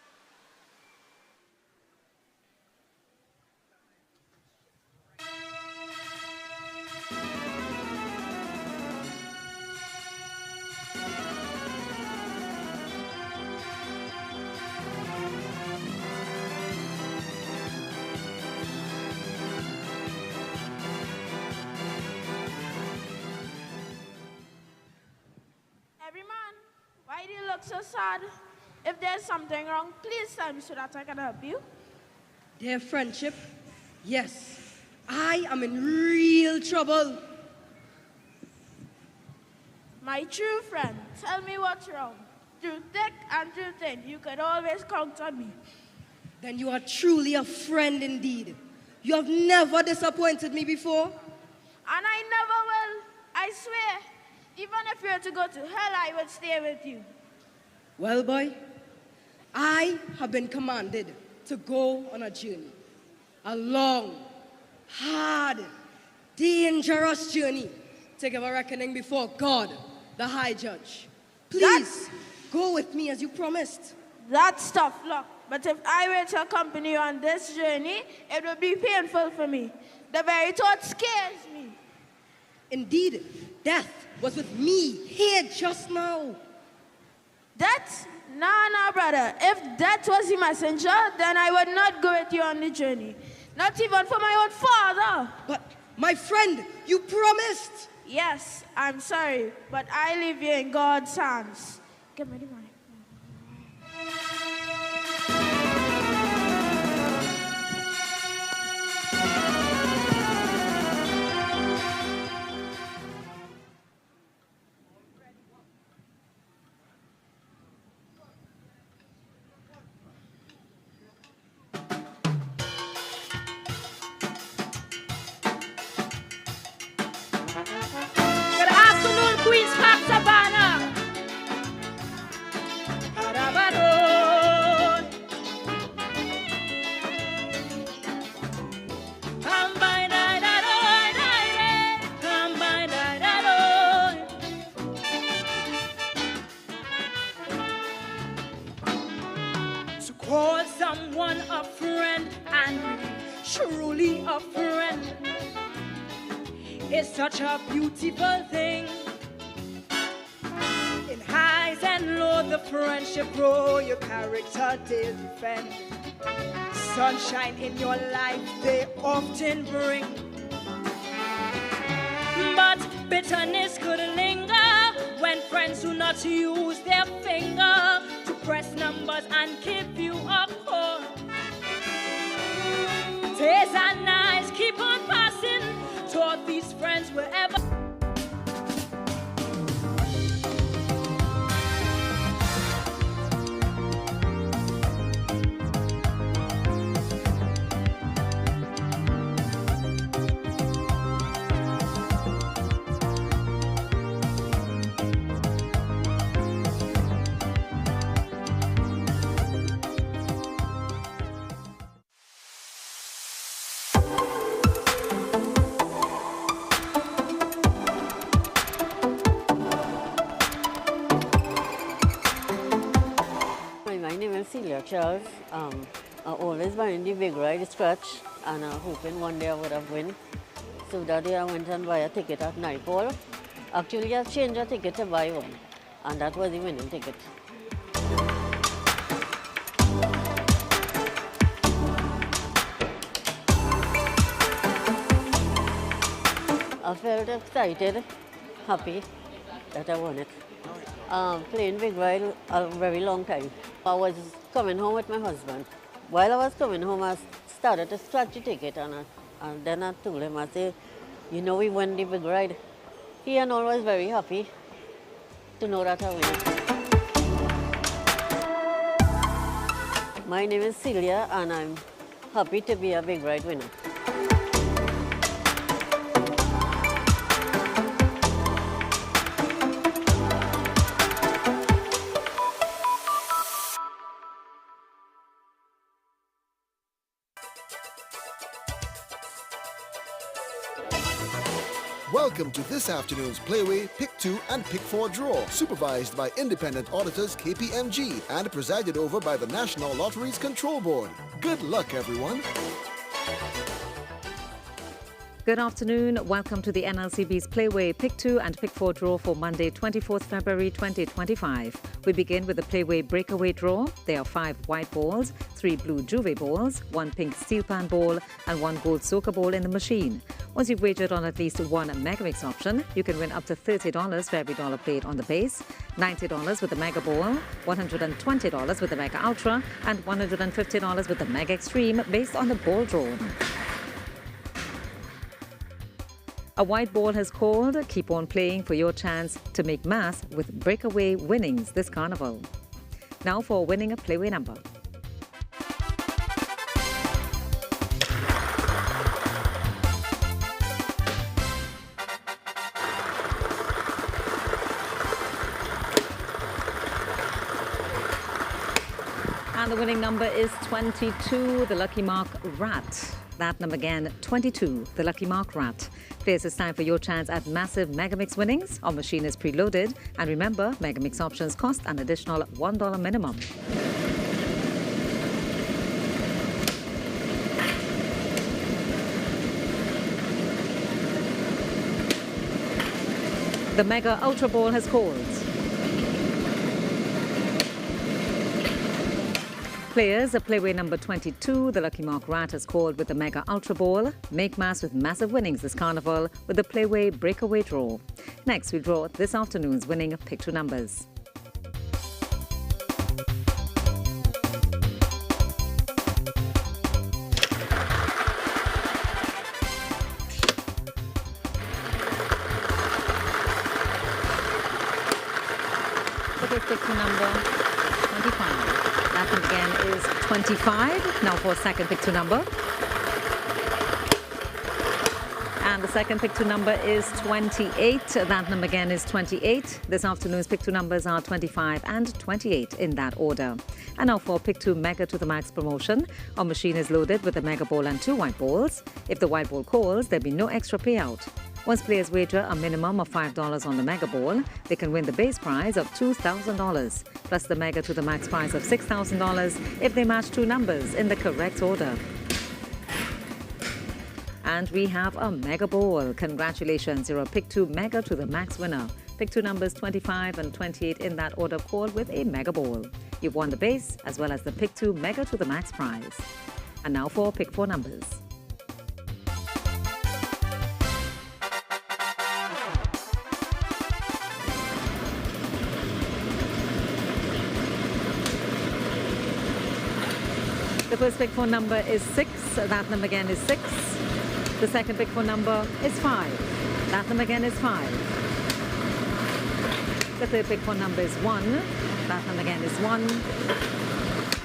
Why do you look so sad? If there's something wrong, please tell me so that I can help you. Their friendship? Yes. I am in real trouble. My true friend, tell me what's wrong. Through thick and through thin, you can always count on me. Then you are truly a friend indeed. You have never disappointed me before. And I never will. I swear. Even if you were to go to hell, I would stay with you. Well, boy, I have been commanded to go on a journey. A long, hard, dangerous journey to give a reckoning before God, the High Judge. Please, go with me as you promised. That's tough luck. But if I were to accompany you on this journey, it would be painful for me. The very thought scares me. Indeed, death was with me here just now. Death? No, brother. If death was the messenger, then I would not go with you on the journey. Not even for my own father. But, my friend, you promised. Yes, I'm sorry, but I leave you in God's hands. Give me the money. Such a beautiful thing. In highs and lows, the friendship grow, your character they defend. Sunshine in your life they often bring, but bitterness could linger when friends do not use their finger to press numbers and keep you apart. Days and nights keep on passing toward these friends wherever. Charles, I always buying the big ride scratch and hoping one day I would have win. So that day I went and buy a ticket at Nightfall. Actually I changed a ticket to buy one, and that was the winning ticket. I felt excited, happy that I won it. Playing big ride a very long time. I was coming home with my husband. While I was coming home, I started to scratch the ticket, and then I told him, I said, you know, we won the big ride. He and all was very happy to know that I won. My name is Celia, and I'm happy to be a big ride winner. Welcome to this afternoon's Playway Pick 2 and Pick 4 draw, supervised by independent auditors KPMG and presided over by the National Lotteries Control Board. Good luck, everyone. Good afternoon. Welcome to the NLCB's Playway Pick 2 and Pick 4 draw for Monday, 24th February 2025. We begin with the Playway Breakaway draw. There are 5 white balls, 3 blue Juve balls, 1 pink steel pan ball, and 1 gold soca ball in the machine. Once you've wagered on at least one Megamix option, you can win up to $30 for every dollar played on the base, $90 with the Mega Ball, $120 with the Mega Ultra, and $150 with the Mega Extreme based on the ball drawn. A white ball has called. Keep on playing for your chance to make mass with breakaway winnings this carnival. Now for winning a Playway number. And the winning number is 22, the lucky mark rat. That number again, 22, the lucky mark rat. Players, it's time for your chance at massive Megamix winnings. Our machine is preloaded. And remember, Megamix options cost an additional $1 minimum. The Mega Ultra Ball has called. Players, playway number 22, the lucky mark rat, has called with the Mega Ultra Ball. Make mass with massive winnings this carnival with the playway breakaway draw. Next, we draw this afternoon's winning pick 2 numbers. The first pick 2 number 25. That one again is 25. Now for second pick 2 number. And the second pick 2 number is 28. That number again is 28. This afternoon's pick 2 numbers are 25 and 28 in that order. And now for pick 2 Mega to the Max promotion. Our machine is loaded with a Mega Ball and 2 white balls. If the white ball calls, there'll be no extra payout. Once players wager a minimum of $5 on the Mega Ball, they can win the base prize of $2,000, plus the Mega to the Max prize of $6,000 if they match 2 numbers in the correct order. And we have a Mega Ball. Congratulations, you're a Pick 2 Mega to the Max winner. Pick 2 numbers 25 and 28 in that order called with a Mega Ball. You've won the base as well as the Pick 2 Mega to the Max prize. And now for Pick 4 numbers. The first pick 4 number is 6. That number again is 6. The second pick 4 number is 5. That number again is 5. The third pick 4 number is 1. That number again is 1.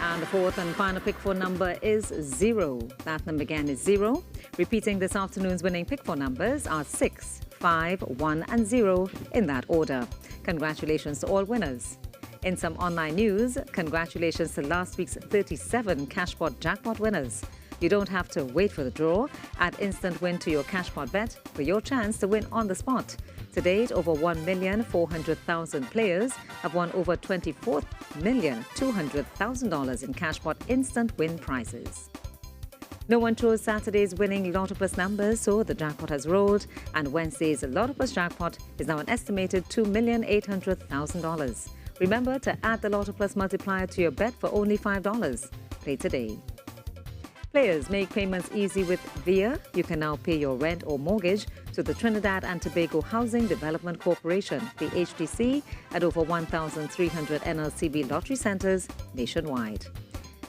And the fourth and final pick 4 number is 0. That number again is 0. Repeating this afternoon's winning pick 4 numbers are 6, 5, 1 and 0 in that order. Congratulations to all winners. In some online news, congratulations to last week's 37 Cashpot jackpot winners. You don't have to wait for the draw. Add instant win to your Cashpot bet for your chance to win on the spot. To date, over 1,400,000 players have won over $24,200,000 in Cashpot instant win prizes. No one chose Saturday's winning Lotto Plus numbers, so the jackpot has rolled, and Wednesday's Lotto Plus jackpot is now an estimated $2,800,000. Remember to add the Lotto Plus multiplier to your bet for only $5. Play today. Players, make payments easy with VIA. You can now pay your rent or mortgage to the Trinidad and Tobago Housing Development Corporation, the HDC, at over 1,300 NLCB lottery centers nationwide.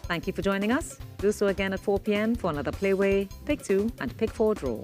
Thank you for joining us. Do so again at 4 p.m. for another Playway, Pick 2 and Pick 4 draw.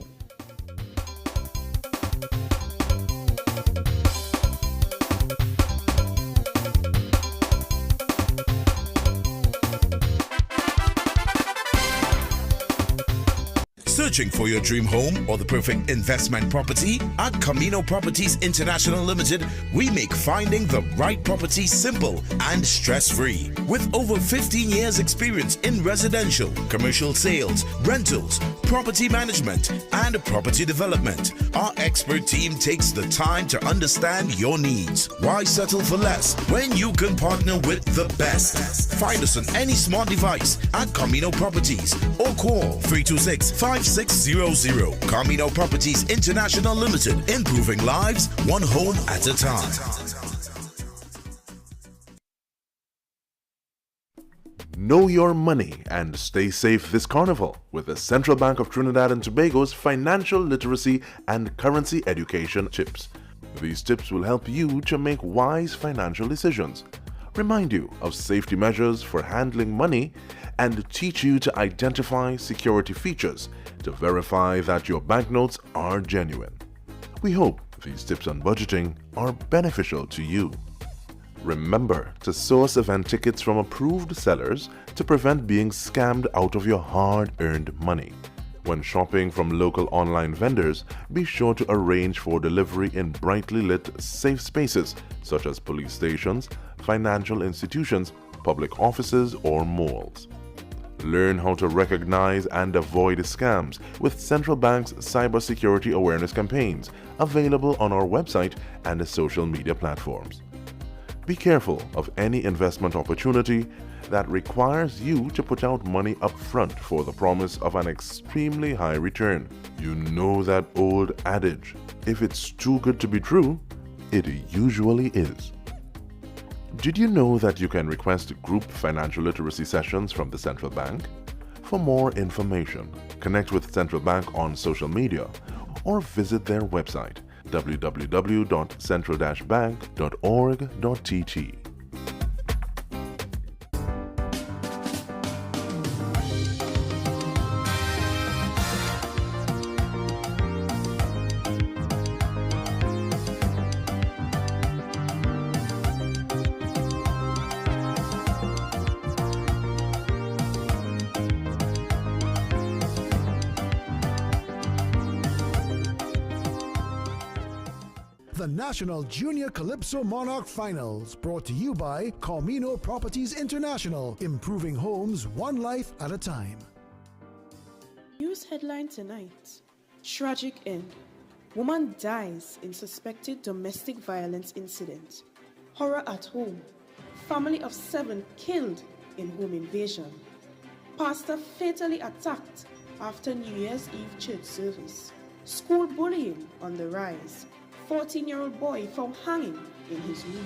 Searching for your dream home or the perfect investment property? At Camino Properties International Limited, we make finding the right property simple and stress-free. With over 15 years experience in residential, commercial sales, rentals, property management, and property development, our expert team takes the time to understand your needs. Why settle for less when you can partner with the best? Find us on any smart device at Camino Properties or call 326-5600. Camino Properties International Limited, improving lives one home at a time. Know your money and stay safe this carnival with the Central Bank of Trinidad and Tobago's financial literacy and currency education tips. These tips will help you to make wise financial decisions, remind you of safety measures for handling money, and teach you to identify security features to verify that your banknotes are genuine. We hope these tips on budgeting are beneficial to you. Remember to source event tickets from approved sellers to prevent being scammed out of your hard-earned money. When shopping from local online vendors, be sure to arrange for delivery in brightly lit, safe spaces such as police stations, financial institutions, public offices, or malls. Learn how to recognize and avoid scams with Central Bank's cybersecurity awareness campaigns, available on our website and the social media platforms. Be careful of any investment opportunity that requires you to put out money up front for the promise of an extremely high return. You know that old adage, if it's too good to be true, it usually is. Did you know that you can request group financial literacy sessions from the Central Bank? For more information, connect with Central Bank on social media or visit their website www.central-bank.org.tt. The National Junior Calypso Monarch Finals, brought to you by Camino Properties International, improving homes one life at a time. News headline tonight. Tragic end. Woman dies in suspected domestic violence incident. Horror at home. Family of 7 killed in home invasion. Pastor fatally attacked after New Year's Eve church service. School bullying on the rise. 14-year-old boy found hanging in his room.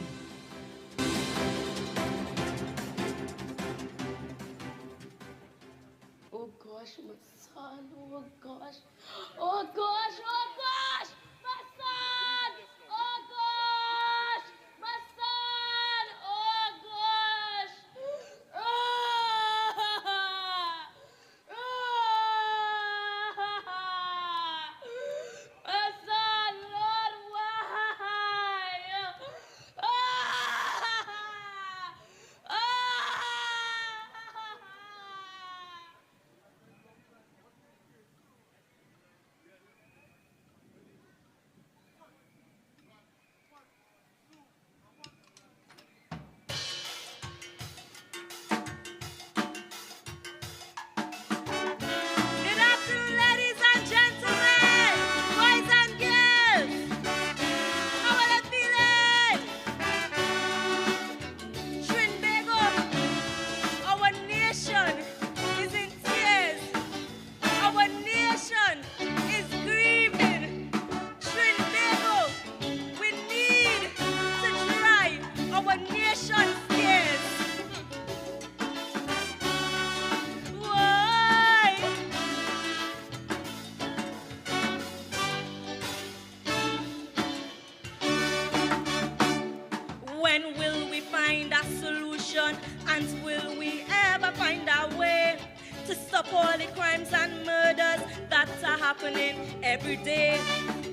Oh gosh, my son, oh gosh, oh gosh, oh gosh, my son, oh gosh, my son, oh gosh, my son, Lord, Good afternoon, ladies and gentlemen, boys and girls. How are you feeling? Trinbago, our nation is in tears. Our nation is grieving. Trinbago, we need to dry our nation's tears. Why? When will we find a solution? And will we ever find a way to stop all the crimes and murders that are happening every day?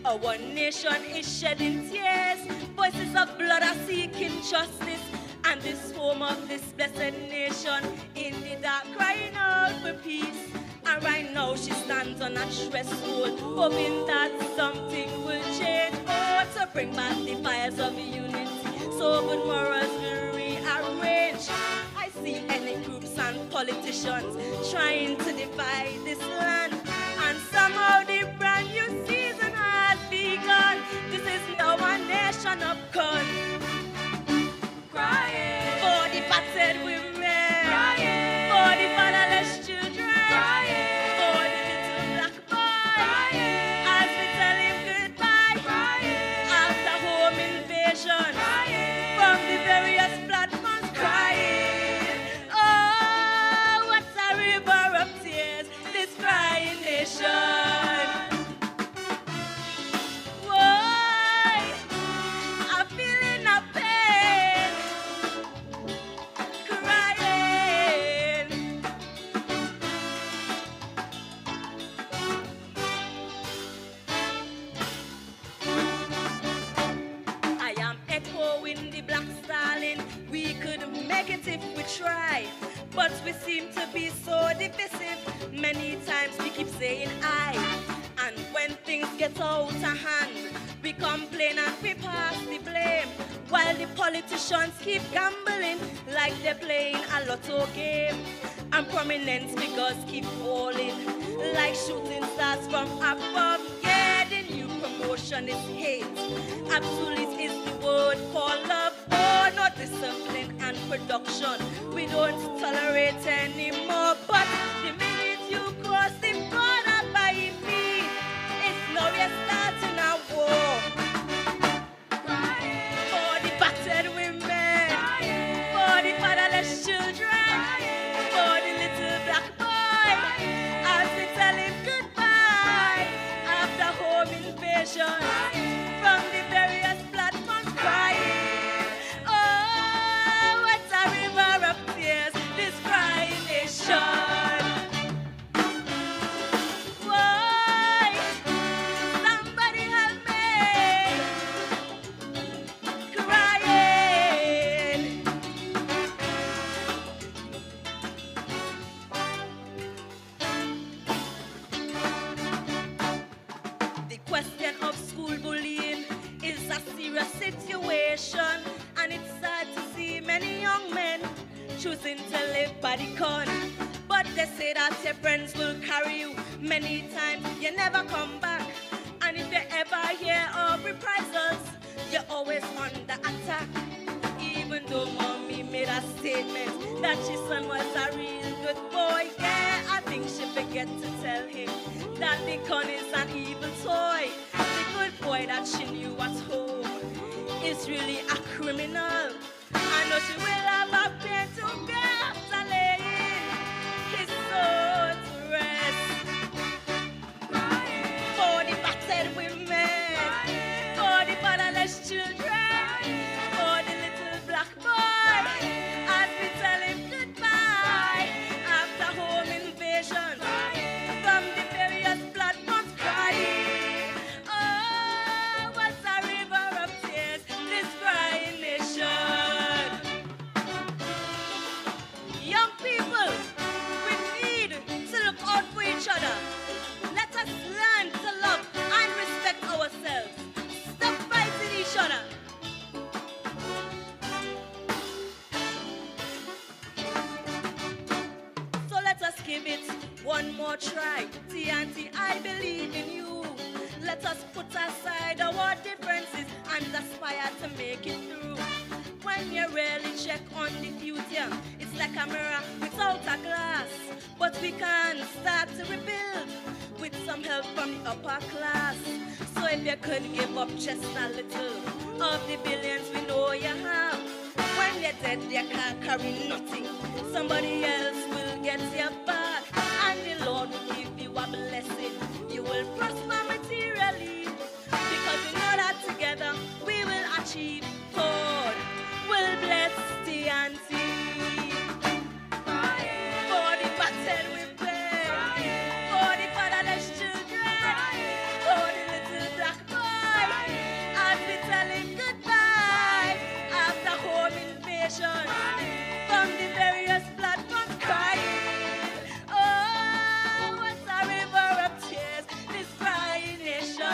Our nation is shedding tears. Voices of blood are seeking justice. And this home of this blessed nation in the dark crying out for peace. And right now she stands on a threshold, hoping that something will change. Oh, to bring back the fires of unity, so good morals will rearrange. I see any groups and politicians trying to divide this land, and somehow the brand new season has begun. This is now a nation of gun. Crying for the battered women, crying for the fatherless children, crying for the little black boy, crying as we tell him goodbye, crying after home invasion, crying from the various platforms, crying. Oh, what a river of tears, this crying nation. Why? I'm feeling a pain, crying. I am echoing the black stallion. We could make it if we try, but we seem to be so divisive. Many times we keep saying I, and when things get out of hand, We complain and we pass the blame, while the politicians keep gambling like they're playing a lotto game. And prominent figures keep falling like shooting stars from above. Yeah, the new promotion is hate. Absolute is the word for love. Oh, not discipline and production. We don't tolerate anymore. But the minute you cross the border by me, it's now we're starting a war. For the battered women, for the fatherless children, for the little black boy, as we tell him goodbye after home invasion from the various platforms crying. Oh, what a river of tears, this crying nation. Why? Somebody help me. Crying. The question of school bullying is a serious situation, and it's sad to see many young men choosing to live by the con. But they say that your friends will carry you many times, you never come back. And if you ever hear of reprisals, you're always under attack. Even though mommy made a statement that his son was a real good boy, yeah, I think she forget to tell him that the gun is an evil toy. The good boy that she knew at home is really a criminal. I know she will have a pain to bear after laying his soul to rest. For the battered women, for the fatherless children, for the little black boy, as we tell him goodbye after home invasion from the various platforms crying. Oh, what a river of tears, this crying nation. Young people, we need to look out for each other. Let us learn to love and respect ourselves. Stop fighting each other. So let us give it one more try. TNT, I believe in you. Let us put aside our differences and aspire to make it through. When you really check on the future, it's like a mirror without a glass. But we can start to rebuild with some help from the upper class. So if you could give up just a little of the billions we know you have, when you're dead you can't carry nothing. Somebody else will get your back, and the Lord will give you a blessing. You will prosper materially, because we know that together we will achieve. God will bless the auntie. For the battered women, for the fatherless children, for the little black boy, as we tell him goodbye after home invasion from the various platforms crying. Oh, what a river of tears, this crying nation.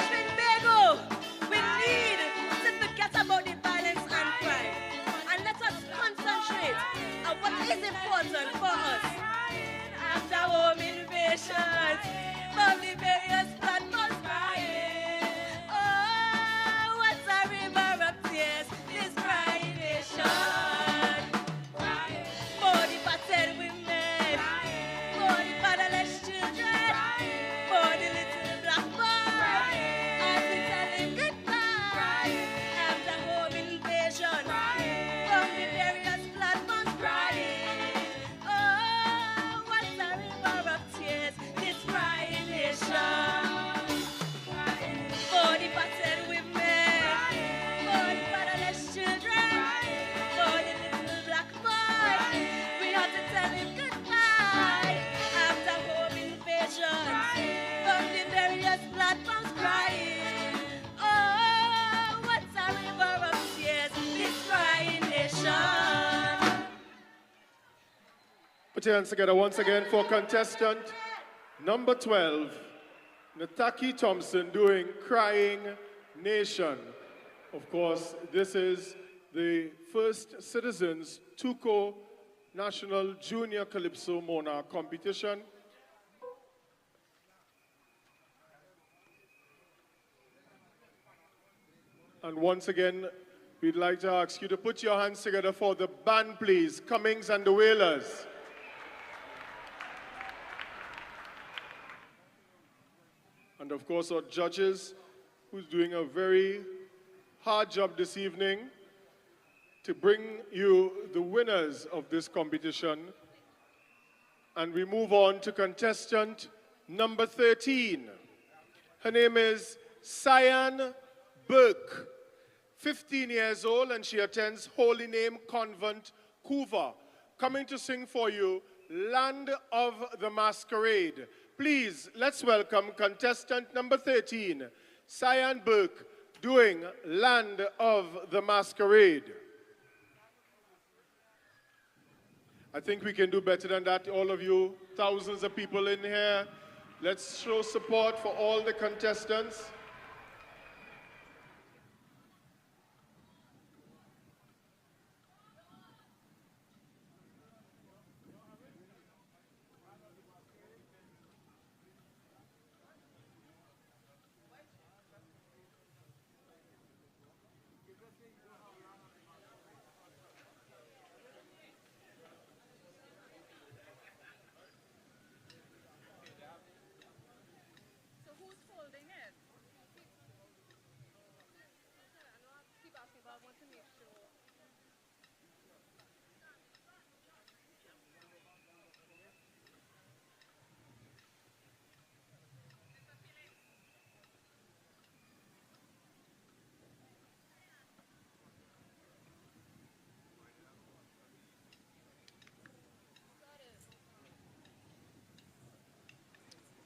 Winnebago, we need to forget about the violence and crime, and let us concentrate on what is important for us. After home invasions from the various platforms crying. Oh, what a river of tears, this crying nation. For the battered women, for the fatherless children, for the little black boy, as we tell him goodbye after home invasion from the various platforms crying. Oh, what a river of tears, this crying nation. For the battered women, for the fatherless children, for the little black boy, we have to tell him goodbye after home invasion from the various platforms crying. Oh, what a river of tears, this crying nation. Put your hands together once again for contestant number 12, Nataki Thompson doing Crying Nation. Of course, this is the first Citizens Tuco National Junior Calypso Monarch competition. And once again, we'd like to ask you to put your hands together for the band, please. Cummings and the Wailers. And of course, our judges, who's doing a very hard job this evening to bring you the winners of this competition. And we move on to contestant number 13. Her name is Cyan Burke, 15 years old, and she attends Holy Name Convent, Couva, coming to sing for you Land of the Masquerade. Please, let's welcome contestant number 13, Cyan Burke, doing Land of the Masquerade. I think we can do better than that, all of you, thousands of people in here. Let's show support for all the contestants.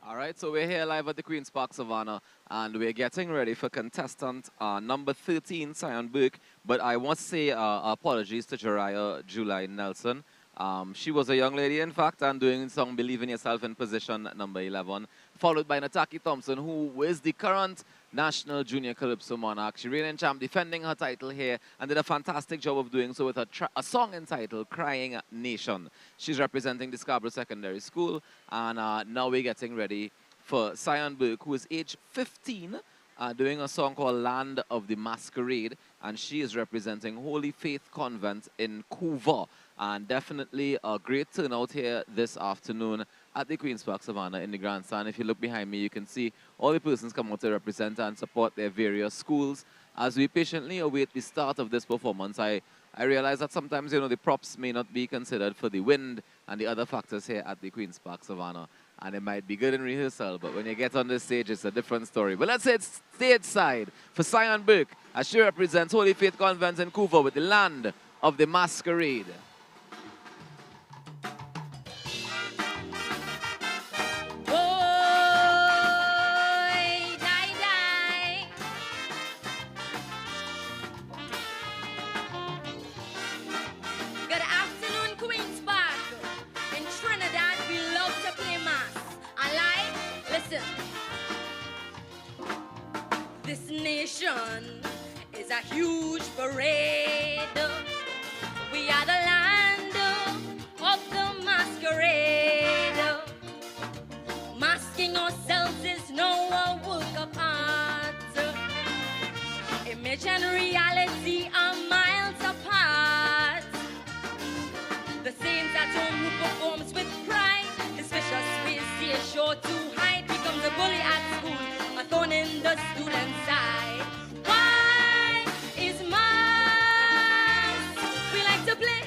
All right, so we're here live at the Queen's Park Savannah, and we're getting ready for contestant number 13, Cyan Burke. But I want to say apologies to Jariah July Nelson. She was a young lady, in fact, and doing the song Believe in Yourself in position number 11, followed by Nataki Thompson, who is the current National Junior Calypso Monarch. She reigning champ, defending her title here, and did a fantastic job of doing so with a song entitled Crying Nation. She's representing the Scarborough Secondary School, and now we're getting ready for Cyan Burke, who is age 15, doing a song called Land of the Masquerade, and she is representing Holy Faith Convent in Couva. And definitely a great turnout here this afternoon at the Queen's Park Savannah in the grandstand. If you look behind me, you can see all the persons come out to represent and support their various schools. As we patiently await the start of this performance, I realize that sometimes, you know, the props may not be considered for the wind and the other factors here at the Queen's Park Savannah. And it might be good in rehearsal, but when you get on the stage, it's a different story. But let's say it's stateside for Cyan Burke, as she represents Holy Faith Convent in Couva with the Land of the Masquerade. This nation is a huge parade. We are the land of the masquerade. Masking ourselves is no work of art. Image and reality are miles apart. The saints at home who performs with pride, his special space is sure to hide, becomes a bully at school, a thorn in the student's side. Why is mass? We like to play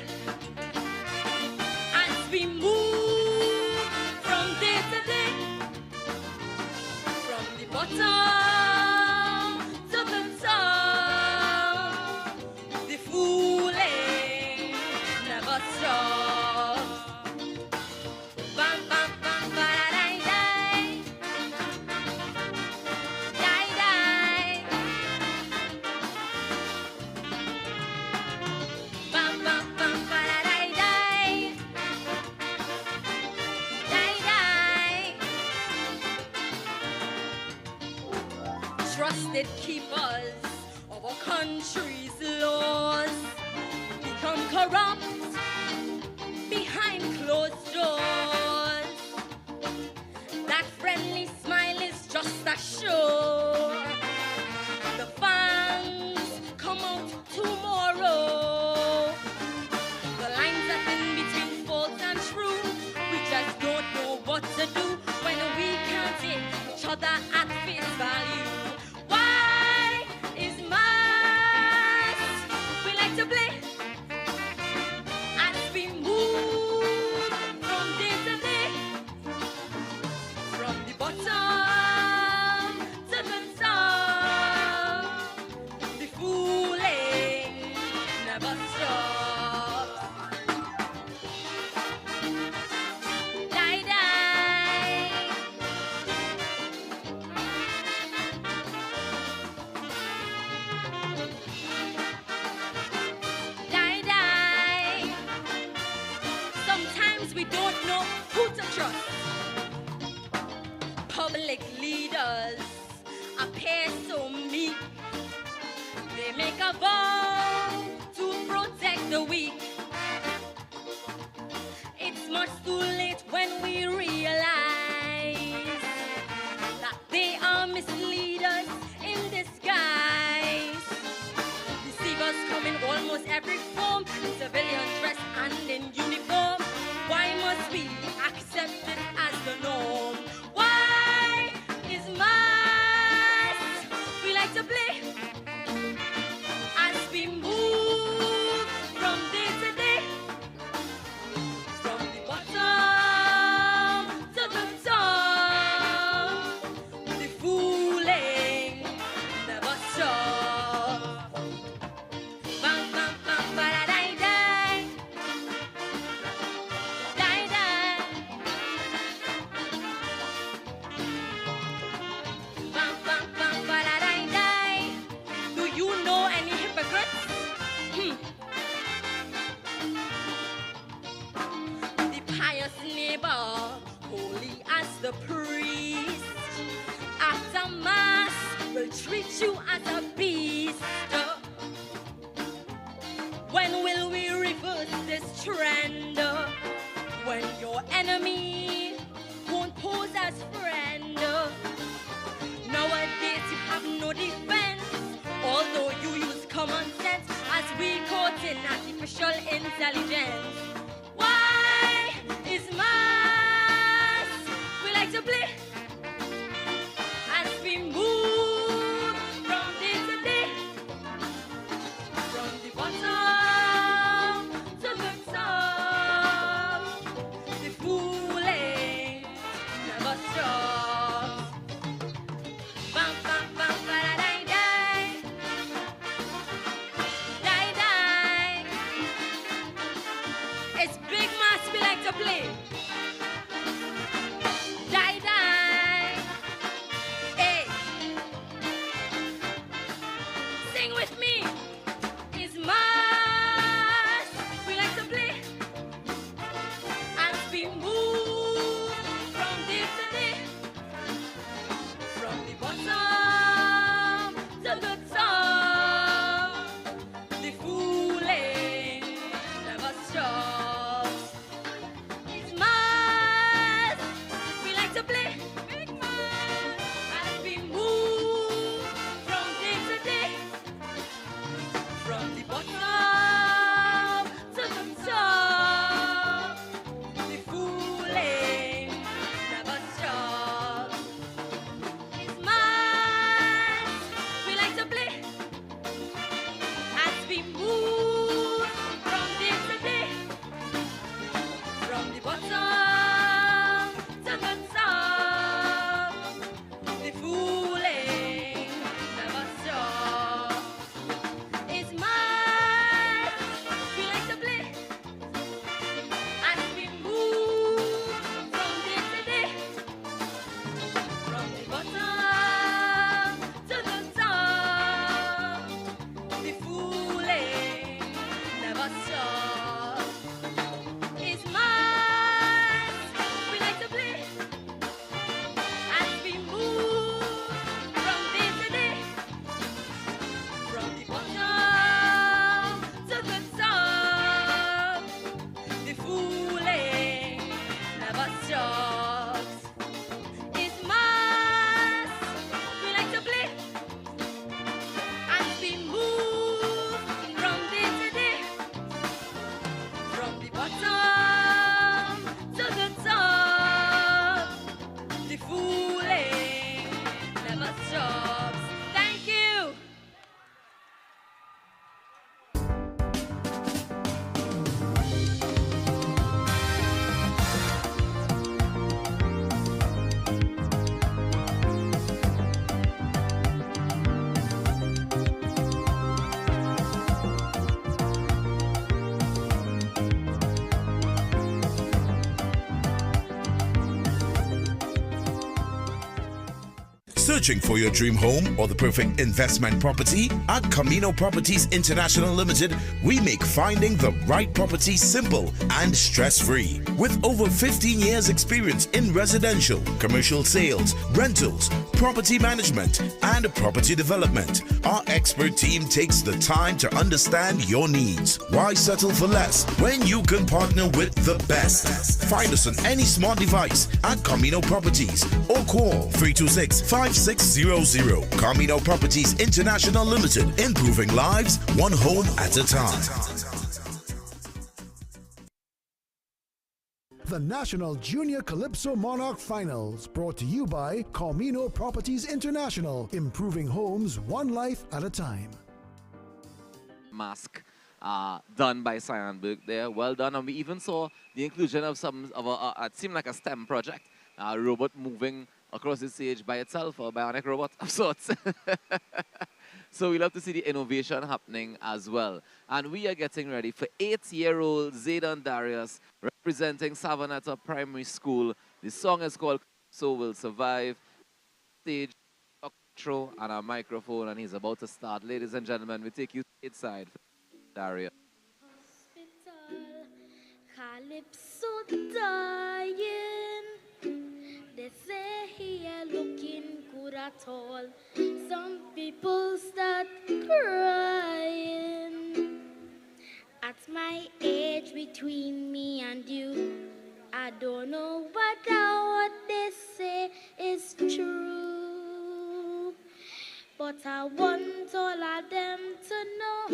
trusted keepers of our country's laws become corrupt behind closed doors. That friendly smile is just a show. The fangs come out tomorrow. The lines are thin between false and true. We just don't know what to do when we can't take each other at face value. Why is mass? We like to play as we move from day to day, from the bottom to the top. The fooling never stops. Die, die. Die, die. Sometimes we don't know who to trust. Public leaders appear so meek. They make a vow to protect the weak. It's much too late when we realize that they are misleaders in disguise. Deceivers come in almost every form, in civilian dress and in uniform. Why must we accept it as the norm? Why is mass? We like to play as we move from day to day, from the bottom to the top. The fooling never stops. Bam, bam, bam, ba-da-dai-dai. Die-dai. Bam, bam, bam, ba-da-dai-dai. Do you know any hypocrites? The pious neighbor, holy as the priest, after mass will treat you as a beast. When will we reverse this trend? When your enemy won't pose as friend. Nowadays you have no defense, although you use common sense as we caught in artificial intelligence. Why is mass? We like to play as we move from day to day, from the bottom to the top. The fooling never stops. Bam, bam, bam, ba-da-dai-dai. Die, die. Searching for your dream home or the perfect investment property? At Camino Properties International Limited, we make finding the right property simple and stress-free. With over 15 years experience in residential, commercial sales, rentals, property management, and property development, our expert team takes the time to understand your needs. Why settle for less when you can partner with the best? Find us on any smart device at Camino Properties or call 326-5600. Camino Properties International Limited, improving lives one home at a time. The National Junior Calypso Monarch Finals, brought to you by Camino Properties International, improving homes one life at a time. Mask done by Cyanberg there, well done. And we even saw the inclusion of some of it seemed like a STEM project, a robot moving across the stage by itself, or bionic robot of sorts. So we love to see the innovation happening as well. And we are getting ready for 8-year-old Zaydan Darius representing Savanetta Primary School. The song is called So Will Survive. Stage, intro, and a microphone, and he's about to start. Ladies and gentlemen, we take you inside. Darius. Calypso dying. They say he ain't looking good at all. Some people start crying. At my age, between me and you, I don't know whether what they say is true. But I want all of them to know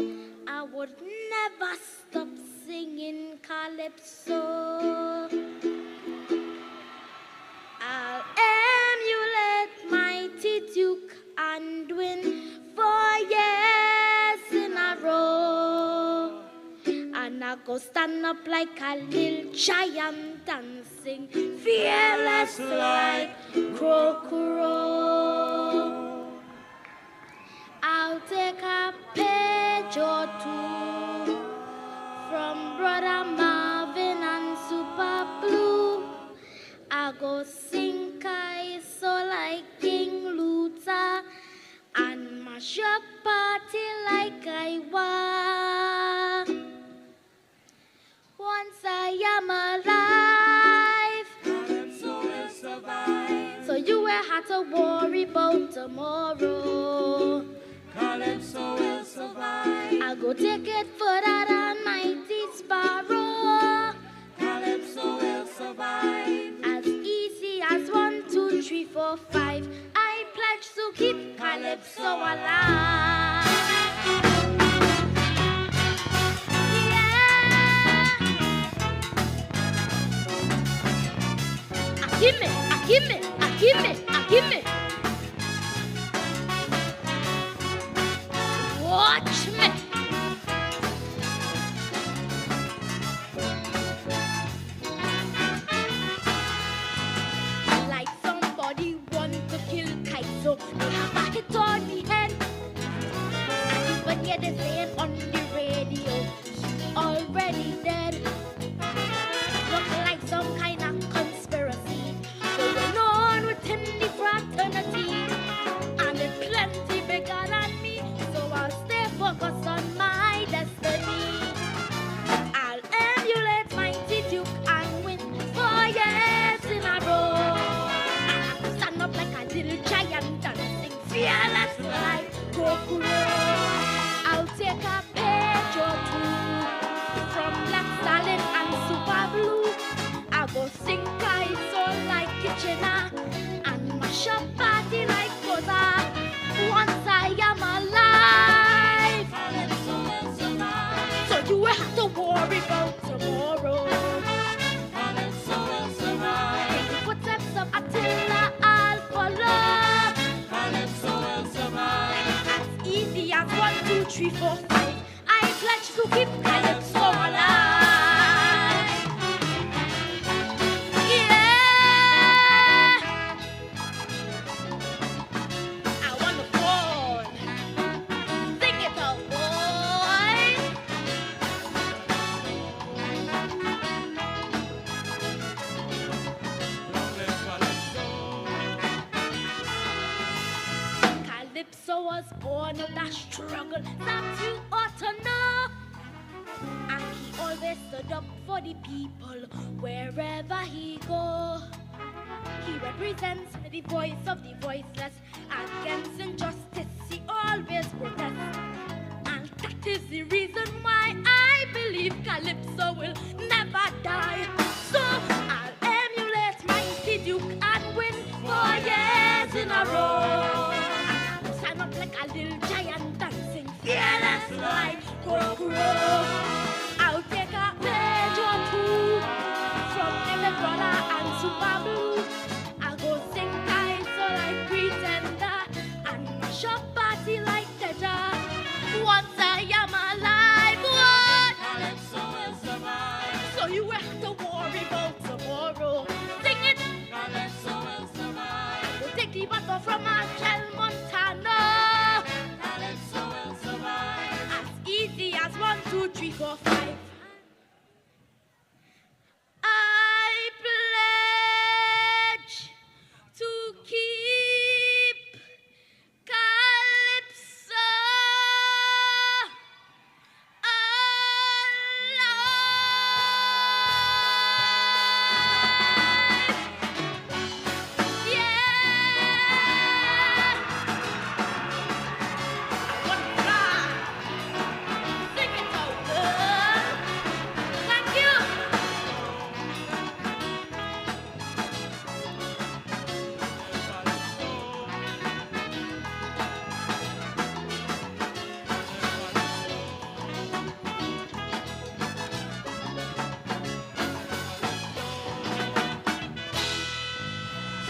I would never stop singing calypso. I'll emulate mighty Duke and win 4 years in a row. And I go stand up like a little giant dancing, fearless like crow. I'll take a page or two from Brother Marvin and Super Blue. I go sing so like King Luther and mash up party like I was. Once I am alive, Calypso will survive. So you will have to worry about tomorrow. Calypso will survive. I go take it further than mighty Sparrow. Calypso will survive. As easy as 1, 2, 3, 4, 5. I pledge to keep Calypso alive. Give me, give me, give me, give me. Watch me. Like somebody want to kill kite, so they have a hit on the head. And when you're the saying on the radio, he's already dead. Look like some kind of conspiracy going on within the fraternity, and it's plenty bigger than me, so I'll stay focused on my destiny. I'll emulate mighty Duke and win 4 years in a row. I'll stand up like a little giant dancing fearless like Goku. I'll take a page or two from Black Stalin and Super Blue. I'll go sing so like Kitchener and mash up party like Boza. Once I am alive, Calypso will survive. So you will have to worry about tomorrow. Calypso will survive. Take the footsteps of Attila, I'll follow. Calypso will survive. As easy as 1, 2, 3, 4, 5. I pledge to keep Calypso alive. was born out of struggle that you ought to know. And he always stood up for the people wherever he go. He represents the voice of the voiceless. Against injustice he always protests. And that is the reason why I believe Calypso will never die. So I'll emulate Mighty Duke and win 4 years in a row. Stand up like a little giant dancing fearless like Crow. I'll take a page or two from every brother and Super Blue. I'll go sing title like Pretender and mash up party like Teja. Once I am alive, what? Calypso will survive. So you have to worry about tomorrow. Sing it. Calypso will survive. We'll take the battle from Marshall Montana. Calypso will survive. As easy as 1, 2, 3, 4, 5. I pledge to keep Calypso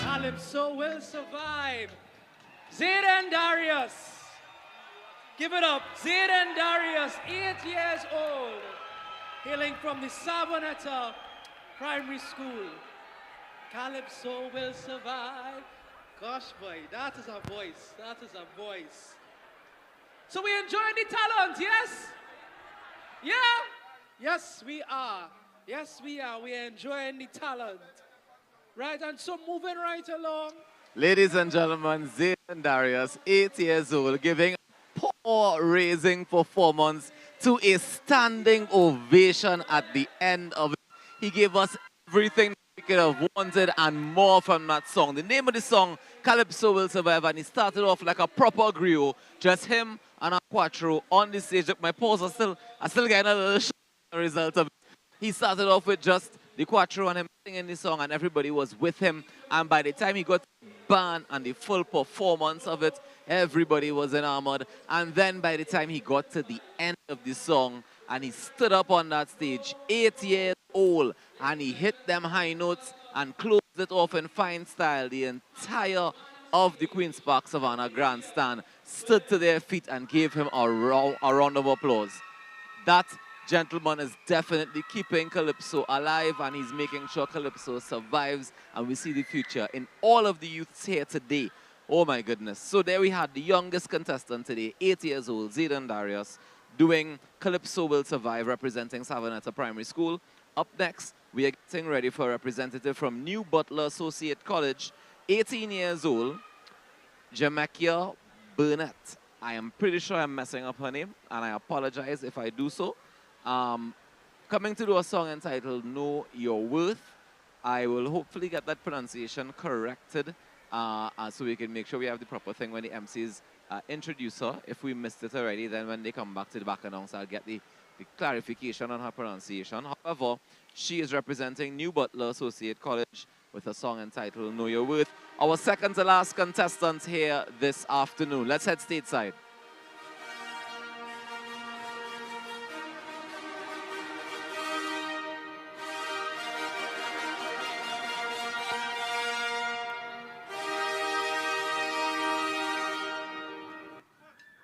Calypso will survive. Zayden Darius. Give it up. Zayden Darius, 8 years old, hailing from the Savonetta Primary School. Calypso will survive. Gosh, boy, that is a voice. That is a voice. So we enjoying the talent, yes? Yeah? Yes, we are. Yes, we are. We are enjoying the talent. Right, and so moving right along. Ladies and gentlemen, Zayden Darius, 8 years old, giving a paw-raising performance to a standing ovation at the end of it. He gave us everything we could have wanted and more from that song. The name of the song, Calypso Will Survive, and he started off like a proper griot, just him and a quattro on the stage. My paws are still getting a little shock as a result of it. He started off with just the quattro and him singing the song, and everybody was with him. And by the time he got to the band and the full performance of it, everybody was enamored. And then by the time he got to the end of the song and he stood up on that stage, 8 years old, and he hit them high notes and closed it off in fine style, the entire of the Queen's Park Savannah grandstand stood to their feet and gave him a round of applause. That gentleman is definitely keeping Calypso alive, and he's making sure Calypso survives, and we see the future in all of the youths here today. Oh my goodness. So there we had the youngest contestant today, 8 years old, Zayden Darius, doing Calypso Will Survive, representing Savonetta Primary School. Up next, we are getting ready for a representative from New Butler Associate College, 18 years old, Jamaica Burnett. I am pretty sure I'm messing up her name, and I apologize if I do so. Coming to do a song entitled Know Your Worth. I will hopefully get that pronunciation corrected so we can make sure we have the proper thing when the MCs introduce her. If we missed it already, then when they come back to the back announce, I'll get the clarification on her pronunciation. However, she is representing New Butler Associate College with a song entitled Know Your Worth. Our second to last contestant here this afternoon. Let's head stateside.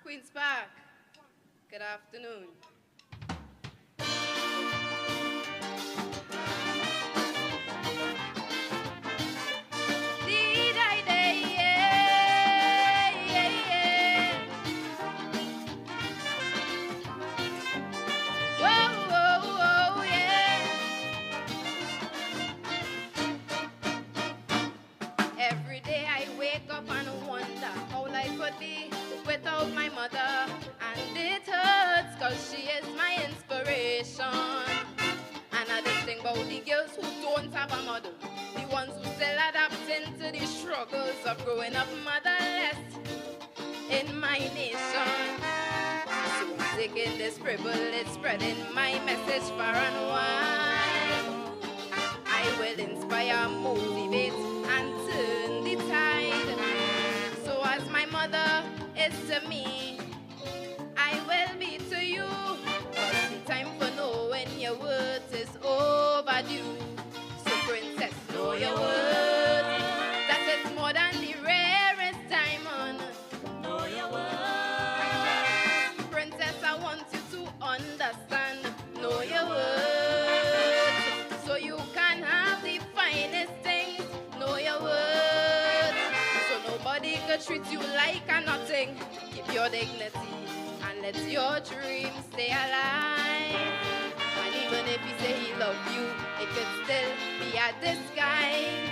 Queen's Park, good afternoon. Every day I wake up and wonder how life would be with without my mother, and it hurts cause she is my inspiration. And I just think about the girls who don't have a mother, the ones who still adapting to the struggles of growing up motherless in my nation. So I'm taking this privilege, spreading my message far and wide. I will inspire, motivate, and turn the tide. So as my mother is to me, I will be to you. But the time for knowing your worth is overdue. So princess, know your worth. That is more than the rarest diamond. Know your worth. Princess, I want you to understand. Know your worth. So you can have the finest things. Know your worth. So nobody could treat you like a nothing. Keep your dignity and let your dreams stay alive. And even if he say he love you, it could still be a disguise.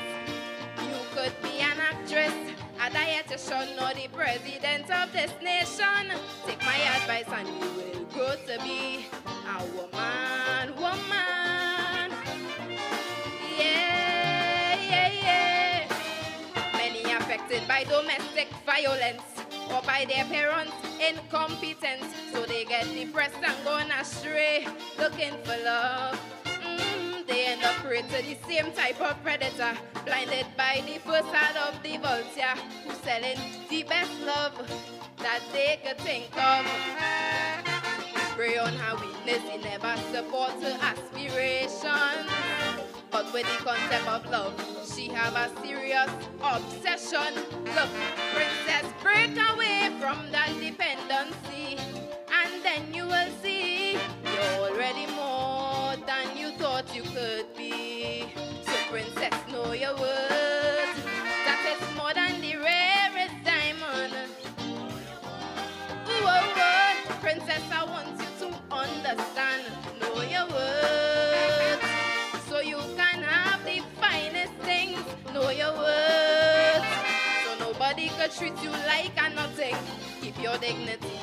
You could be an actress, a dietitian, or the president of this nation. Take my advice and you will grow to be a woman. Yeah, yeah, yeah. Many affected by domestic violence or by their parents' incompetence, so they get depressed and gone astray, looking for love. They end up prey to the same type of predator, blinded by the facade of the vulture, who's selling the best love that they could think of. Prey on her weakness, he never supports her aspirations. But with the concept of love, she have a serious obsession. Look, princess, break away from that dependency, and then you will see you're already more than you thought you could be. So princess, know your worth. That is more than the rarest diamond. Ooh, oh, oh. Princess, I want you to understand. Know your worth. So you can have the finest things. Know your worth. So nobody could treat you like a nothing. Keep your dignity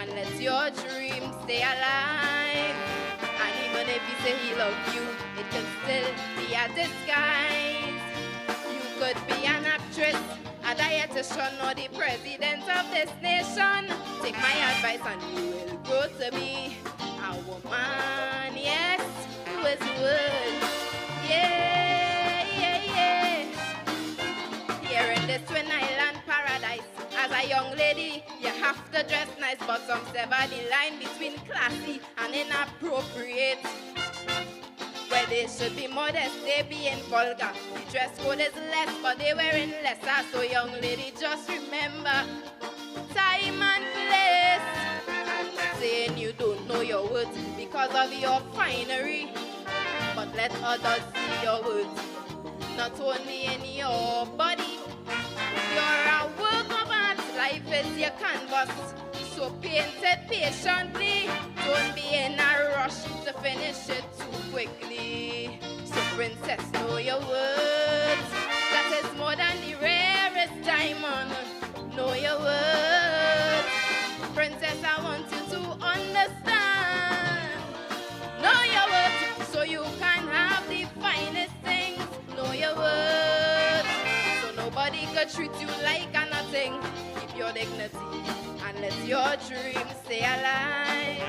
and let your dreams stay alive. And even if he say he love you, it can still be a disguise. You could be an actress, a dietitian, or the president of this nation. Take my advice and you will grow to be a woman, yes, who is worth. Yeah, yeah, yeah. Here in this Twin Island paradise, as a young lady, you have to dress nice, but some sever the line between classy and inappropriate. Where they should be modest, they being vulgar. The dress code is less, but they wearing lesser. So young lady, just remember time and place. I'm not saying you don't know your worth because of your finery, but let others see your worth, not only in your body. You're a work of art, life is your canvas, so paint it patiently. Don't be in a rush to finish it too quickly. So princess, know your worth. That is more than the rarest diamond. Know your worth. Princess, I want you to understand. Know your worth, so you can have the finest things. Know your worth. So nobody could treat you like a nothing. Keep your dignity and let your dreams stay alive.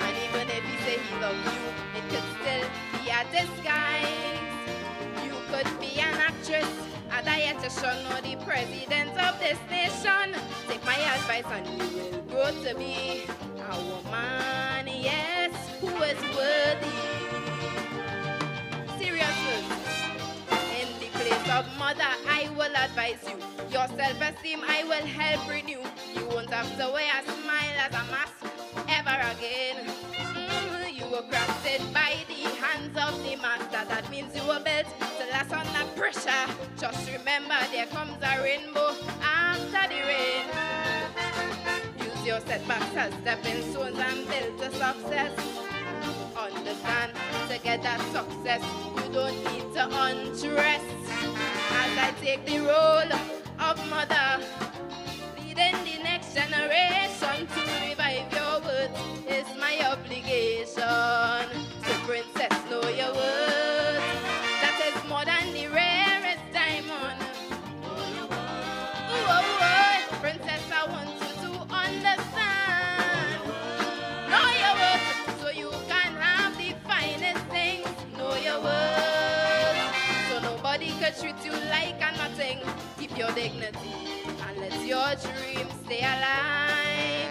And even if he say he love you, it could still be a disguise. You could be an actress, a dietitian, or the president of this nation. Take my advice and you will grow to be a woman, yes, who is worthy. Seriously, in the place of mother, I will advise you. Your self-esteem I will help renew. You won't have to wear a smile as a mask ever again. You were crafted by the hands of the master. That means you were built to last under pressure. Just remember there comes a rainbow after the rain. Use your setbacks as stepping stones and build to success. Understand, to get that success, you don't need to undress. As I take the role of mother, leading the next next generation to revive your words is my obligation. So princess, know your words. That is more than the rarest diamond. Ooh, oh, oh. Princess, I want you to understand. Know your words, so you can have the finest things. Know your words, so nobody can treat you like a nothing. Keep your dignity and let your dreams stay alive.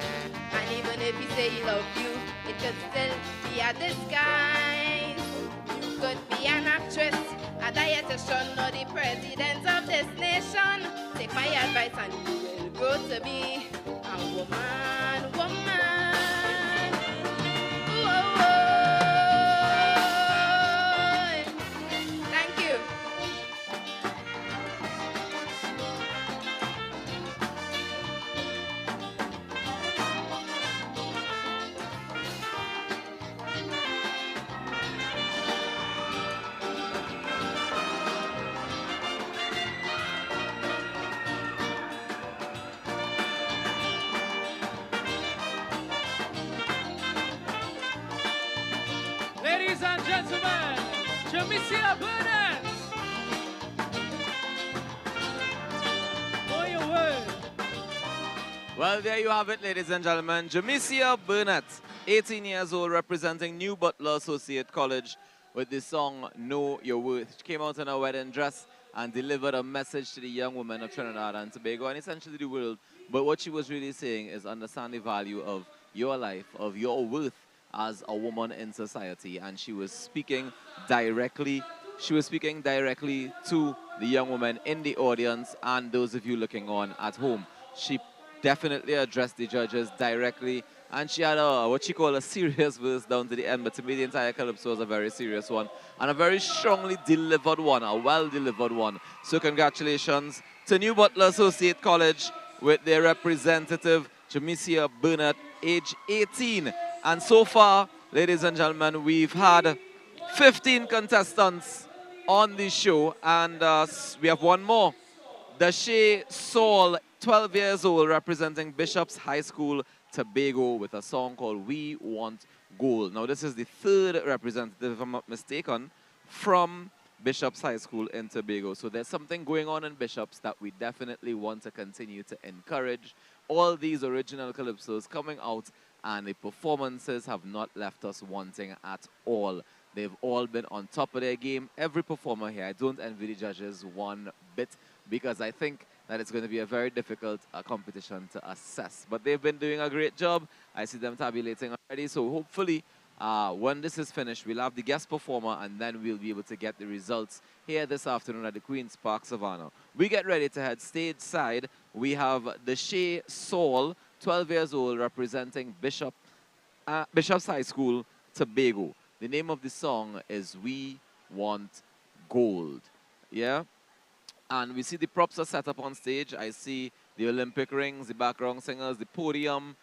And even if he say he love you, it could still be a disguise. You could be an actress, a dietitian, or the president of this nation. Take my advice and you will grow to be a woman, woman. Ooh, oh, oh. Thank you. Ladies and gentlemen, Jamisia Burnett. Know your word. Well, there you have it, ladies and gentlemen. Jamisia Burnett, 18 years old, representing New Butler Associate College with the song Know Your Worth. She came out in a wedding dress and delivered a message to the young women of Trinidad and Tobago and essentially the world. But what she was really saying is understand the value of your life, of your worth as a woman in society. And she was speaking directly to the young women in the audience and those of you looking on at home. She definitely addressed the judges directly, and she had what she called a serious verse down to the end, but to me the entire calypso was a very serious one and a very strongly delivered one, a well-delivered one. So congratulations to New Butler Associate College with their representative, Jamisia Burnett, age 18. And so far, ladies and gentlemen, we've had 15 contestants on the show, and we have one more. Dashay Saul, 12 years old, representing Bishop's High School, Tobago, with a song called We Want Gold. Now, this is the third representative, if I'm not mistaken, from Bishop's High School in Tobago. So there's something going on in Bishop's that we definitely want to continue to encourage. All these original calypsos coming out, and the performances have not left us wanting at all. They've all been on top of their game. Every performer here, I don't envy the judges one bit, because I think that it's going to be a very difficult competition to assess. But they've been doing a great job. I see them tabulating already. So hopefully, when this is finished, we'll have the guest performer, and then we'll be able to get the results here this afternoon at the Queen's Park Savannah. We get ready to head stage side. We have Dashay Saul, 12 years old, representing Bishop's High School, Tobago. The name of the song is We Want Gold. Yeah? And we see the props are set up on stage. I see the Olympic rings, the background singers, the podium.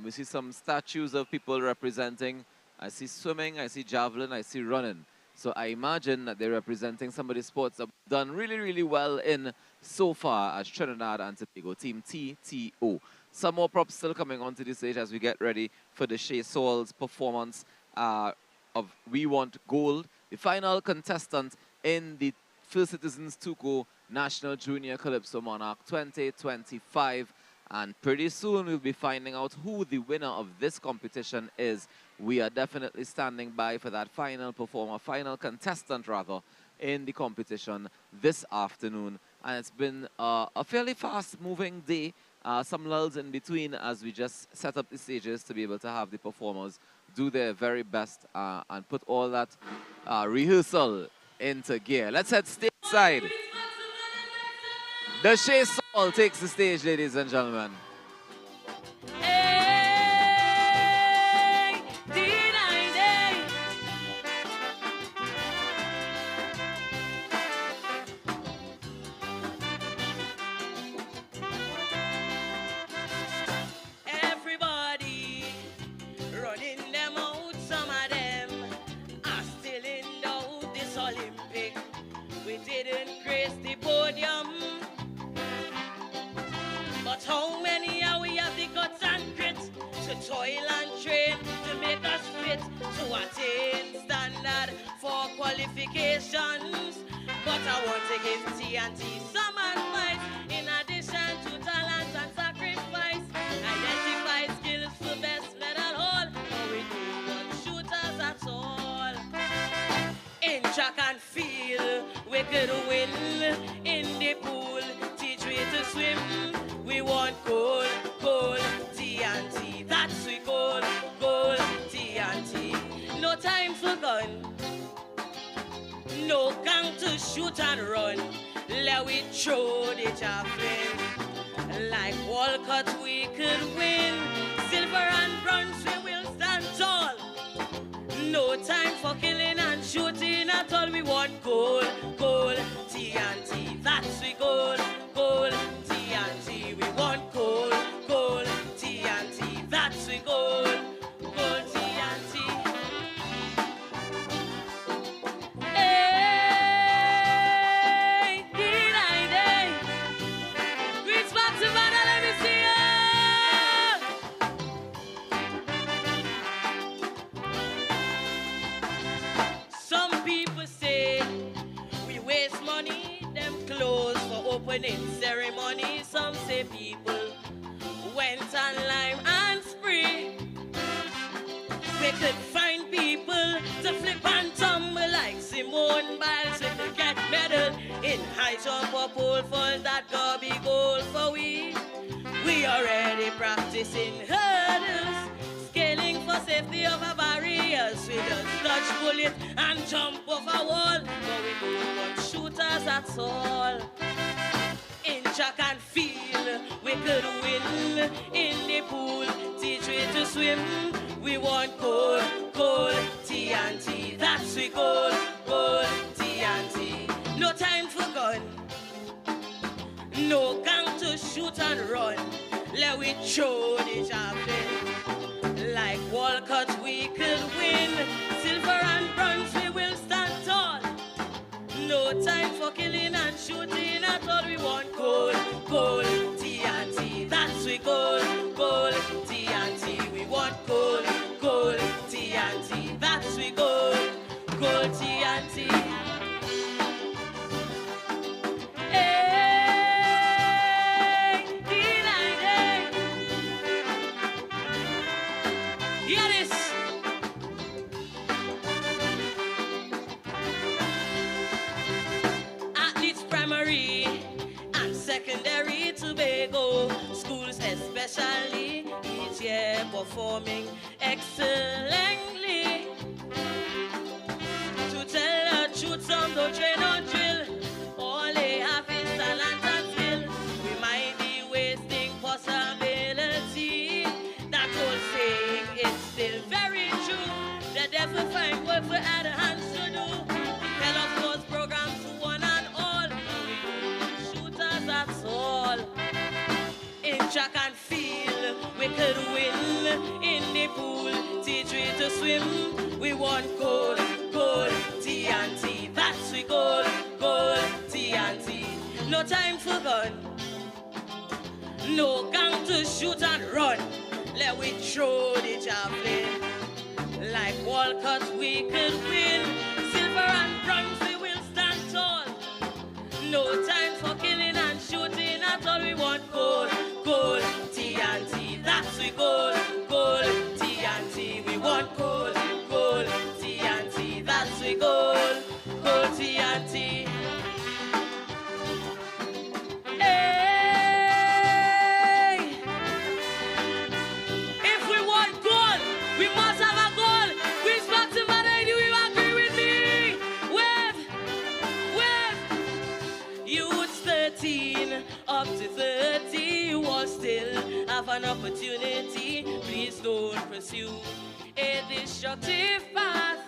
We see some statues of people representing. I see swimming, I see javelin, I see running. So I imagine that they're representing some of the sports that we've done really, really well in so far as Trinidad and Tobago, Team TTO. Some more props still coming onto the stage as we get ready for Dashay Saul's performance of We Want Gold. The final contestant in the First Citizens Tuco National Junior Calypso Monarch 2025. And pretty soon we'll be finding out who the winner of this competition is. We are definitely standing by for that final performer, final contestant rather, in the competition this afternoon. And it's been a fairly fast-moving day. Some lulls in between as we just set up the stages to be able to have the performers do their very best and put all that rehearsal into gear. Let's head stateside. Dashay Saul takes the stage, ladies and gentlemen. Everybody running them out, some of them are still in doubt. This Olympic, we didn't grace the podium. But how many are we have attain standard for qualifications. But I want to give TNT some advice. In addition to talent and sacrifice, identify skills for best medal hall. No, we don't want shooters at all. In track and field, we could win. In the pool, teach we to swim. We want gold, gold, TNT. That's we gold, gold, TNT. No time for gun, no gang to shoot and run. Let we throw the javelin. Like Walcott we could win. Silver and bronze we will stand tall. No time for killing and shooting at all. We want gold, gold, TNT. That's we gold, gold, TNT. We want gold, gold, TNT. That's we gold, gold, TNT. Hey, D-90. Reach back to Vanna, let me see ya. Some people say we waste money, them clothes for opening ceremony. Some say people went on lime and spree. We could find people to flip and tumble like Simone Biles. We could get medal in high jump or pole vault. That go be goal for we. We already practicing hurdles, scaling for safety over barriers. We just dodge bullet and jump over wall. But we don't want shooters at all. In track and field, we could win. In the pool, teach we to swim. We want gold, gold, TNT. That's we gold, gold, TNT. No time for gun, no gang to shoot and run. Let we throw the javelin. Like Walcott we could win. Silver and bronze we will stand tall. No time for killing and shooting at all. We want gold, gold, TNT. That's we gold, gold, TNT. We want gold, gold, TNT. That's we gold, gold, TNT. Hey, D-90. Hear this. Athletes primary and secondary Tobago schools especially each year performing excellently. To tell the truth, some don't train or drill. All they have is talent and skill. We might be wasting possibility. That old saying is still very true. The devil find work for other hands to do. Develop those programs for one and all. We don't want shooters at all. In track and field, we could win. In the pool, teach we to swim. We want gold, gold, TNT. That's we gold, gold, TNT. No time for gun, no gang to shoot and run. Let we throw the javelin. Like Walcott we could win. Silver and bronze we will stand tall. No time for killing and shooting at all. We want gold, gold, TNT. That's we gold, gold, TNT. We want gold, gold, TNT. That's we gold, gold, TNT. Hey, if we want gold, we must have a goal. Which back to Mother, do you agree with me? Wave, youths 13 up to 30, you all still have an opportunity. Please don't pursue a destructive path.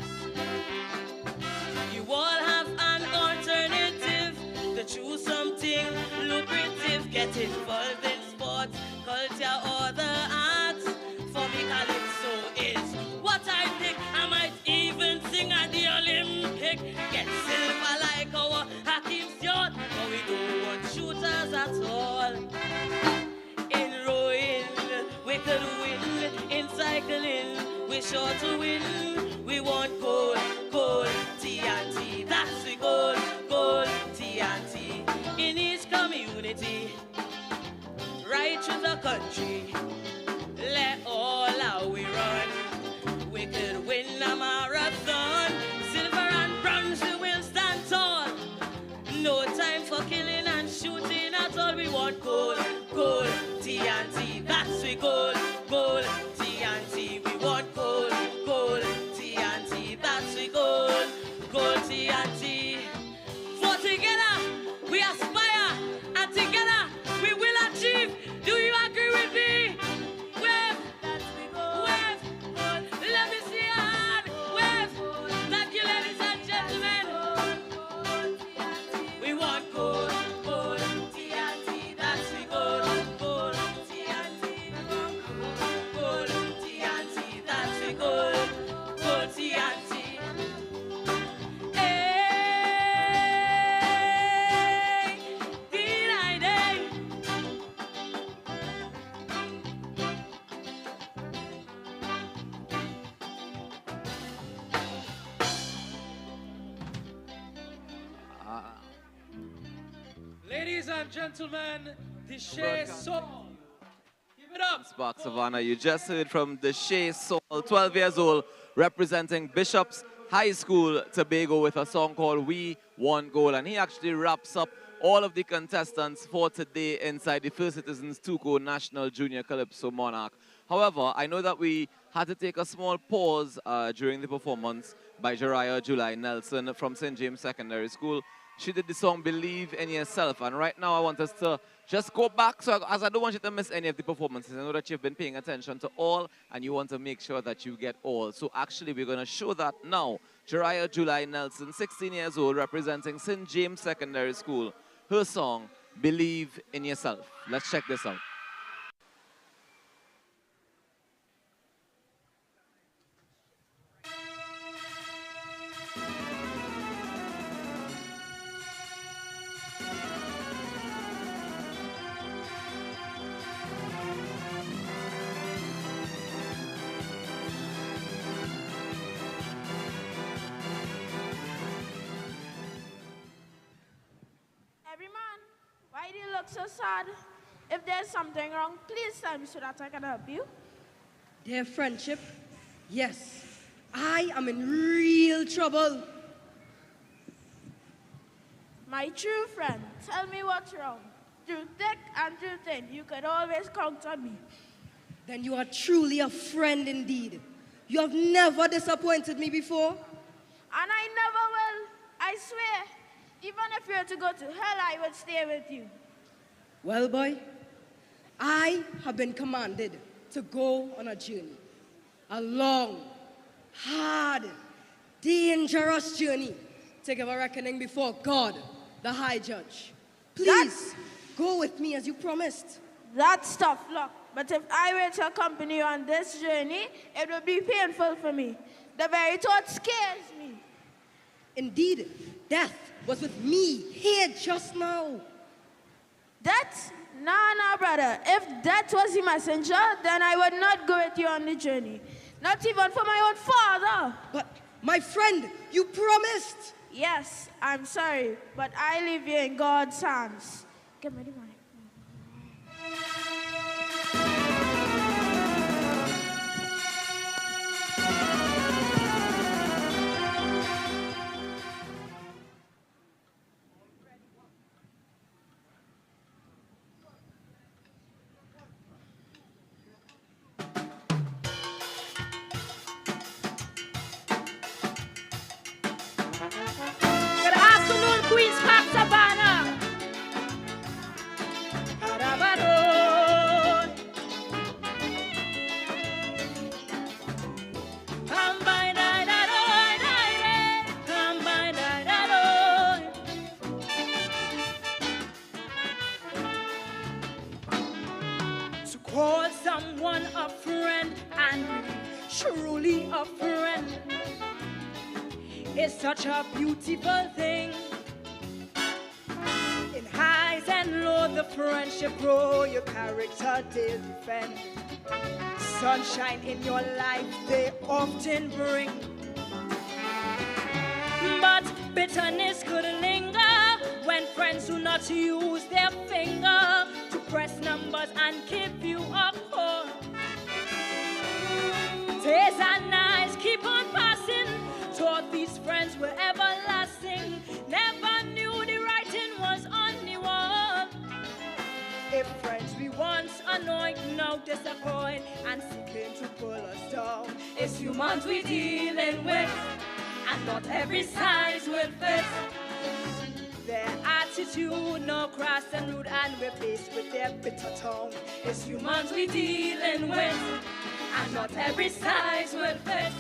You all have an alternative to choose something lucrative. Get involved in sports, culture, or the arts. For me, Calypso is what I pick. I might even sing at the Olympic. Get silver like our Hakim's yacht. But we don't want shooters at all. In rowing, we could win. In cycling, we're sure to win. We unity right through the country. Let all our we run. We could win a marathon. Silver and bronze, we will stand tall. No time for killing and shooting at all. We want gold, gold, TNT. That's we gold, gold, TNT. We want gold, gold, TNT. That's we gold, gold, TNT. For together we aspire, and together we will achieve. Do you agree with me? Wave, wave, let me see your hand. Wave. Thank you, ladies and gentlemen. We want gold, gold, TNT. That's we gold, gold, TNT. Gold, TNT. That's we gold, gold, TNT. Ladies and gentlemen, the Shea Soul. Give it up. Sparks of Honor. You just heard from the Shea Soul, 12 years old, representing Bishop's High School, Tobago, with a song called We Want Gold. And he actually wraps up all of the contestants for today inside the First Citizens Tuco National Junior Calypso Monarch. However, I know that we had to take a small pause during the performance by Jariah July Nelson from St. James Secondary School. She did the song Believe in Yourself, and right now I want us to just go back, so as I don't want you to miss any of the performances. I know that you've been paying attention to all, and you want to make sure that you get all. So actually we're going to show that now. Jariah July Nelson, 16 years old, representing St. James Secondary School. Her song, Believe in Yourself. Let's check this out. Why do you look so sad? If there's something wrong, please tell me so that I can help you. Their friendship? Yes. I am in real trouble. My true friend, tell me what's wrong. Through thick and through thin, you can always count on me. Then you are truly a friend indeed. You have never disappointed me before. And I never will. I swear. Even if you were to go to hell, I would stay with you. Well, boy, I have been commanded to go on a journey. A long, hard, dangerous journey to give a reckoning before God, the High Judge. Please, go with me as you promised. That's tough luck. But if I were to accompany you on this journey, it would be painful for me. The very thought scares me. Indeed, death was with me here just now. Death? No, brother. If death was the messenger, then I would not go with you on the journey. Not even for my own father. But, my friend, you promised. Yes, I'm sorry, but I leave you in God's hands. Give me the money. Call someone a friend, and truly a friend is such a beautiful thing. In highs and lows, the friendship grow, your character they defend. Sunshine in your life they often bring, but bitterness could linger when When friends do not use their finger to press numbers and give you a call. Days and nights keep on passing. Thought these friends were everlasting. Never knew the writing was on the wall. If friends we once annoyed, now disappoint and seeking to pull us down. It's humans we dealing with, and not every size will fit. Their attitude, no cross and rude and replaced with their bitter tongue. It's humans we dealing with, and not every size will fit.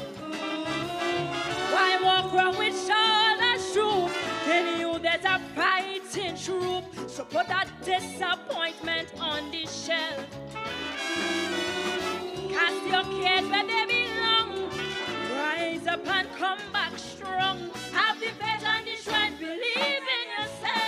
Why walk around with shoulders droop? In you there's a fighting troop. So put that disappointment on the shelf. Cast your cares where they belong. Rise up and come back strong. Have the faith and the strength, believe in yourself.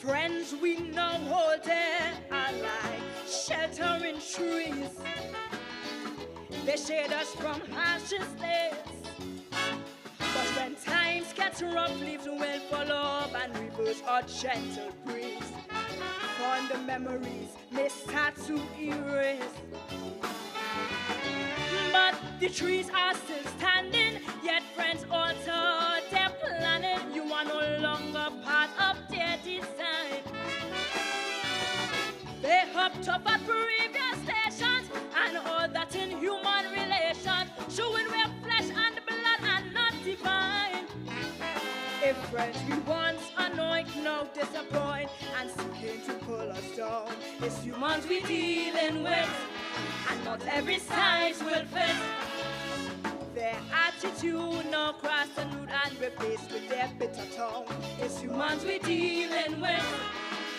Friends we know hold their ally, sheltering trees. They shade us from harshest days. But when times get rough, leaves will fall off and reverse our gentle breeze. Fond memories may start to erase, but the trees are still standing. Yet friends alter their planning. You are no longer part of their design. They hopped up at previous stations and all that in human relation, showing we're flesh and blood and not divine. If friends we once annoyed, now disappoint and seeking to pull us down. It's humans we dealing with, and not every size will fit. Their attitude, no cross and rude and replaced with their bitter tongue. It's humans we dealing with,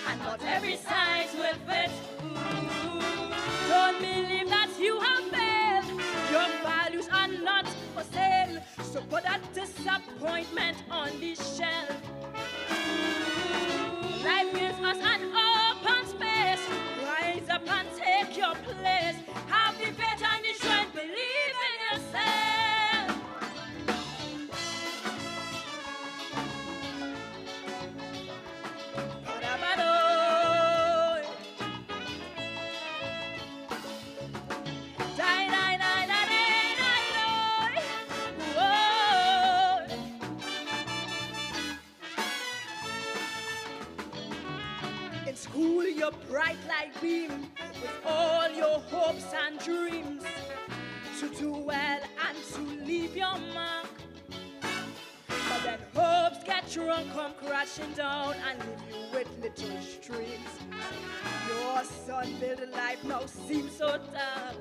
and not every size will fit. Don't believe that you have failed. Your values are not for sale. So put that disappointment on the shelf. Life gives us an open space. Rise up and take your place. Have the faith and the strength, believe in yourself. In school, your bright light beam with all your hopes and dreams to do well and to leave your mark. But then hopes get drunk, come crashing down and leave you with little streams. Your sun-filled life now seems so dark.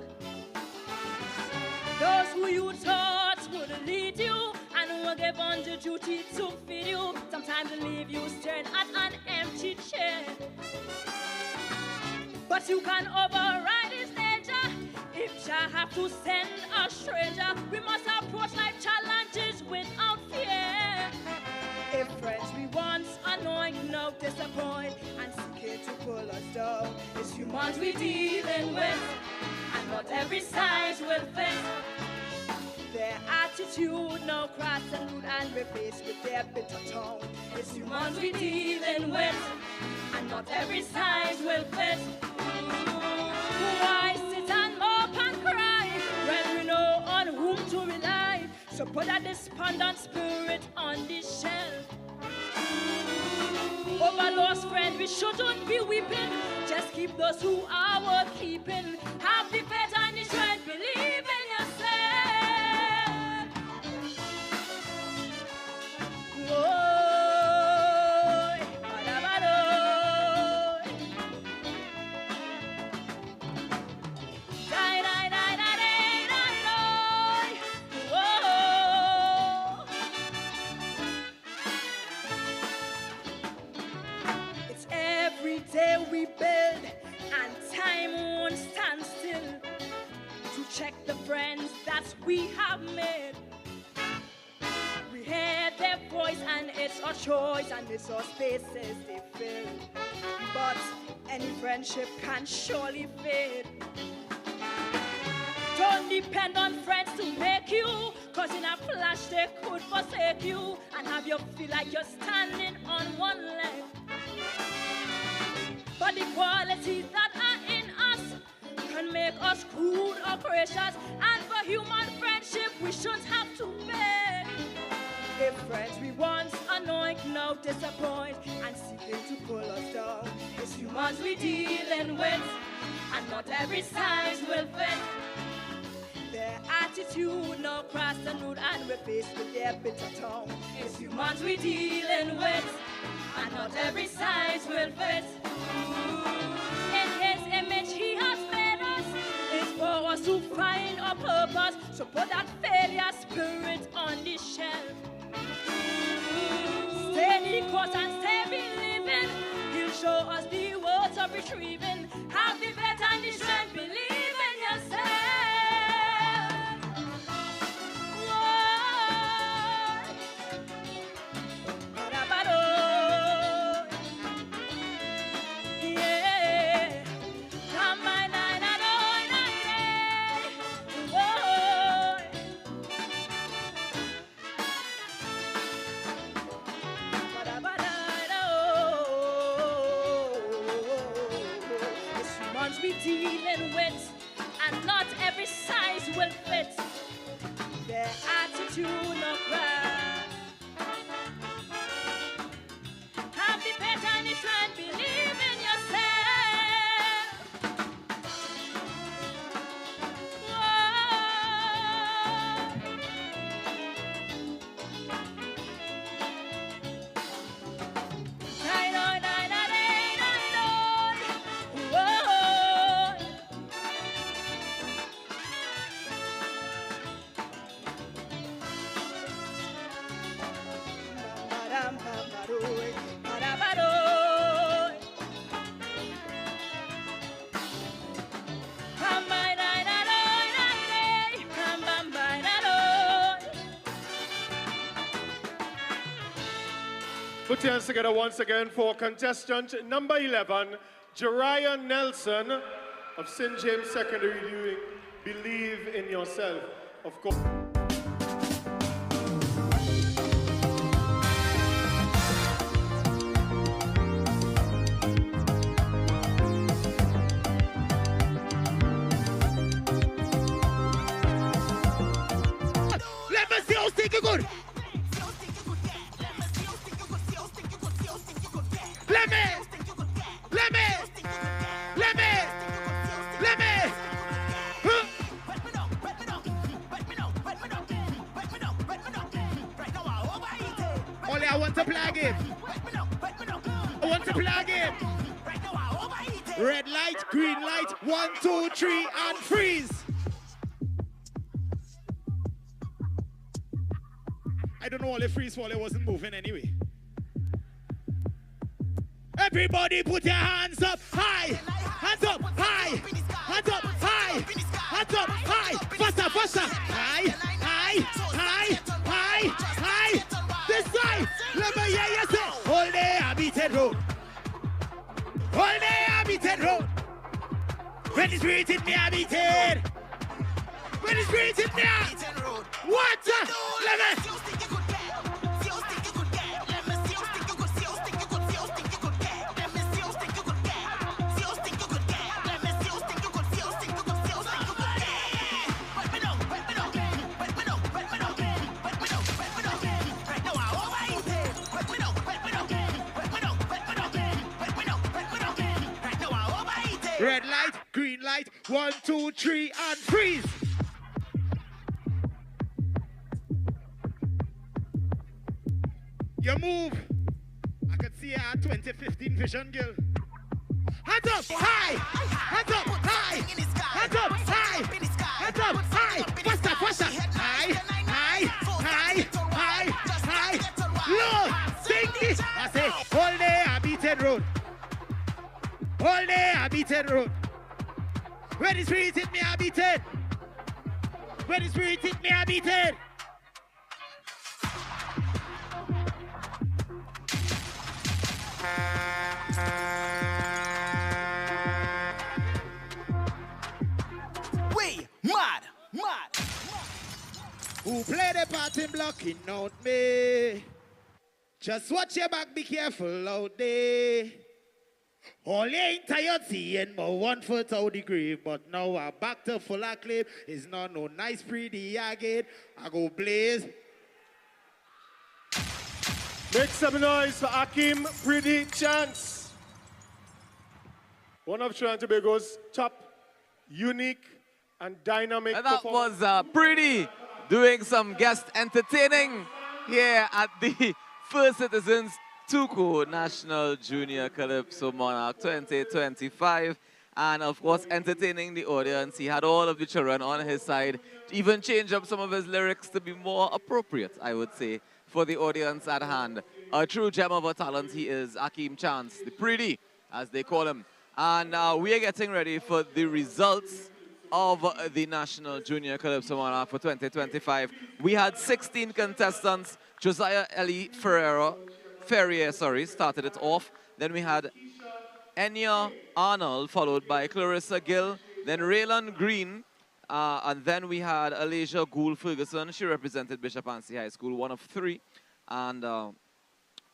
Those who you thought would lead you and will give on the duty to feed you, sometimes leave you staring at an empty chair. But you can override this danger if you have to send a stranger. We must approach life challenges without fear. If friends we once annoyed, now disappoint and seeking to pull us down. It's humans we dealing with, and not every size will fit. Their attitude, no cross and rude and replaced with their bitter tongue. It's humans we dealing with, and not every size will fit. Why sit and mope and cry when we know on whom to rely? So put a despondent spirit on the shelf. Over lost friends we shouldn't be weeping. Just keep those who are worth keeping. Have the faith and the strength, believe in yourself. It's every day we build and time won't stand still. that we have made. We hear their voice and it's our choice and it's our spaces they fill. But any friendship can surely fade. Don't depend on friends to make you, cause in a flash they could forsake you and have you feel like you're standing on one leg. But the qualities that are in us can make us crude or gracious, and for human friendship we shouldn't have to beg. If friends we once anoint, now disappoint, and seeking to pull us down, it's humans we dealing with, and not every size will fit. Their attitude now cross the road and we're faced with their bitter tongue. It's humans we dealing with, and not every size will fit. In his image he has made us. It's for us to find our purpose. So put that failure spirit on the shelf. Stay the course and stay believing. He'll show us the words of retrieving. Have the faith and the strength, believe in yourself. Dealing with, and not every size will fit. Their attitude of pride. Have the faith and the strength, believe in yourself. Put your hands together once again for contestant number 11, Jariah Nelson of St. James Secondary, doing Believe in Yourself. Of course. Let me see how sticky good. Let me. Only I want to play a game. I want to play a game. Red light, green light, 1, 2, 3, and freeze. I don't know all the freeze while it wasn't moving anyway. Everybody put your hands up high. Hands up high. Hands up high. Hands up high. Faster, faster. High, high, high, high, high. This side. Let me hear you say. All day I beat it road. All day I beat it road. When the spirit hit me, I beat it. When the spirit hit me, I beat it road. What? Let me. Red light, green light, 1, 2, 3, and freeze. You move. I can see our 2015 vision, girl. Hands up, high. Hands up, high. Hands up, high. Hands up, high. Faster, faster. High, high, high, high, high. Low, stinky. I say, all day I beat it road. All day I beat it road. When the streets hit me, I beat it. When the spirit hit me, I beat it. We mad. Who play the part in blocking out me? Just watch your back, be careful out there. All you ain't tired seeing my 1 foot out the grave, but now I'm back to full of claim. It's not no nice pretty again. I go blaze. Make some noise for Akim Pretty Chance. One of Trinidad and Tobago's top, unique, and dynamic And that performers. was Pretty doing some guest entertaining here at the First Citizens Tuku National Junior Calypso Monarch 2025. And of course, entertaining the audience. He had all of the children on his side, to even change up some of his lyrics to be more appropriate, I would say, for the audience at hand. A true gem of a talent he is, Akim Chance, the Pretty, as they call him. And we are getting ready for the results of the National Junior Calypso Monarch for 2025. We had 16 contestants. Josiah Ellie Ferrier started it off. Then we had Enya Arnold, followed by Clarissa Gill, then Raylan Green, and then we had Alasia Gould Ferguson. She represented Bishop Anstey High School, one of 3. And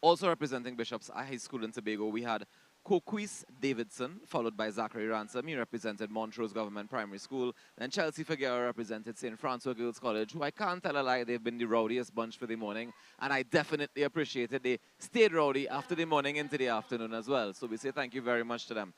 also representing Bishop's High School in Tobago, we had Coquise Davidson, followed by Zachary Ransom. He represented Montrose Government Primary School. Then Chelsea Figueroa represented St. Francois Girls College, who I can't tell a lie, they've been the rowdiest bunch for the morning. And I definitely appreciate it. They stayed rowdy after the morning into the afternoon as well. So we say thank you very much to them.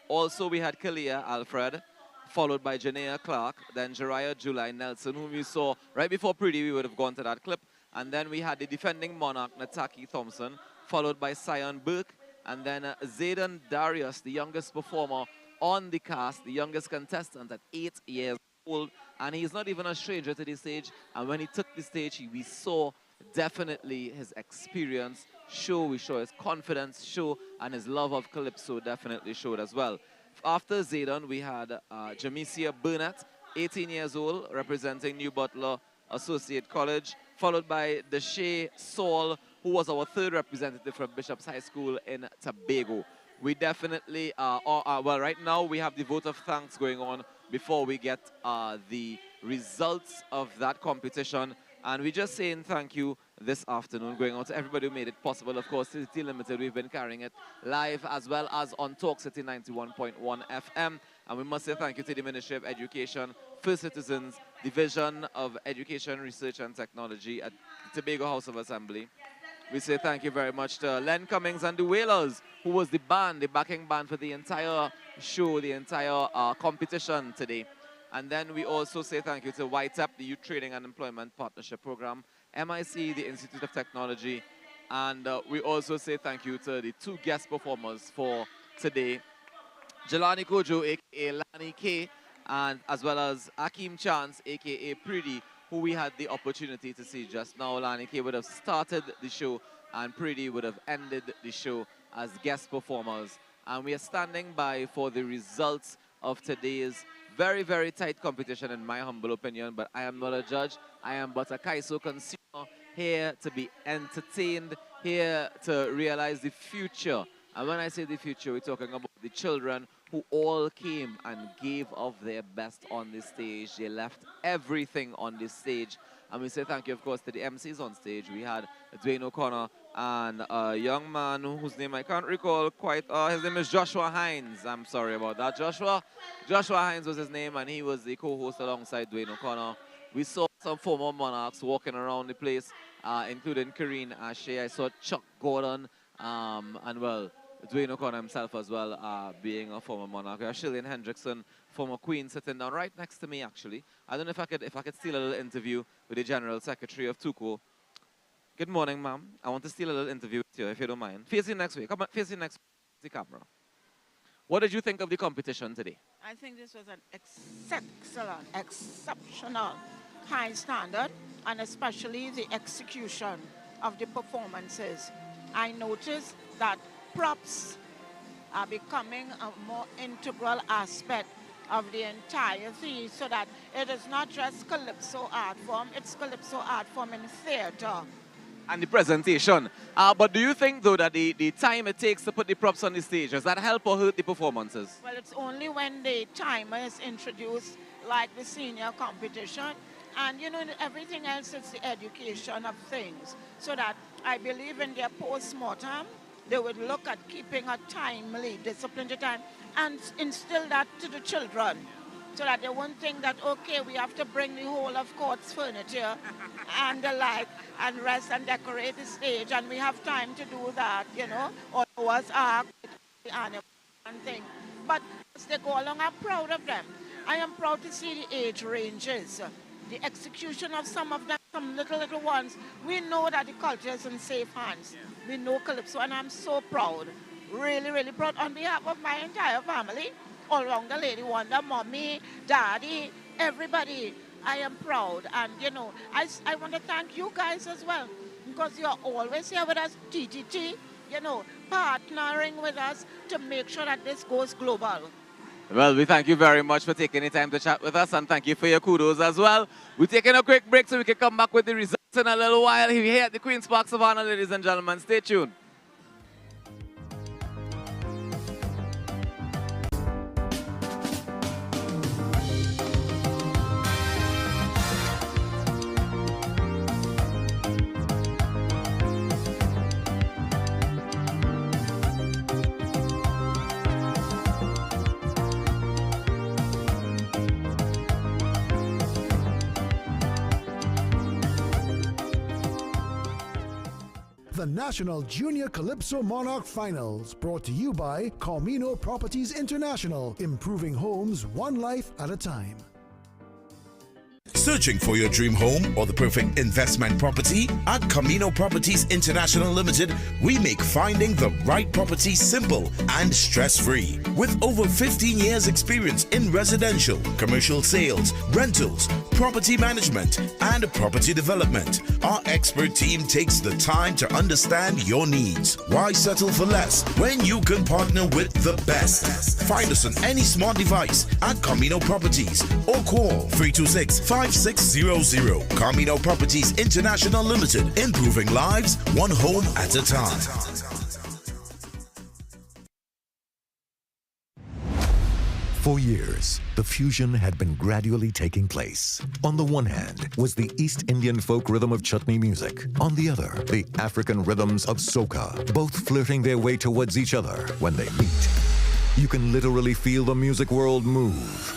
Also, we had Kalia Alfred, followed by Janea Clark, then Jeriah July Nelson, whom you saw right before Pretty. We would have gone to that clip. And then we had the defending monarch, Nataki Thompson, followed by Sion Burke, and then Zayden Darius, the youngest performer on the cast, the youngest contestant at 8 years old. And he's not even a stranger to the stage. And when he took the stage, we saw definitely his experience show. We saw his confidence show, and his love of Calypso definitely showed as well. After Zayden, we had Jamesia Burnett, 18 years old, representing New Butler Associate College, followed by Deshae Saul, who was our 3rd representative from Bishop's High School in Tobago. We definitely, well, right now we have the vote of thanks going on before we get the results of that competition. And we're just saying thank you this afternoon, going on to everybody who made it possible. Of course, City Limited, we've been carrying it live as well as on Talk City 91.1 FM. And we must say thank you to the Ministry of Education, First Citizens, Division of Education, Research and Technology at Tobago House of Assembly. We say thank you very much to Len Cummings and the Whalers, who was the band, the backing band for the entire show, the entire competition today. And then we also say thank you to YTEP, the Youth Training and Employment Partnership Program, MIC, the Institute of Technology, and we also say thank you to the 2 guest performers for today, Jelani Kojo, a.k.a. Lani K, and as well as Akim Chance, a.k.a. Pretty, who we had the opportunity to see just now. Lani K would have started the show, and Pretty would have ended the show as guest performers. And we are standing by for the results of today's very, very tight competition, in my humble opinion, but I am not a judge. I am but a Kaiso consumer, here to be entertained, here to realize the future. And when I say the future, we're talking about the children who all came and gave of their best on the stage. They left everything on the stage. And we say thank you, of course, to the MCs on stage. We had Dwayne O'Connor and a young man whose name I can't recall quite. His name is Joshua Hines. I'm sorry about that. Joshua Hines was his name, and he was the co-host alongside Dwayne O'Connor. We saw some former monarchs walking around the place, including Karine Ashe. I saw Chuck Gordon, and well, Dwayne O'Connor himself as well, being a former monarch. Shirlene Hendrickson, former queen, sitting down right next to me, actually. I don't know if I could steal a little interview with the General Secretary of TUCO. Good morning, ma'am. I want to steal a little interview with you, if you don't mind. Face you next week. Come on, face you next week. The camera. What did you think of the competition today? I think this was an excellent, exceptional, high standard, and especially the execution of the performances. I noticed that props are becoming a more integral aspect of the entire thing, so that it is not just Calypso art form, it's Calypso art form in theater. And the presentation. But do you think, though, that the time it takes to put the props on the stage, does that help or hurt the performances? Well, it's only when the timer is introduced, like the senior competition, and you know, everything else is the education of things. So that I believe in their post-mortem, they would look at keeping a timely, disciplined time, and instill that to the children. So that they won't think that, okay, we have to bring the whole of court's furniture and the like, and rest and decorate the stage, and we have time to do that, you know, or was our animal and thing. But as they go along, I'm proud of them. I am proud to see the age ranges, the execution of some of them, some little ones. We know that the culture is in safe hands. We know Calypso, and I'm so proud, really, really proud on behalf of my entire family. All around the Lady Wonder, mommy, daddy, everybody. I am proud. And, you know, I want to thank you guys as well, because you're always here with us, TTT, you know, partnering with us to make sure that this goes global. Well, we thank you very much for taking the time to chat with us, and thank you for your kudos as well. We're taking a quick break so we can come back with the results in a little while. We're here at the Queen's Park Savannah, ladies and gentlemen. Stay tuned. The National Junior Calypso Monarch Finals, brought to you by Camino Properties International, improving homes one life at a time. Searching for your dream home or the perfect investment property? At Camino Properties International Limited, we make finding the right property simple and stress-free. With over 15 years experience in residential, commercial sales, rentals, property management, and property development, our expert team takes the time to understand your needs. Why settle for less when you can partner with the best? Find us on any smart device at Camino Properties or call 326-5600. Camino Properties International Limited, improving lives one home at a time. For years, the fusion had been gradually taking place. On the one hand was the East Indian folk rhythm of chutney music. On the other, the African rhythms of soca, both flirting their way towards each other. When they meet, you can literally feel the music world move.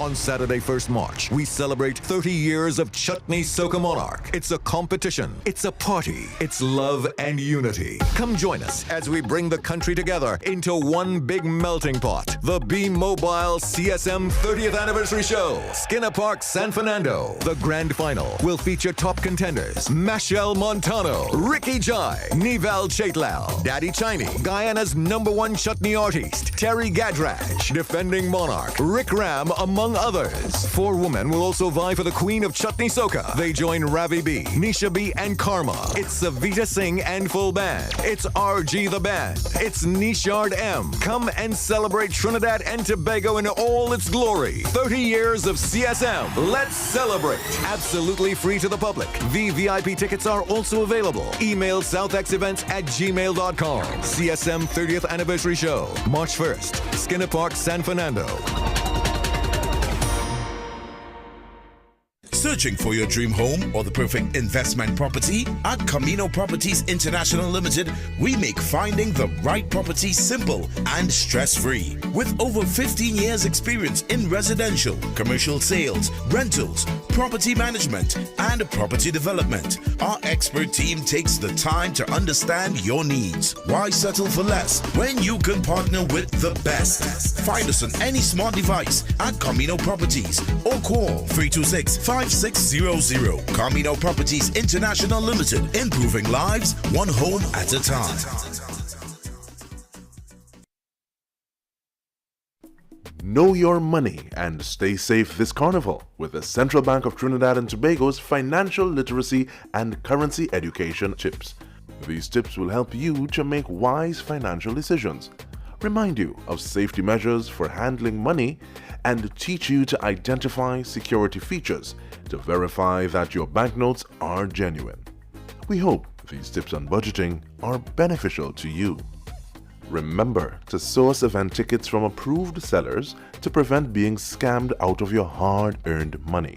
On Saturday, 1st March, we celebrate 30 years of Chutney Soca Monarch. It's a competition, it's a party, it's love and unity. Come join us as we bring the country together into one big melting pot. The B-Mobile CSM 30th Anniversary Show, Skinner Park, San Fernando. The grand final will feature top contenders Machel Montano, Ricky Jai, Nival Chaitlal, Daddy Chiney, Guyana's #1 chutney artist, Terry Gadraj, defending monarch, Rick Ram, among others. 4 women will also vie for the Queen of Chutney Soca. They join Ravi B, Nisha B, and Karma. It's Savita Singh and full band. It's RG the band. It's Nishard M. Come and celebrate Trinidad and Tobago in all its glory. 30 years of CSM. Let's celebrate. Absolutely free to the public. VVIP tickets are also available. Email southexevents@gmail.com. CSM 30th Anniversary Show, March 1st, Skinner Park, San Fernando. Searching for your dream home or the perfect investment property? At Camino Properties International Limited, we make finding the right property simple and stress-free. With over 15 years experience in residential, commercial sales, rentals, property management, and property development, our expert team takes the time to understand your needs. Why settle for less when you can partner with the best? Find us on any smart device at Camino Properties or call 326-5600. Camino Properties International Limited, improving lives one home at a time. Know your money and stay safe this carnival with the Central Bank of Trinidad and Tobago's financial literacy and currency education tips. These tips will help you to make wise financial decisions. remind you of safety measures for handling money, and teach you to identify security features to verify that your banknotes are genuine. We hope these tips on budgeting are beneficial to you. Remember to source event tickets from approved sellers to prevent being scammed out of your hard-earned money.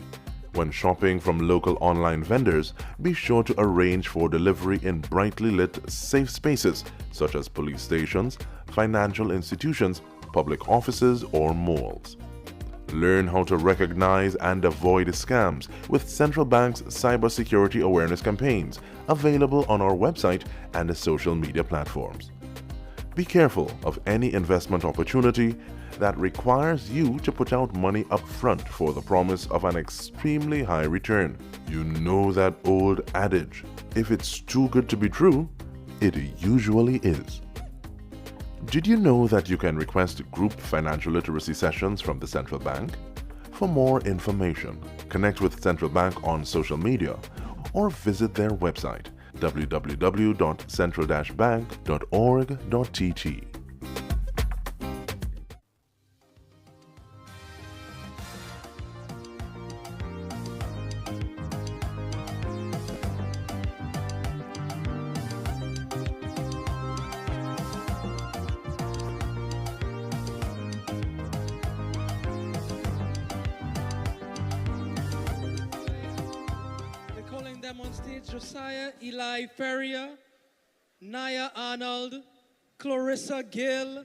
When shopping from local online vendors, be sure to arrange for delivery in brightly lit, safe spaces such as police stations, financial institutions, public offices, or malls. Learn how to recognize and avoid scams with Central Bank's cybersecurity awareness campaigns available on our website and social media platforms. Be careful of any investment opportunity that requires you to put out money up front for the promise of an extremely high return. You know that old adage, if it's too good to be true, it usually is. Did you know that you can request group financial literacy sessions from the Central Bank? For more information, connect with Central Bank on social media or visit their website www.central-bank.org.tt. Josiah Eli Ferrier, Naya Arnold, Clarissa Gill,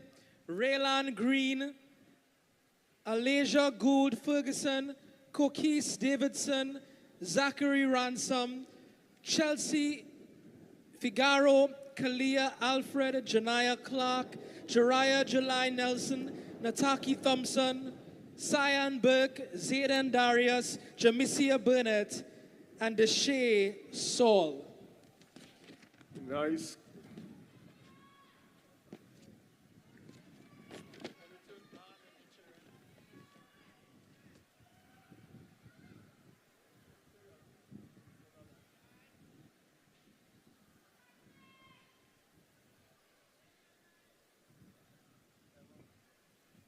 Raylan Green, Alasia Gould Ferguson, Coquise Davidson, Zachary Ransom, Chelsea Figaro, Kalia Alfred, Janaya Clark, Jariah July Nelson, Nataki Thompson, Cyan Burke, Zayden Darius, Jamisia Burnett, and Deshae Saul. Nice.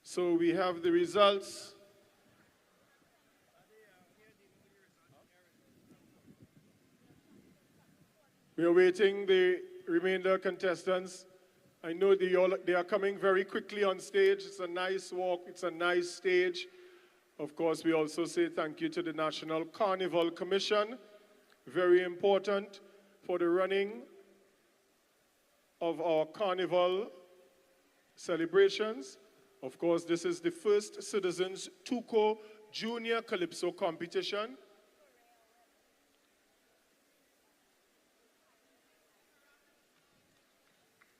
So we have the results. We are waiting the remainder contestants. I know they are coming very quickly on stage. It's a nice walk. It's a nice stage. Of course, we also say thank you to the National Carnival Commission. Very important for the running of our carnival celebrations. Of course, this is the first Citizens Tuco Junior Calypso competition.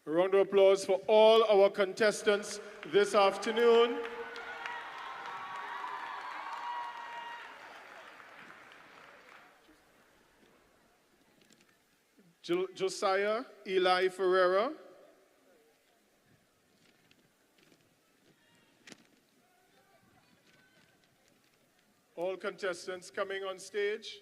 A round of applause for all our contestants this afternoon. Josiah Eli Ferreira. All contestants coming on stage.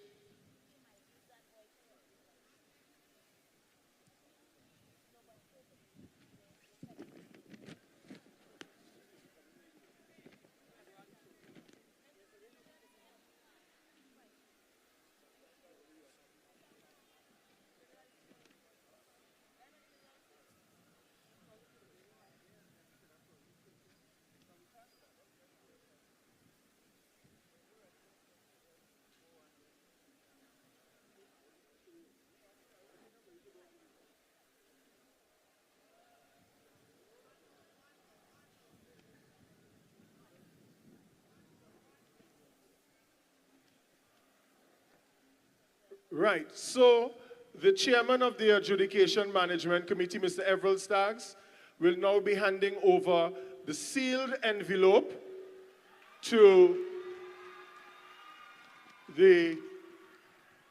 Right, so the chairman of the Adjudication Management Committee, Mr. Everett Staggs, will now be handing over the sealed envelope to the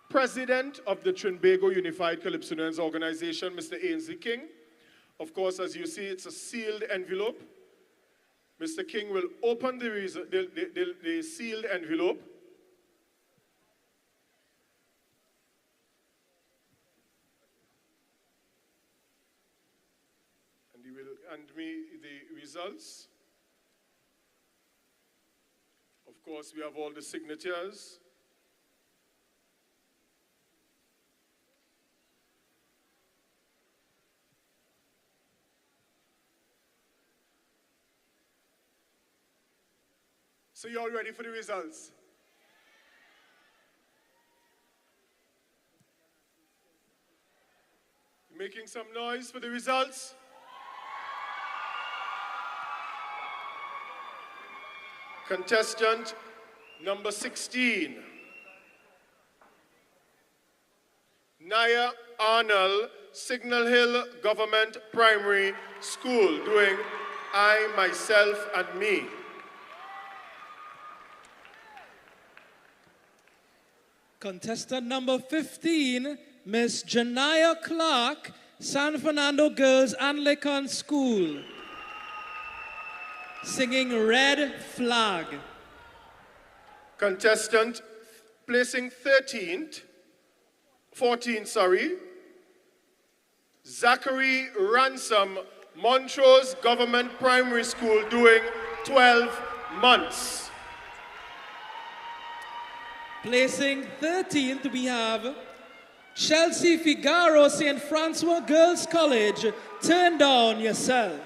president of the Trinbago Unified Calypsonians organization, Mr. Ainsley King. Of course, as you see, it's a sealed envelope. Mr. King will open the sealed envelope. and me the results. Of course, we have all the signatures. So you all ready for the results? Making some noise for the results? Contestant number 16, Naya Arnold, Signal Hill Government Primary School, doing I, Myself, and Me. Contestant number 15, Miss Janaya Clark, San Fernando Girls Anglican School, singing Red Flag. Contestant placing 14th, Zachary Ransom, Montrose Government Primary School, doing 12 months. Placing 13th, we have Chelsea Figaro, St. Francois Girls College, Turn Down Yourself.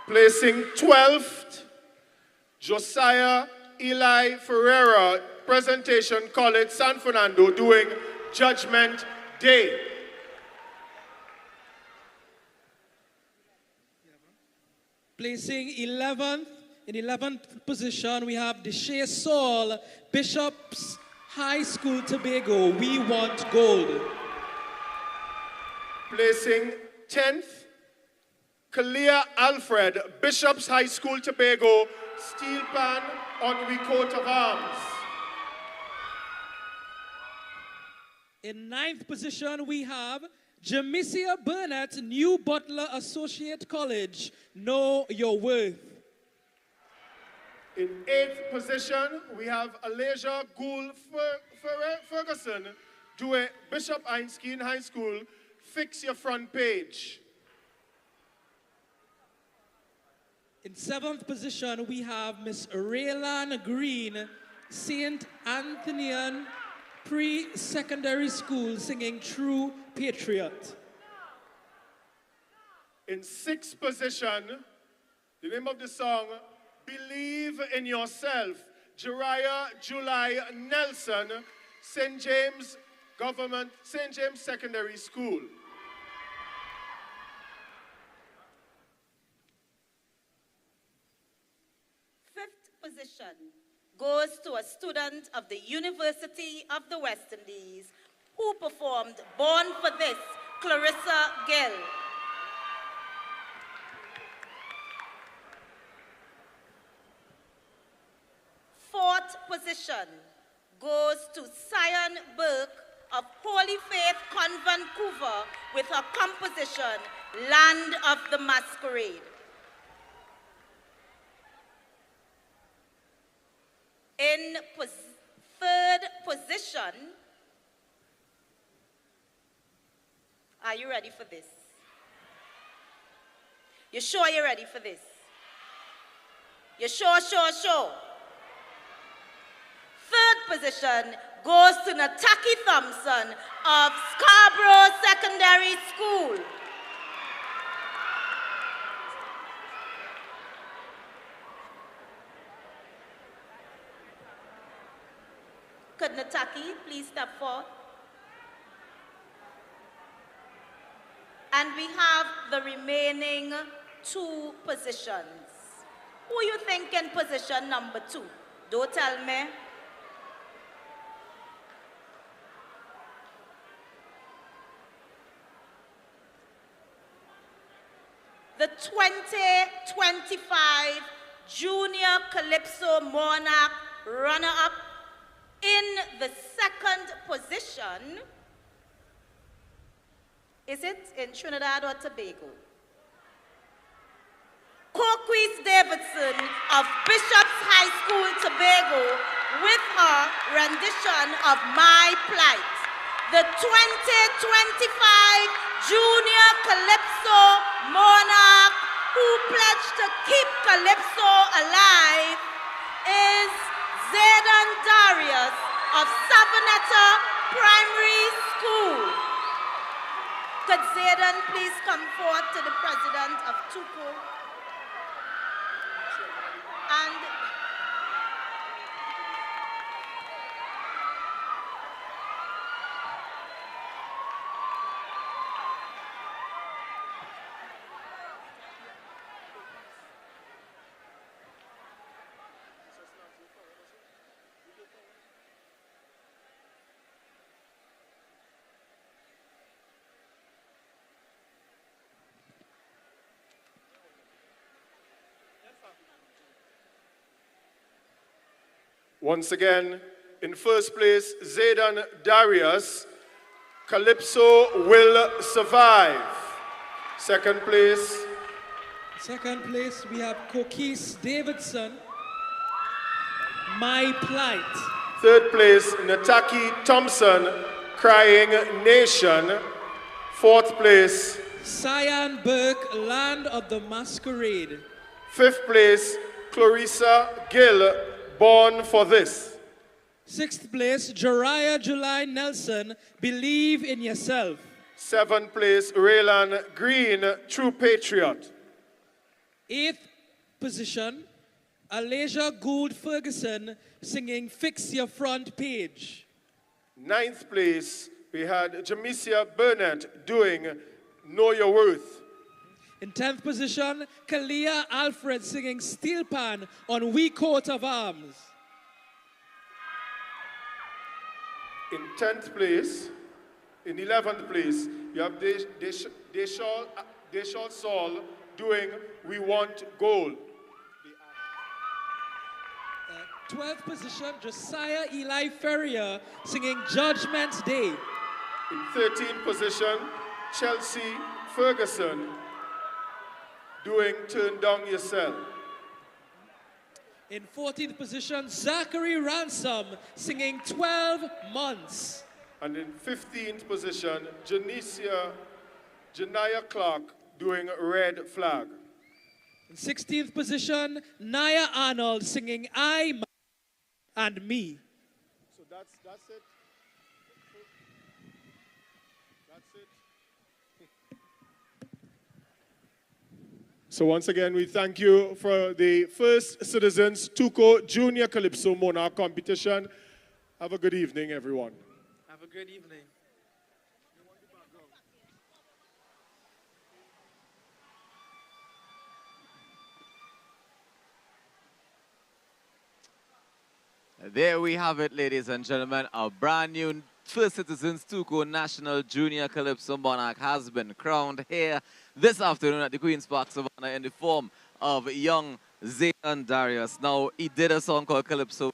Placing 12th, Josiah Eli Ferreira, Presentation College, San Fernando, doing Judgment Day. Placing 11th, in 11th position, we have Deshae Saul, Bishop's High School, Tobago, We Want Gold. Placing 10th, Kalia Alfred, Bishop's High School, Tobago, Steel Pan, Honorary Coat of Arms. In 9th position, we have Jamisia Burnett, New Butler Associate College, Know Your Worth. In 8th position, we have Alasia Gould Ferguson, doing Bishop Einstein High School, Fix Your Front Page. In 7th position, we have Miss Raylan Green, St. Anthonian Pre-Secondary School, singing True Patriot. In 6th position, the name of the song, Believe in Yourself, Jeriah July Nelson, St. James Secondary School. Fifth position goes to a student of the University of the West Indies who performed Born for This, Clarissa Gill. Fourth position goes to Cyan Burke of Holy Faith Convent, Vancouver, with her composition, Land of the Masquerade. In third position, are you ready for this? You sure you're ready for this? You sure? Third position goes to Nataki Thompson of Scarborough Secondary School. Could Nataki please step forward? And we have the remaining 2 positions. Who you think in position number 2? Don't tell me. The 2025 Junior Calypso Monarch runner-up in the 2nd position. Is it in Trinidad or Tobago? Coquise Davidson of Bishop's High School, Tobago, with her rendition of My Plight. The 2025 Junior Calypso Monarch, who pledged to keep Calypso alive, is Zayden Darius of Savanetta Primary School. Could Zayden please come forward to the president of TUCO? And once again, in first place, Zayden Darius, Calypso Will Survive. Second place. Second place, we have Kokis Davidson, My Plight. Third place, Nataki Thompson, Crying Nation. Fourth place, Cyan Burke, Land of the Masquerade. fifth place, Clarissa Gill, Born for This. Sixth place, Jariah July Nelson, Believe in Yourself. Seventh place, Raylan Green, True Patriot. Eighth position, Alasia Gould Ferguson, singing Fix Your Front Page. Ninth place, we had Jamesia Burnett doing Know Your Worth. In 10th position, Kalia Alfred singing Steel Pan on We Coat of Arms. In 10th place, in 11th place, you have Deshal Saul doing We Want Gold. 12th position, Josiah Eli Ferrier singing Judgment Day. In 13th position, Chelsea Ferguson doing Turn Down Yourself. In 14th position, Zachary Ransom singing 12 Months. And in 15th position, Janaya Clark doing Red Flag. In 16th position, Naya Arnold singing I, My, and Me. So that's it. That's it. So once again, we thank you for the First Citizens TUCO Junior Calypso Monarch competition. Have a good evening, everyone. Have a good evening. There we have it, ladies and gentlemen. A brand new First Citizens TUCO National Junior Calypso Monarch has been crowned here this afternoon at the Queen's Park Savannah in the form of young Zayden Darius. Now, he did a song called Calypso,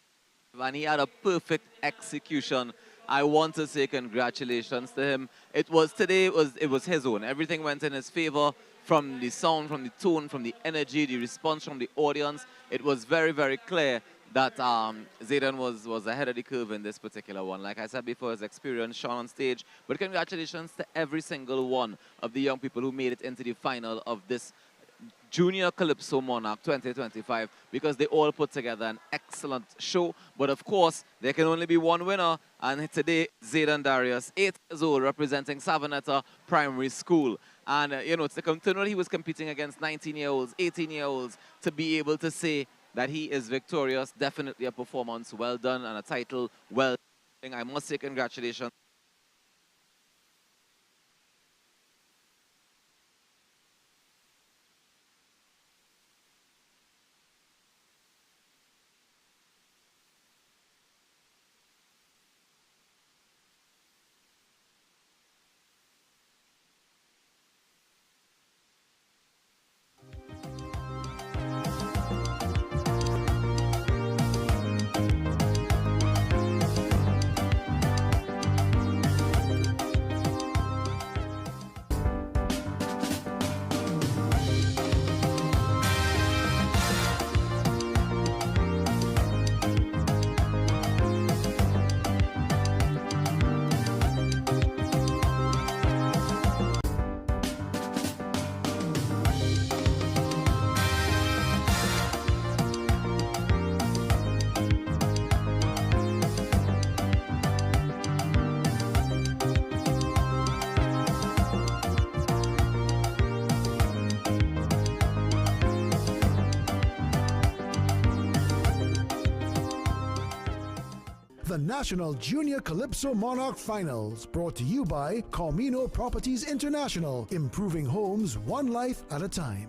and he had a perfect execution. I want to say congratulations to him. It was his own. Everything went in his favor, from the sound, from the tone, from the energy, the response from the audience. It was very, very clear that Zayden was ahead of the curve in this particular one. Like I said before, his experience shone on stage. But congratulations to every single one of the young people who made it into the final of this Junior Calypso Monarch 2025, because they all put together an excellent show. But of course, there can only be one winner. And today, Zayden Darius, 8 years old, representing Savanetta Primary School. And, to know he was competing against 19-year-olds, 18-year-olds, to be able to say that he is victorious, definitely a performance well done and a title well done. I must say congratulations. the National Junior Calypso Monarch Finals, brought to you by Carmino Properties International, improving homes one life at a time.